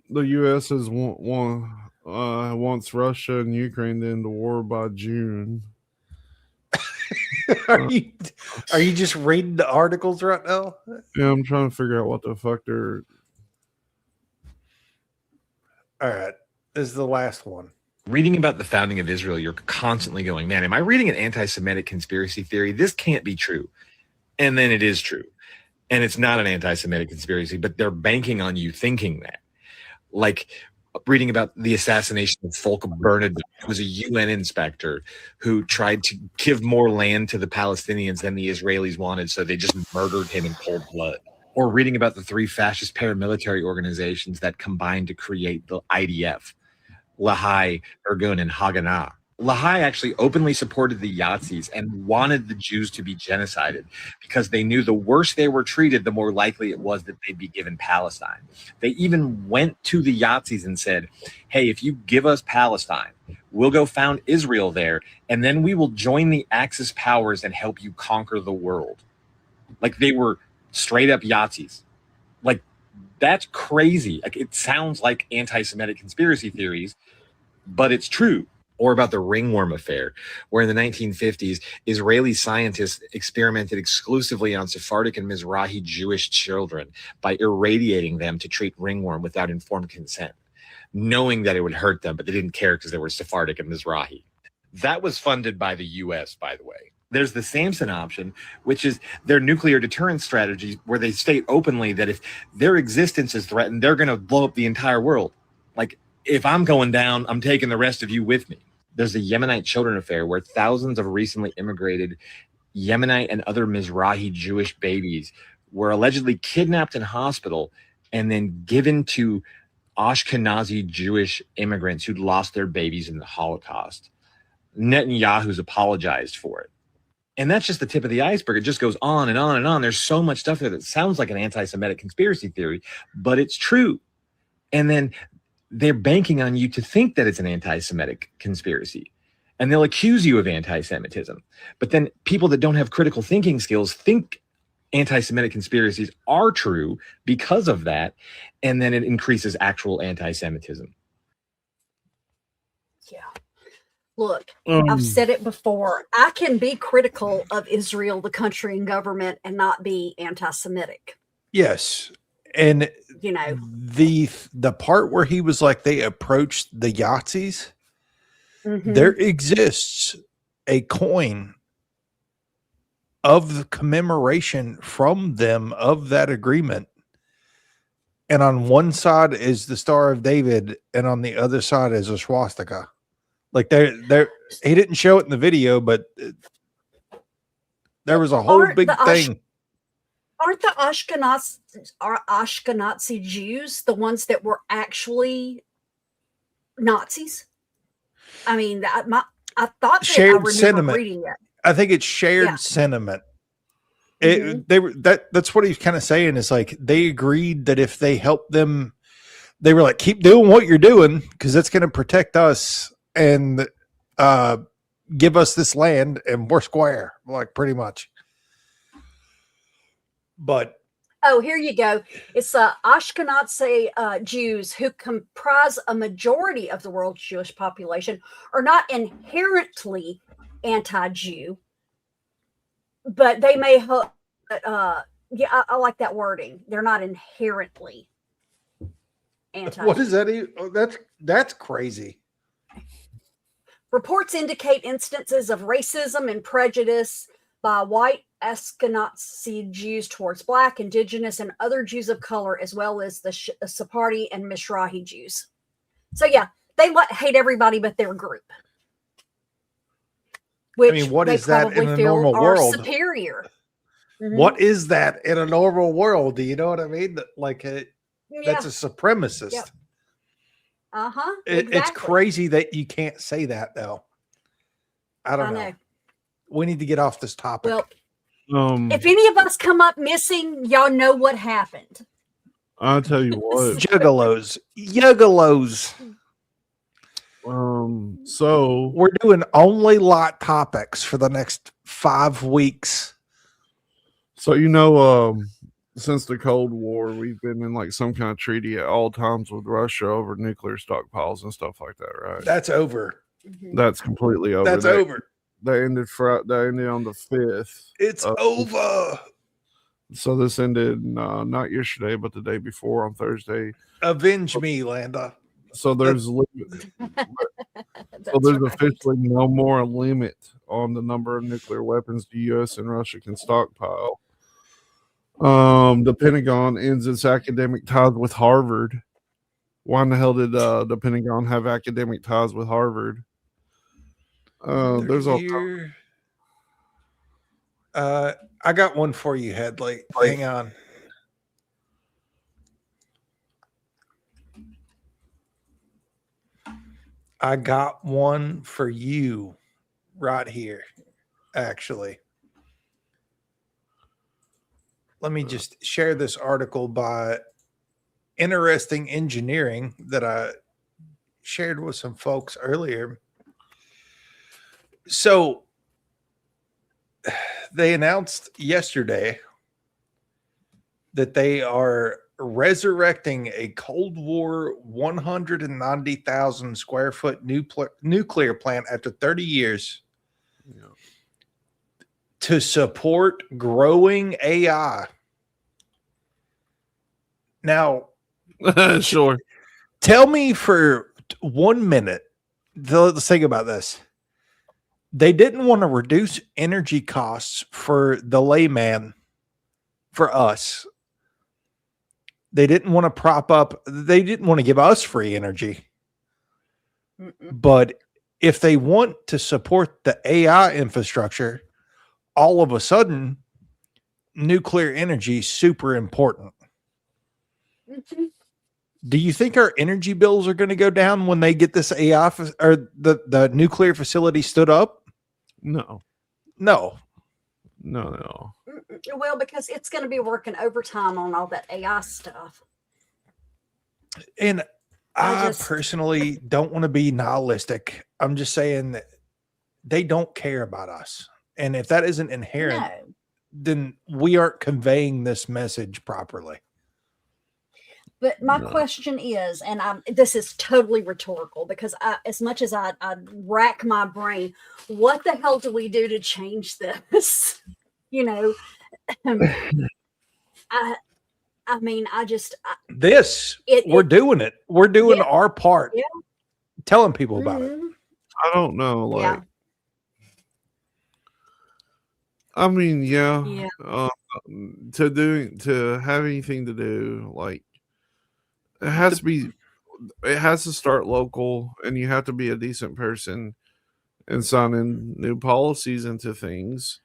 The U.S. has wants Russia and Ukraine to end the war by June. Are you just reading the articles right now? Yeah, I'm trying to figure out what the fuck they're. All right, this is the last one. reading about the founding of Israel, you're constantly going, man, am I reading an anti-Semitic conspiracy theory? This can't be true. And then it is true. And it's not an anti-Semitic conspiracy, but they're banking on you thinking that. Like reading about the assassination of Volker Bernadotte, who was a UN inspector who tried to give more land to the Palestinians than the Israelis wanted, so they just murdered him in cold blood. Or reading about the 3 fascist paramilitary organizations that combined to create the IDF, Lahai, Irgun, and Haganah. Lahai actually openly supported the Yazidis and wanted the Jews to be genocided because they knew the worse they were treated, the more likely it was that they'd be given Palestine. They even went to the Yazidis and said, hey, if you give us Palestine, we'll go found Israel there, and then we will join the Axis powers and help you conquer the world. Like, they were straight up Yazidis. Like, that's crazy. Like, it sounds like anti-Semitic conspiracy theories, but it's true. Or about the ringworm affair, where in the 1950s, Israeli scientists experimented exclusively on Sephardic and Mizrahi Jewish children by irradiating them to treat ringworm without informed consent, knowing that it would hurt them, but they didn't care because they were Sephardic and Mizrahi. That was funded by the US, by the way. There's the Samson option, which is their nuclear deterrence strategy, where they state openly that if their existence is threatened, they're going to blow up the entire world. Like, if I'm going down, I'm taking the rest of you with me. There's the Yemenite children affair, where thousands of recently immigrated Yemenite and other Mizrahi Jewish babies were allegedly kidnapped in hospital and then given to Ashkenazi Jewish immigrants who'd lost their babies in the Holocaust. Netanyahu's apologized for it. And that's just the tip of the iceberg. It just goes on and on and on. There's so much stuff there that sounds like an anti-Semitic conspiracy theory, but it's true. And then they're banking on you to think that it's an anti-Semitic conspiracy, and they'll accuse you of anti-Semitism. But then people that don't have critical thinking skills think anti-Semitic conspiracies are true because of that, and then it increases actual anti-Semitism. Yeah. Look, I've said it before. I can be critical of Israel, the country and government, and not be anti-Semitic. Yes. And you know, the part where he was like, they approached the Yazidis, there exists a coin of the commemoration from them of that agreement. And on one side is the Star of David, and on the other side is a swastika. Like he didn't show it in the video, but there was a whole big thing. Aren't the Ashkenazi Jews the ones that were actually Nazis? I mean, I thought that shared I remember sentiment. reading it. I think it's shared sentiment. That's what he's kind of saying. Is like they agreed that if they helped them, they were like, keep doing what you're doing because that's going to protect us and give us this land, and we're square, like pretty much. But here you go. It's Ashkenazi Jews who comprise a majority of the world's Jewish population are not inherently anti-Jew, but they may hope. I like that wording. They're not inherently anti-Jew. What is that? That's crazy. Reports indicate instances of racism and prejudice by white Ashkenazi Jews towards Black, Indigenous, and other Jews of color, as well as the Sephardi and Mizrahi Jews. So yeah, they hate everybody but their group. Which I mean, what is that in a normal world? Superior. What is that in a normal world? Do you know what I mean? Like that's a supremacist. Yep. Exactly. It's crazy that you can't say that though. I don't know. We need to get off this topic. Well, if any of us come up missing, y'all know what happened. I'll tell you what. Juggalos. So we're doing only lot topics for the next 5 weeks. So since the Cold War, we've been in like some kind of treaty at all times with Russia over nuclear stockpiles and stuff like that, right? That's over. That's completely over. That's over. They ended on the 5th. It's over. So this ended not yesterday, but the day before on Thursday. Avenge me, Landa. So there's So there's officially no more limit on the number of nuclear weapons the U.S. and Russia can stockpile. The Pentagon ends its academic ties with Harvard. Why in the hell did the Pentagon have academic ties with Harvard? There's all I got one for you, Headley. Hang on. I got one for you right here, actually. Let me just share this article by Interesting Engineering that I shared with some folks earlier. So they announced yesterday that they are resurrecting a Cold War 190,000 square foot nuclear plant after 30 years to support growing AI. Now, sure. Tell me for 1 minute. Let's think about this. They didn't want to reduce energy costs for the layman, for us. They didn't want to prop up. They didn't want to give us free energy. But if they want to support the AI infrastructure, all of a sudden, nuclear energy is super important. Do you think our energy bills are going to go down when they get this AI or the nuclear facility stood up? No. No. Well, because it's going to be working overtime on all that AI stuff. And I personally don't want to be nihilistic. I'm just saying that they don't care about us. And if that isn't inherent, then we aren't conveying this message properly. But my question is, and this is totally rhetorical, because as much as I rack my brain, what the hell do we do to change this? I mean, we're doing it. We're doing our part. Yeah. Telling people about it. I don't know. I mean, to have anything to do, it has to start local, and you have to be a decent person and sign in new policies into things.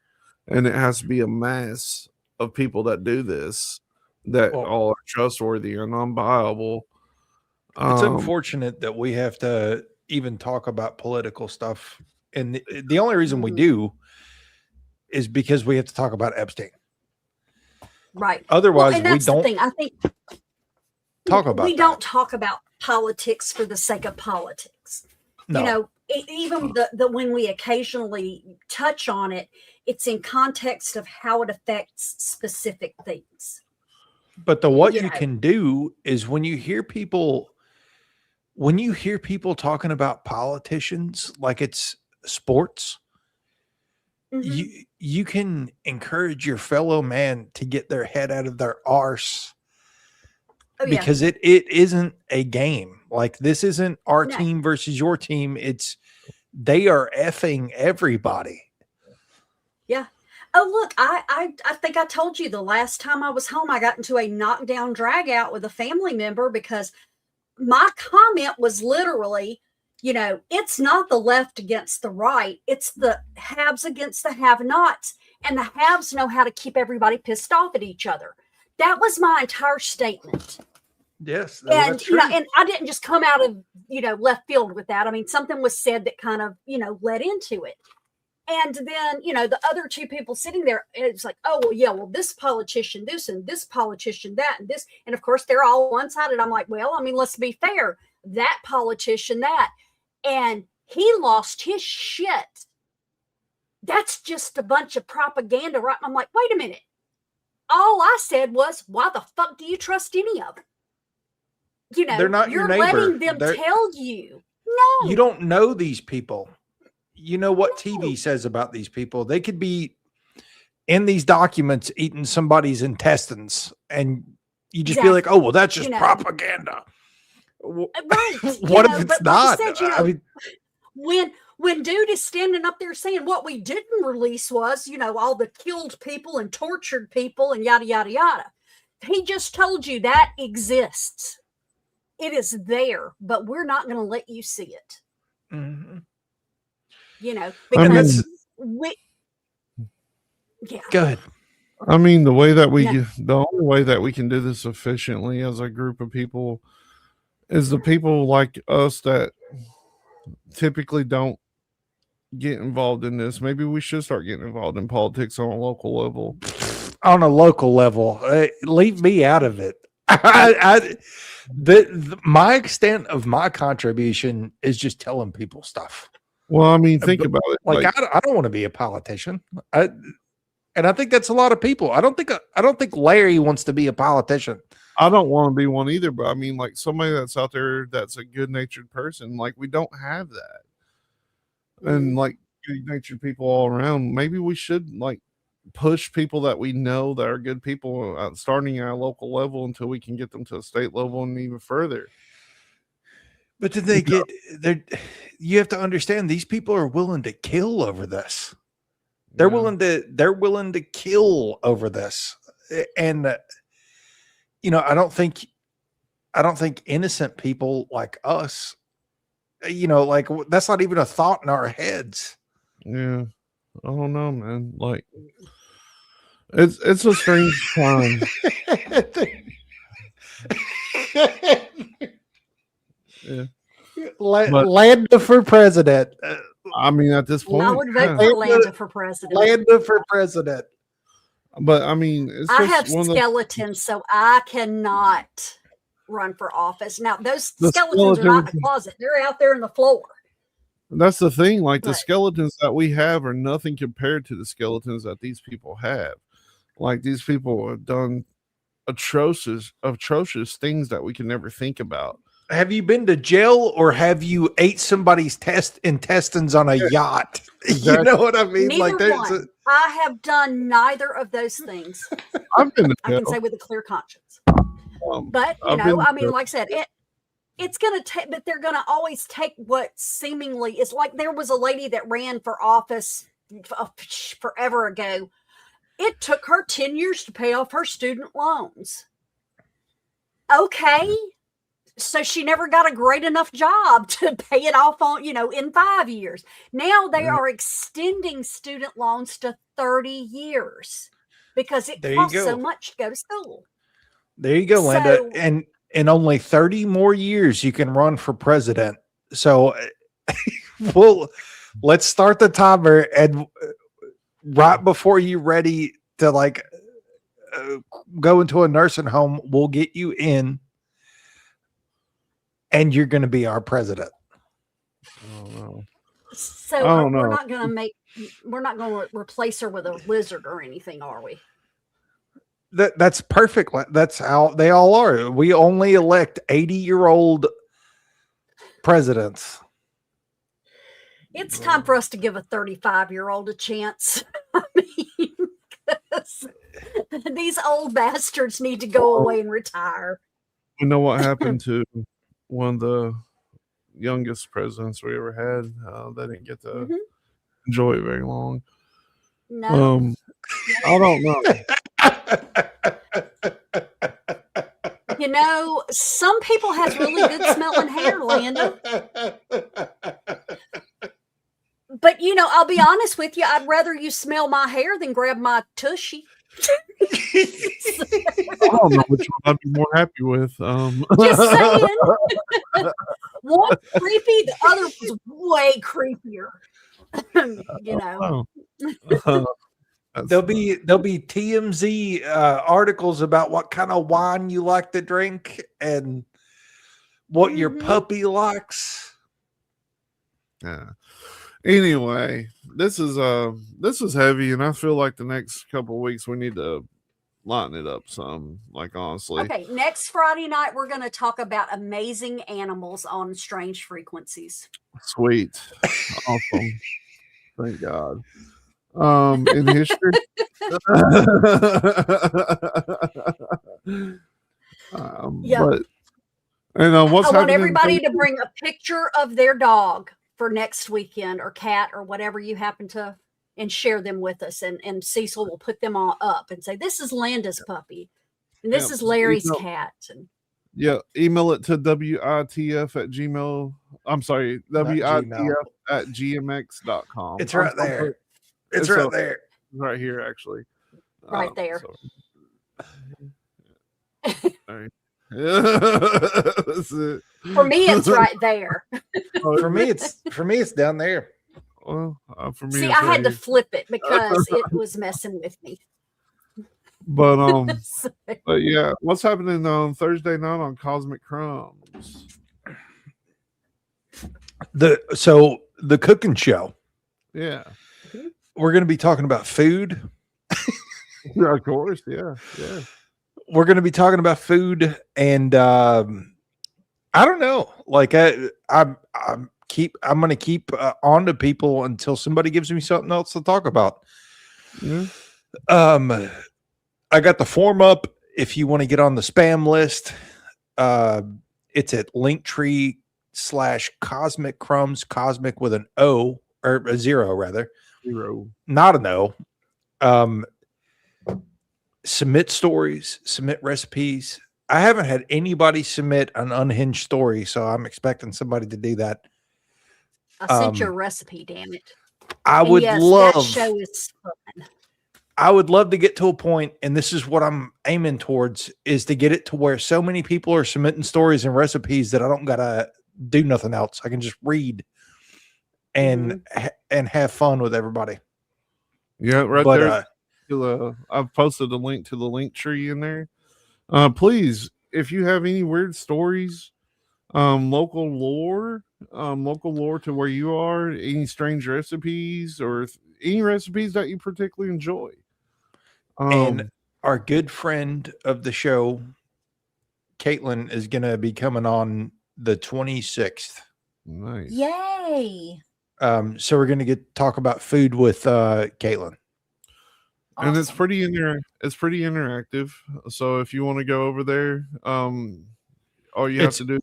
And it has to be a mass of people that do this that all are trustworthy and unviable. It's unfortunate that we have to even talk about political stuff. And the only reason we do is because we have to talk about Epstein. Right. Otherwise, and that's we don't the thing. I think talk about we don't talk about politics for the sake of politics. No. Even the when we occasionally touch on it, it's in context of how it affects specific things. But what you can do is when you hear people talking about politicians like it's sports, you can encourage your fellow man to get their head out of their arse. Because it isn't a game. Like, this isn't our team versus your team. They are effing everybody. Yeah. Oh, look, I think I told you the last time I was home, I got into a knockdown drag out with a family member because my comment was literally, it's not the left against the right. It's the haves against the have-nots. And the haves know how to keep everybody pissed off at each other. That was my entire statement. Yes. And, and I didn't just come out of, left field with that. I mean, something was said that kind of, led into it. And then, the other two people sitting there, it's like, oh, well, this politician, this, and this politician, that, and this. And of course, they're all one-sided. I'm like, well, I mean, let's be fair. That politician, that. And he lost his shit. That's just a bunch of propaganda, right? I'm like, wait a minute. All I said was, why the fuck do you trust any of them? They're not you're your neighbor. letting them tell you. No. You don't know these people. You know what TV says about these people. They could be in these documents eating somebody's intestines, and you just be like, oh, well, that's just propaganda. Right. What if it's not? when dude is standing up there saying what we didn't release was, all the killed people and tortured people and yada, yada, yada. He just told you that exists. It is there, but we're not going to let you see it. Mm-hmm. Because Go ahead. I mean, the only way that we can do this efficiently as a group of people is the people like us that typically don't get involved in this. Maybe we should start getting involved in politics on a local level. On a local level, leave me out of it. My extent of my contribution is just telling people stuff. Well, I mean, think about it. Like I don't want to be a politician. And I think that's a lot of people. I don't think Larry wants to be a politician. I don't want to be one either, but I mean, like somebody that's out there that's a good-natured person. Like we don't have that, and like good-natured people all around. Maybe we should like push people that we know that are good people, starting at a local level until we can get them to a state level and even further. But then they get there. You have to understand these people are willing to kill over this. They're willing to kill over this. And I don't think innocent people like us, like that's not even a thought in our heads. Yeah. I don't know, man. Like it's a strange time. Yeah. Landa for president. I mean, at this point, I would vote for Landa for president. Landa for president. But I mean, I have skeletons, so I cannot run for office. Now, those skeletons are not in the closet; they're out there in the floor. That's the thing. Like the skeletons that we have are nothing compared to the skeletons that these people have. Like these people have done atrocious things that we can never think about. Have you been to jail or have you ate somebody's intestines on a yacht? Exactly. You know what I mean? Neither one. I have done neither of those things. I've been to jail. I can say with a clear conscience. But like I said, it's going to take, but they're going to always take what seemingly is like. There was a lady that ran for office forever ago. It took her 10 years to pay off her student loans. Okay. So she never got a great enough job to pay it off on, in 5 years. Now they are extending student loans to 30 years because it costs so much to go to school. There you go, Linda. And in only 30 more years, you can run for president. So let's start the timer, and right before you're ready to go into a nursing home, we'll get you in. And you're going to be our president. So we're not going to replace her with a lizard or anything, are we? That's perfect. That's how they all are. We only elect 80-year-old presidents. It's time for us to give a 35-year-old a chance. I mean, these old bastards need to go away and retire. You know what happened to one of the youngest presidents we ever had? They didn't get to enjoy it very long. No. I don't know. Some people have really good smelling hair, Landa. But I'll be honest with you, I'd rather you smell my hair than grab my tushy. I don't know which one I'd be more happy with. Just saying. One creepy, the other was way creepier. There'll be TMZ articles about what kind of wine you like to drink and what your puppy likes. Yeah. Anyway, this is heavy, and I feel like the next couple of weeks we need to lighten it up some. Like honestly. Okay, next Friday night we're going to talk about amazing animals on strange frequencies. Sweet, awesome. Thank God. In history. Yeah. But what's I want happening everybody to bring a picture of their dog for next weekend, or Kat, or whatever you happen to, and share them with us. And Cecil will put them all up and say, this is Landa's puppy. And this is Larry's cat. And yeah, email it to WITF at Gmail. I'm sorry, WITF at gmx.com. It's right there. It's right there. Right here, actually. Right there. Sorry. That's it. For me, it's right there. For me, it's down there. Well, for me, See, it's I right had to here. flip it because it was messing with me. But but yeah, what's happening on Thursday night on Cosmic Crumbs? The cooking show. Yeah, we're going to be talking about food. Yeah, of course, yeah. We're going to be talking about food, and I don't know. Like I'm going to keep on to people until somebody gives me something else to talk about. Yeah. I got the form up. If you want to get on the spam list, it's at Linktree/Cosmic Crumbs, Cosmic with an O, or a zero rather. Zero. Not an O. Submit stories, submit recipes. I haven't had anybody submit an unhinged story, so I'm expecting somebody to do that. I sent you a recipe, damn it. I And would yes, love. that show is fun. I would love to get to a point, and this is what I'm aiming towards, is to get it to where so many people are submitting stories and recipes that I don't gotta do nothing else. I can just read and and have fun with everybody. Yeah, right But, there. I've posted a link to the link tree in there. Please, if you have any weird stories, local lore to where you are, any strange recipes, or any recipes that you particularly enjoy. And our good friend of the show, Caitlin, is going to be coming on the 26th. Nice. Yay. So we're going to talk about food with Caitlin. And it's pretty interactive. So if you want to go over there, all you have to do.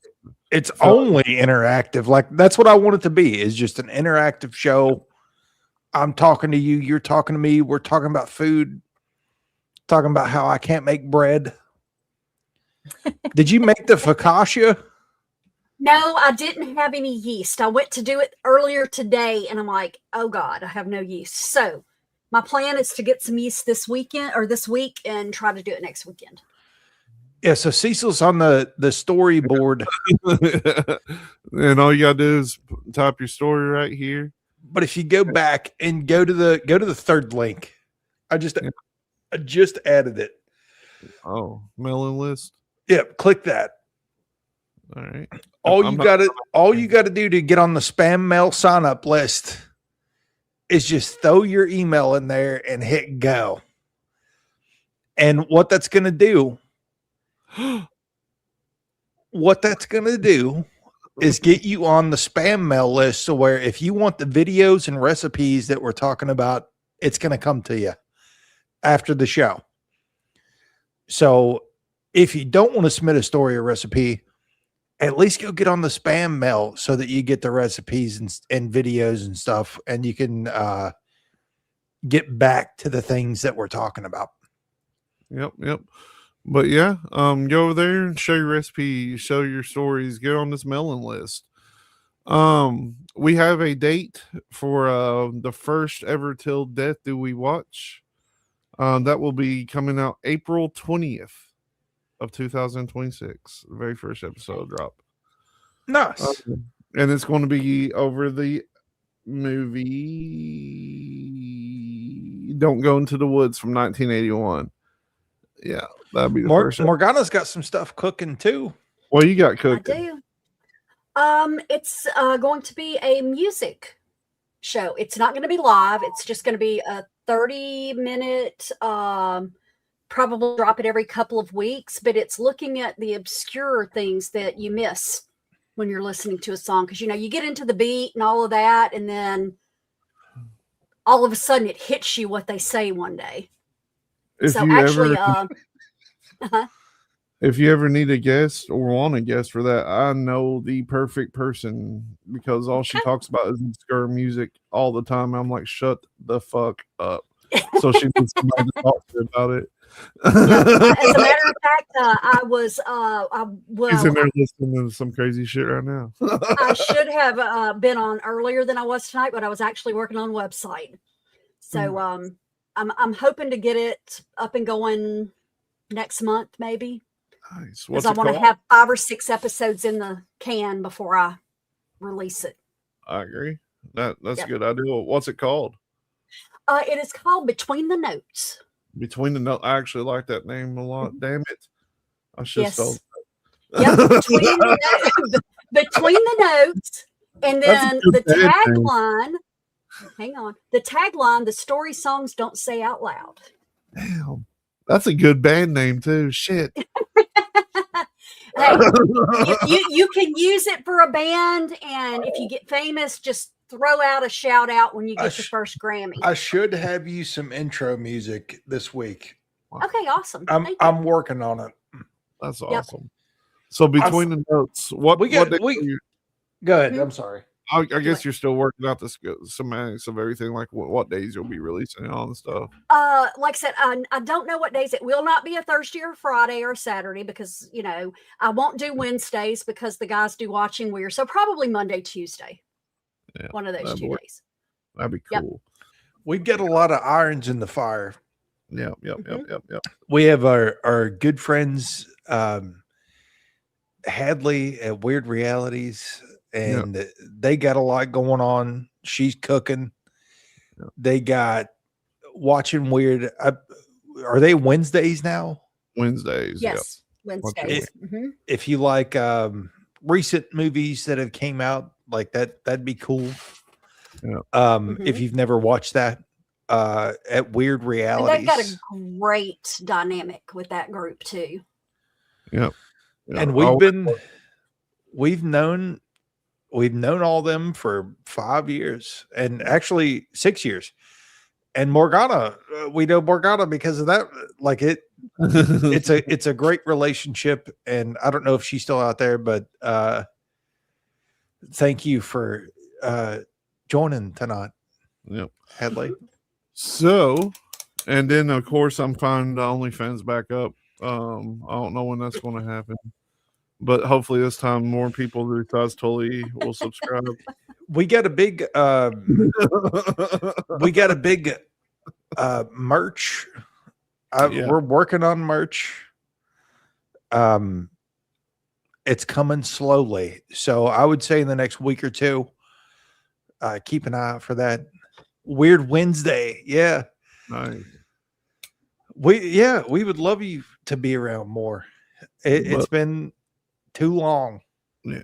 It's only interactive. Like, that's what I want it to be, is just an interactive show. I'm talking to you, you're talking to me, we're talking about food, talking about how I can't make bread. Did you make the focaccia? No, I didn't have any yeast. I went to do it earlier today, and I'm like, oh God, I have no yeast. So my plan is to get some yeast this week and try to do it next weekend. Yeah, so Cecil's on the storyboard. And all you gotta do is type your story right here. But if you go back and go to the third link, I just added it. Oh, mailing list. Yep, click that. All right. All you got to do to get on the spam mail sign up list is just throw your email in there and hit go. And what that's going to do is get you on the spam mail list, so where if you want the videos and recipes that we're talking about, it's going to come to you after the show. So if you don't want to submit a story or recipe, at least go get on the spam mail so that you get the recipes and videos and stuff, and you can get back to the things that we're talking about. Yep. But yeah, go over there and show your recipe, show your stories, get on this mailing list. We have a date for the first ever Till Death Do We Watch. That will be coming out April 20th of 2026. The very first episode drop. Nice. And it's going to be over the movie Don't Go Into the Woods from 1981. Yeah, that'd be the first. Morgana's got some stuff cooking too. What you got cooking? I do. It's going to be a music show. It's not going to be live. It's just going to be a 30-minute, probably drop it every couple of weeks, but it's looking at the obscure things that you miss when you're listening to a song. Because, you get into the beat and all of that, and then all of a sudden it hits you what they say one day. If So you actually, ever, If you ever need a guest or want a guest for that, I know the perfect person because all she talks about is obscure music all the time. I'm like, shut the fuck up. So she needs somebody to talk to about it. As a matter of fact, I was He's in there listening to some crazy shit right now. I should have been on earlier than I was tonight, but I was actually working on a website. So I'm hoping to get it up and going next month, maybe. Nice. Because I want to have 5 or 6 episodes in the can before I release it. I agree. That's a good idea. What's it called? It is called Between the Notes. Between the Notes. I actually like that name a lot. Damn it. I should have spelled it. Yep, between the Notes. And then the tagline. Hang on. The tagline, the story songs don't say out loud. Damn. That's a good band name too. Shit. Hey, you can use it for a band, and if you get famous, just throw out a shout out when you get your first Grammy. I should have you some intro music this week. Okay, awesome. I'm working on it. That's awesome. So between the notes, go ahead. I'm sorry. I guess you're still working out the semantics of everything, like what days you'll be releasing and all the stuff. Like I said, I don't know what days. It will not be a Thursday or Friday or Saturday because, I won't do Wednesdays because the guys do Watching Weird. So probably Monday, Tuesday. Yeah, one of those 2 days. That'd be cool. We've got a lot of irons in the fire. Yep. We have our good friends, Hadley at Weird Realities. And they got a lot going on. She's cooking. They got Watching Weird. Are they Wednesdays now? Wednesdays. Yes, Wednesdays. If you like recent movies that have came out like that, that'd be cool. If you've never watched that, at Weird Realities, and they've got a great dynamic with that group too. Yep. And we've known all them for 5 years and actually 6 years. And Morgana, we know Morgana because of that. Like it's a great relationship. And I don't know if she's still out there, but thank you for joining tonight. Yep. Hadley. So, and then of course I'm finding the OnlyFans back up. I don't know when that's going to happen. But hopefully this time more people besides Tully will subscribe. We got a big merch. We're working on merch. It's coming slowly. So I would say in the next week or two, keep an eye out for that. Weird Wednesday. Yeah. Nice. We would love you to be around more. It's been too long. Yeah.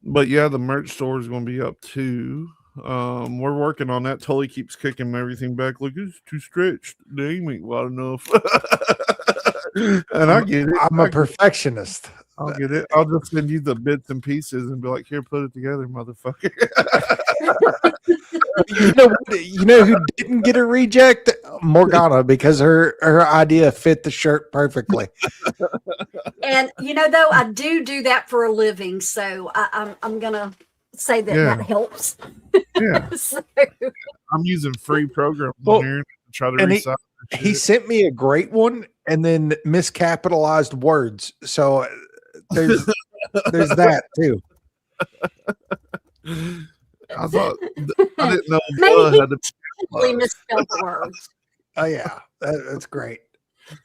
But yeah, the merch store is going to be up too. We're working on that. Tully keeps kicking everything back. Look, it's too stretched. They ain't wide enough. And I get it. I'm a perfectionist. I'll get it. I'll just send you the bits and pieces and be like, here, put it together, motherfucker. You know who didn't get a reject? Morgana, because her idea fit the shirt perfectly. And though I do that for a living, so I'm gonna say that helps. Yeah. So, I'm using free programs on here to try to recycle. He sent me a great one and then miscapitalized words. So there's that too. I thought I didn't know maybe had to misspelled the words. Oh yeah, that's great.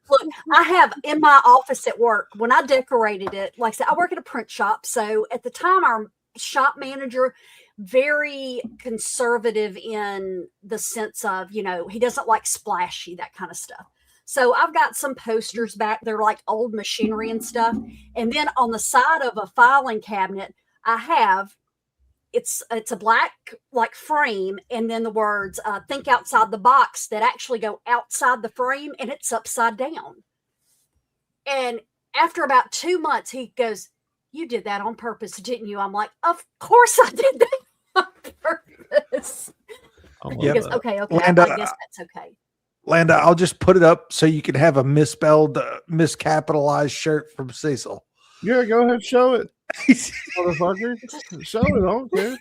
Look, I have in my office at work when I decorated it. Like I said, I work at a print shop, so at the time, our shop manager very conservative in the sense of he doesn't like splashy, that kind of stuff. So I've got some posters back there, like old machinery and stuff, and then on the side of a filing cabinet, I have. It's a black like frame, and then the words "Think outside the box" that actually go outside the frame, and it's upside down. And after about 2 months, he goes, "You did that on purpose, didn't you?" I'm like, "Of course I did that on purpose." He goes, "Okay, Landa, I guess that's okay." Landa, I'll just put it up so you can have a misspelled, miscapitalized shirt from Cecil. Yeah, go ahead, show it, motherfucker. Show it. I don't care.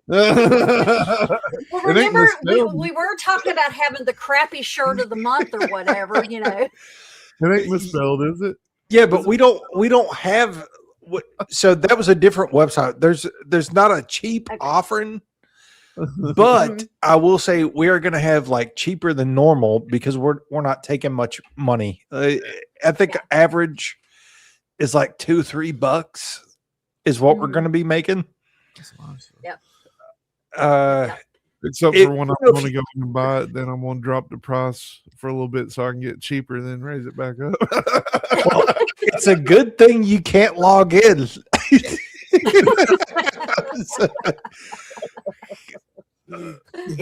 Well, remember we were talking about having the crappy shirt of the month or whatever, you know. It ain't misspelled, is it? Yeah, but we don't have. So that was a different website. There's not a cheap offering, but I will say we are going to have like cheaper than normal because we're not taking much money. I think average is like $2-3 is what we're going to be making. Yep. Except for when I'm going to go and buy it, then I'm going to drop the price for a little bit so I can get cheaper, then raise it back up. Well, it's a good thing you can't log in.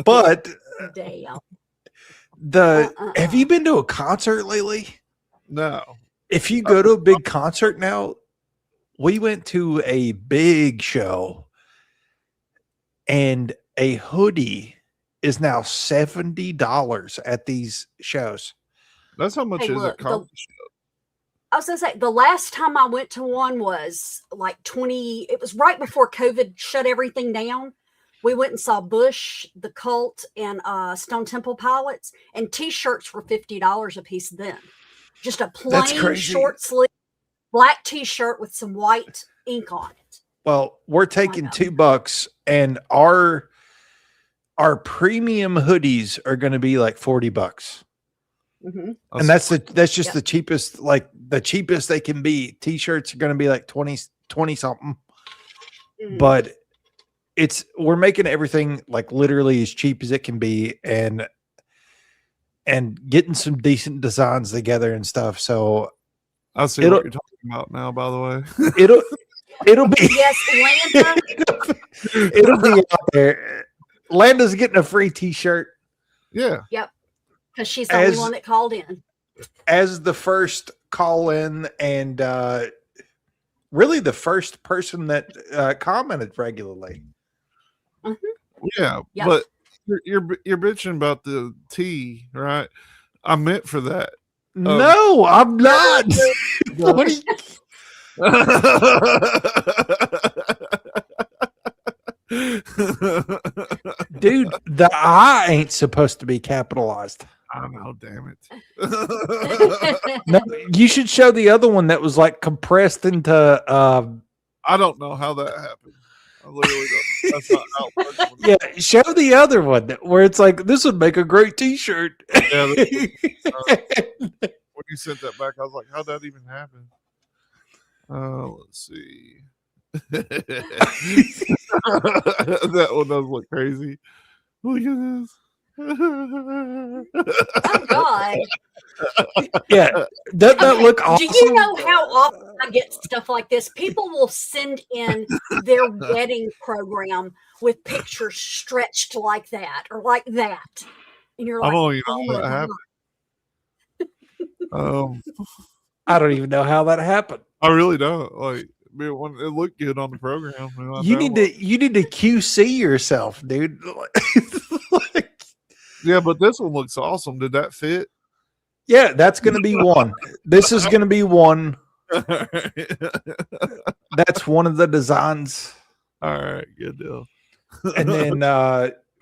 But have you been to a concert lately? No. If you go to a big concert now, we went to a big show and a hoodie is now $70 at these shows. That's how much is it cost? I was gonna say the last time I went to one was like 20. It was right before COVID shut everything down. We went and saw Bush, The Cult, and Stone Temple Pilots, and T-shirts were $50 a piece. Then, just a plain short sleeve black T-shirt with some white ink on it. Well, we're taking $2, and our premium hoodies are going to be like $40. Mm-hmm. And that's just the cheapest, like the cheapest they can be. T-shirts are going to be like 20 something, but we're making everything like literally as cheap as it can be, and getting some decent designs together and stuff. So I see what you're talking about now, by the way. It'll be yes, Landa. It'll be out there. Landa's getting a free T-shirt. Yeah. Yep. Because she's the only one that called in. As the first call in, and really the first person that commented regularly. Mm-hmm. Yeah, yep. But you're bitching about the tea, right? I meant for that. No, I'm not. What are you? Dude, the I ain't supposed to be capitalized. I know, damn it. No, you should show the other one that was like compressed into I don't know how that happened. I literally don't. That's not how it works. Yeah, show the other one where it's like, this would make a great T-shirt. Yeah, when you sent that back, I was like, how'd that even happen? Let's see. That one does look crazy. Look at this. Oh God. Yeah, doesn't that look awesome? Do you know how often I get stuff like this? People will send in their wedding program with pictures stretched like that or like that, and you're like, I don't even know how that happened. I don't even know how that happened. I really don't. Like, when it looked good on the program. You need to QC yourself, dude. Yeah, but this one looks awesome. Did that fit? Yeah, that's going to be one. This is going to be one. That's one of the designs. All right, good deal. And then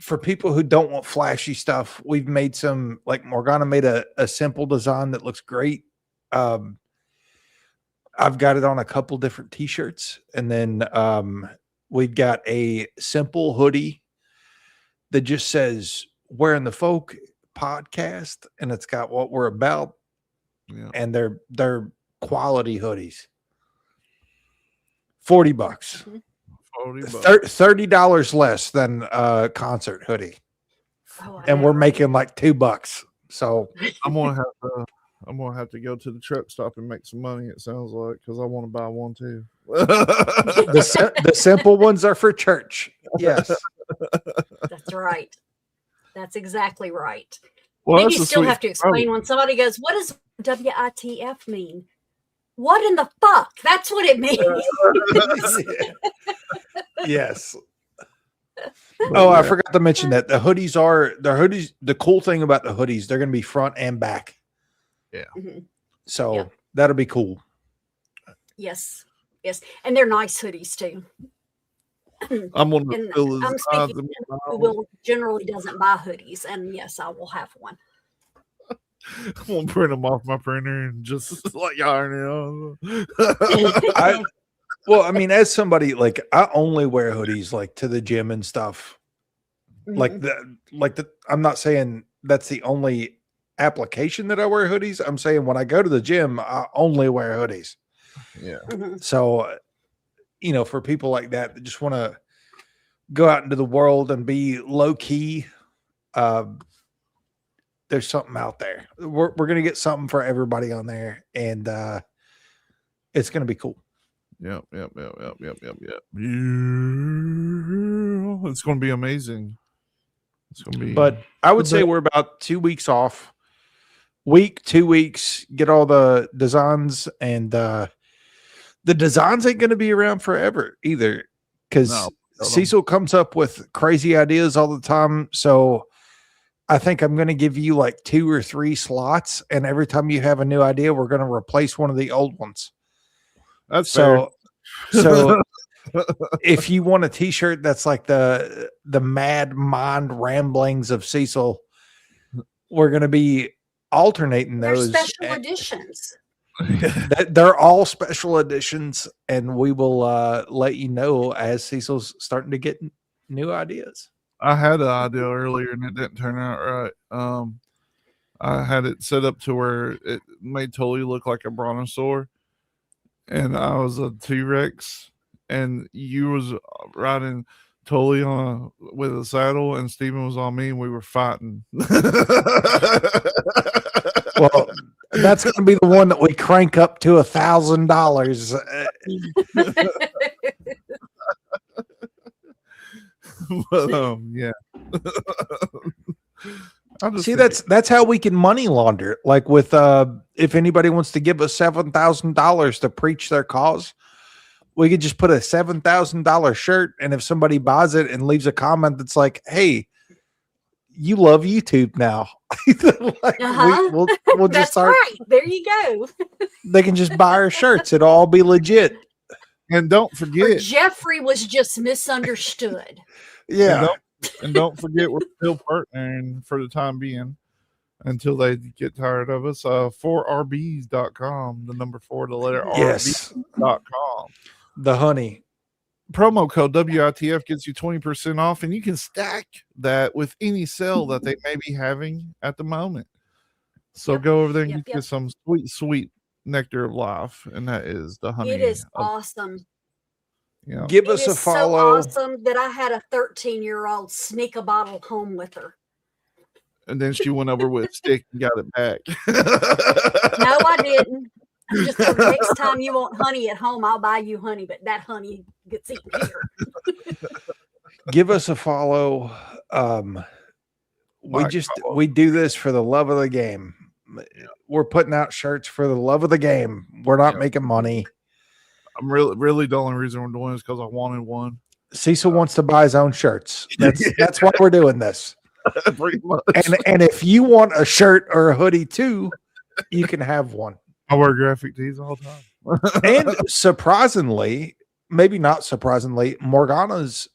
for people who don't want flashy stuff, we've made some, like Morgana made a simple design that looks great. I've got it on a couple different T-shirts, and then we've got a simple hoodie that just says "Wearing the Folk Podcast," and it's got what we're about. Yeah. And they're quality hoodies. $40. $30 less than a concert hoodie. And we're making like $2. So I'm gonna have to go to the truck stop and make some money. It sounds like, because I want to buy one too. the simple ones are for church. Yes, that's right. That's exactly right. Well, Maybe you still have to explain when somebody goes, "What does WITF mean?" What in the fuck? That's what it means. Yes. Oh, I forgot to mention that the hoodies. The cool thing about the hoodies, they're going to be front and back. Yeah. So that'll be cool. Yes. And they're nice hoodies too. I'm one of And the I'm speaking to who generally doesn't buy hoodies, and yes, I will have one. I'm gonna print them off my printer and just like yarn it. Well, I mean, as somebody like I only wear hoodies like to the gym and stuff. Like I'm not saying that's the only application that I wear hoodies. I'm saying when I go to the gym, I only wear hoodies. Yeah. So, for people like that just want to go out into the world and be low key, there's something out there. We're going to get something for everybody on there, and it's going to be cool. Yep. It's going to be amazing. It's going to be. But I would say we're about 2 weeks off. 2 weeks, get all the designs, and the designs ain't going to be around forever either, because Cecil comes up with crazy ideas all the time. So I think I'm going to give you like 2 or 3 slots, and every time you have a new idea, we're going to replace one of the old ones. That's so if you want a t-shirt that's like the mad mind ramblings of Cecil, we're going to be alternating those. They're special editions. They're all special editions, and we will let you know as Cecil's starting to get new ideas. I had an idea earlier and it didn't turn out right. I had it set up to where it made Tully look like a brontosaur, and I was a T-Rex, and you was riding Tully with a saddle, and Steven was on me, and we were fighting. Well, that's going to be the one that we crank up to $1,000. But, yeah. See, that's how we can money launder. Like with if anybody wants to give us $7,000 to preach their cause, we could just put a $7,000 shirt, and if somebody buys it and leaves a comment that's like, "Hey, you love YouTube now," we'll just That's start. right. There you go. They can just buy our shirts. It'll all be legit. And don't Or forget, Jeffrey was just misunderstood. Yeah. And don't forget, we're still partnering for the time being until they get tired of us. 4rbs.com, the number 4, the letter rbs.com. The honey. Promo code WITF gets you 20% off, and you can stack that with any sale that they may be having at the moment. So go over there and get some sweet nectar of life, and that is the honey. It is awesome. Yeah. Give us a follow. So awesome that I had a 13-year-old sneak a bottle home with her. And then she went over with a stick and got it back. No, I didn't. I just told her, next time you want honey at home, I'll buy you honey, but that honey gets eaten here. Give us a follow. We do this for the love of the game. We're putting out shirts for the love of the game. We're not making money. I'm really the only reason we're doing this because I wanted one. Cecil wants to buy his own shirts. That's why we're doing this. Pretty much. And if you want a shirt or a hoodie too, you can have one. I wear graphic tees all the time. And surprisingly, maybe not surprisingly, Morgana's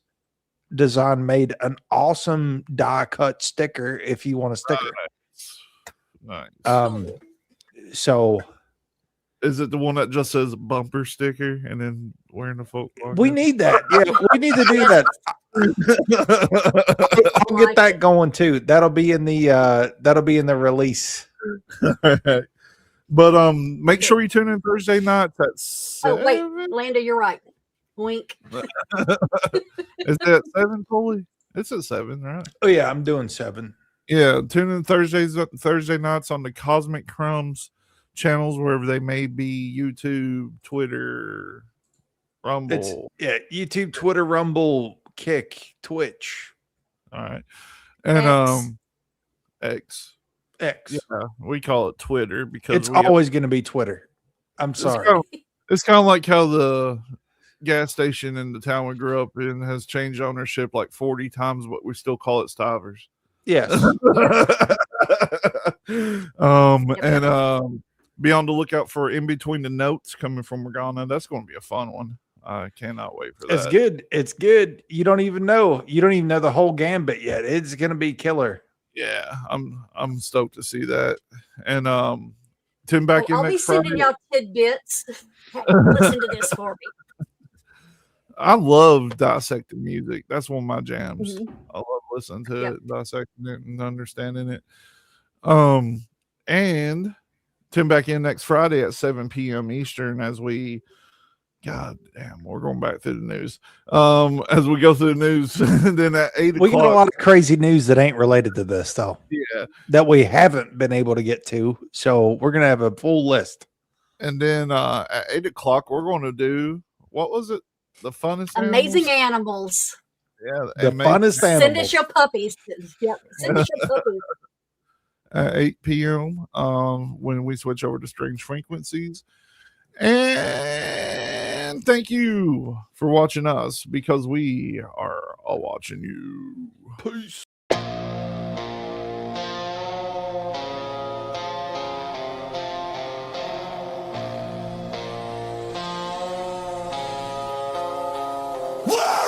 design made an awesome die cut sticker if you want a sticker. Nice. So is it the one that just says bumper sticker and then wearing the folk? We need that. Yeah, we need to do that. I'll get that going too. That'll be in the release. But make sure you tune in Thursday nights at 7. Oh wait, Landa, you're right. Wink. Is that 7, Foley? It's at 7, right? Oh yeah, I'm doing 7. Yeah, tune in Thursday nights on the Cosmic Crumbs channels, wherever they may be: YouTube, Twitter, Rumble. YouTube, Twitter, Rumble, Kick, Twitch. All right, and X. Yeah, we call it Twitter because it's always going to be Twitter. I'm sorry. It's kind of like how the gas station in the town we grew up in has changed ownership like 40 times, but we still call it Stivers. Yes. And be on the lookout for In Between the Notes coming from Morgana. That's going to be a fun one. I cannot wait for that. It's good. It's good. You don't even know the whole gambit yet. It's gonna be killer. Yeah, I'm stoked to see that. And Tim back in I'll be next sending Friday. y'all tidbits. Listen to this for me. I love dissecting music. That's one of my jams. Mhm. I love listening to Yep. it, dissecting it, and understanding it. And Tim back in next Friday at 7 p.m. Eastern as we, God damn, we're going back through the news. As we go through the news, and then at 8 We got a o'clock. lot of crazy news that ain't related to this, though. Yeah. That we haven't been able to get to. So we're gonna have a full list. And then at 8 o'clock, we're going to do, what was it? The funnest Amazing animals? animals. Yeah, The funnest Send animals. us your puppies. Yep. Send us your puppies. At 8 p.m. When we switch over to Strange Frequencies. And thank you for watching us, because we are all watching you. Peace. Whoa!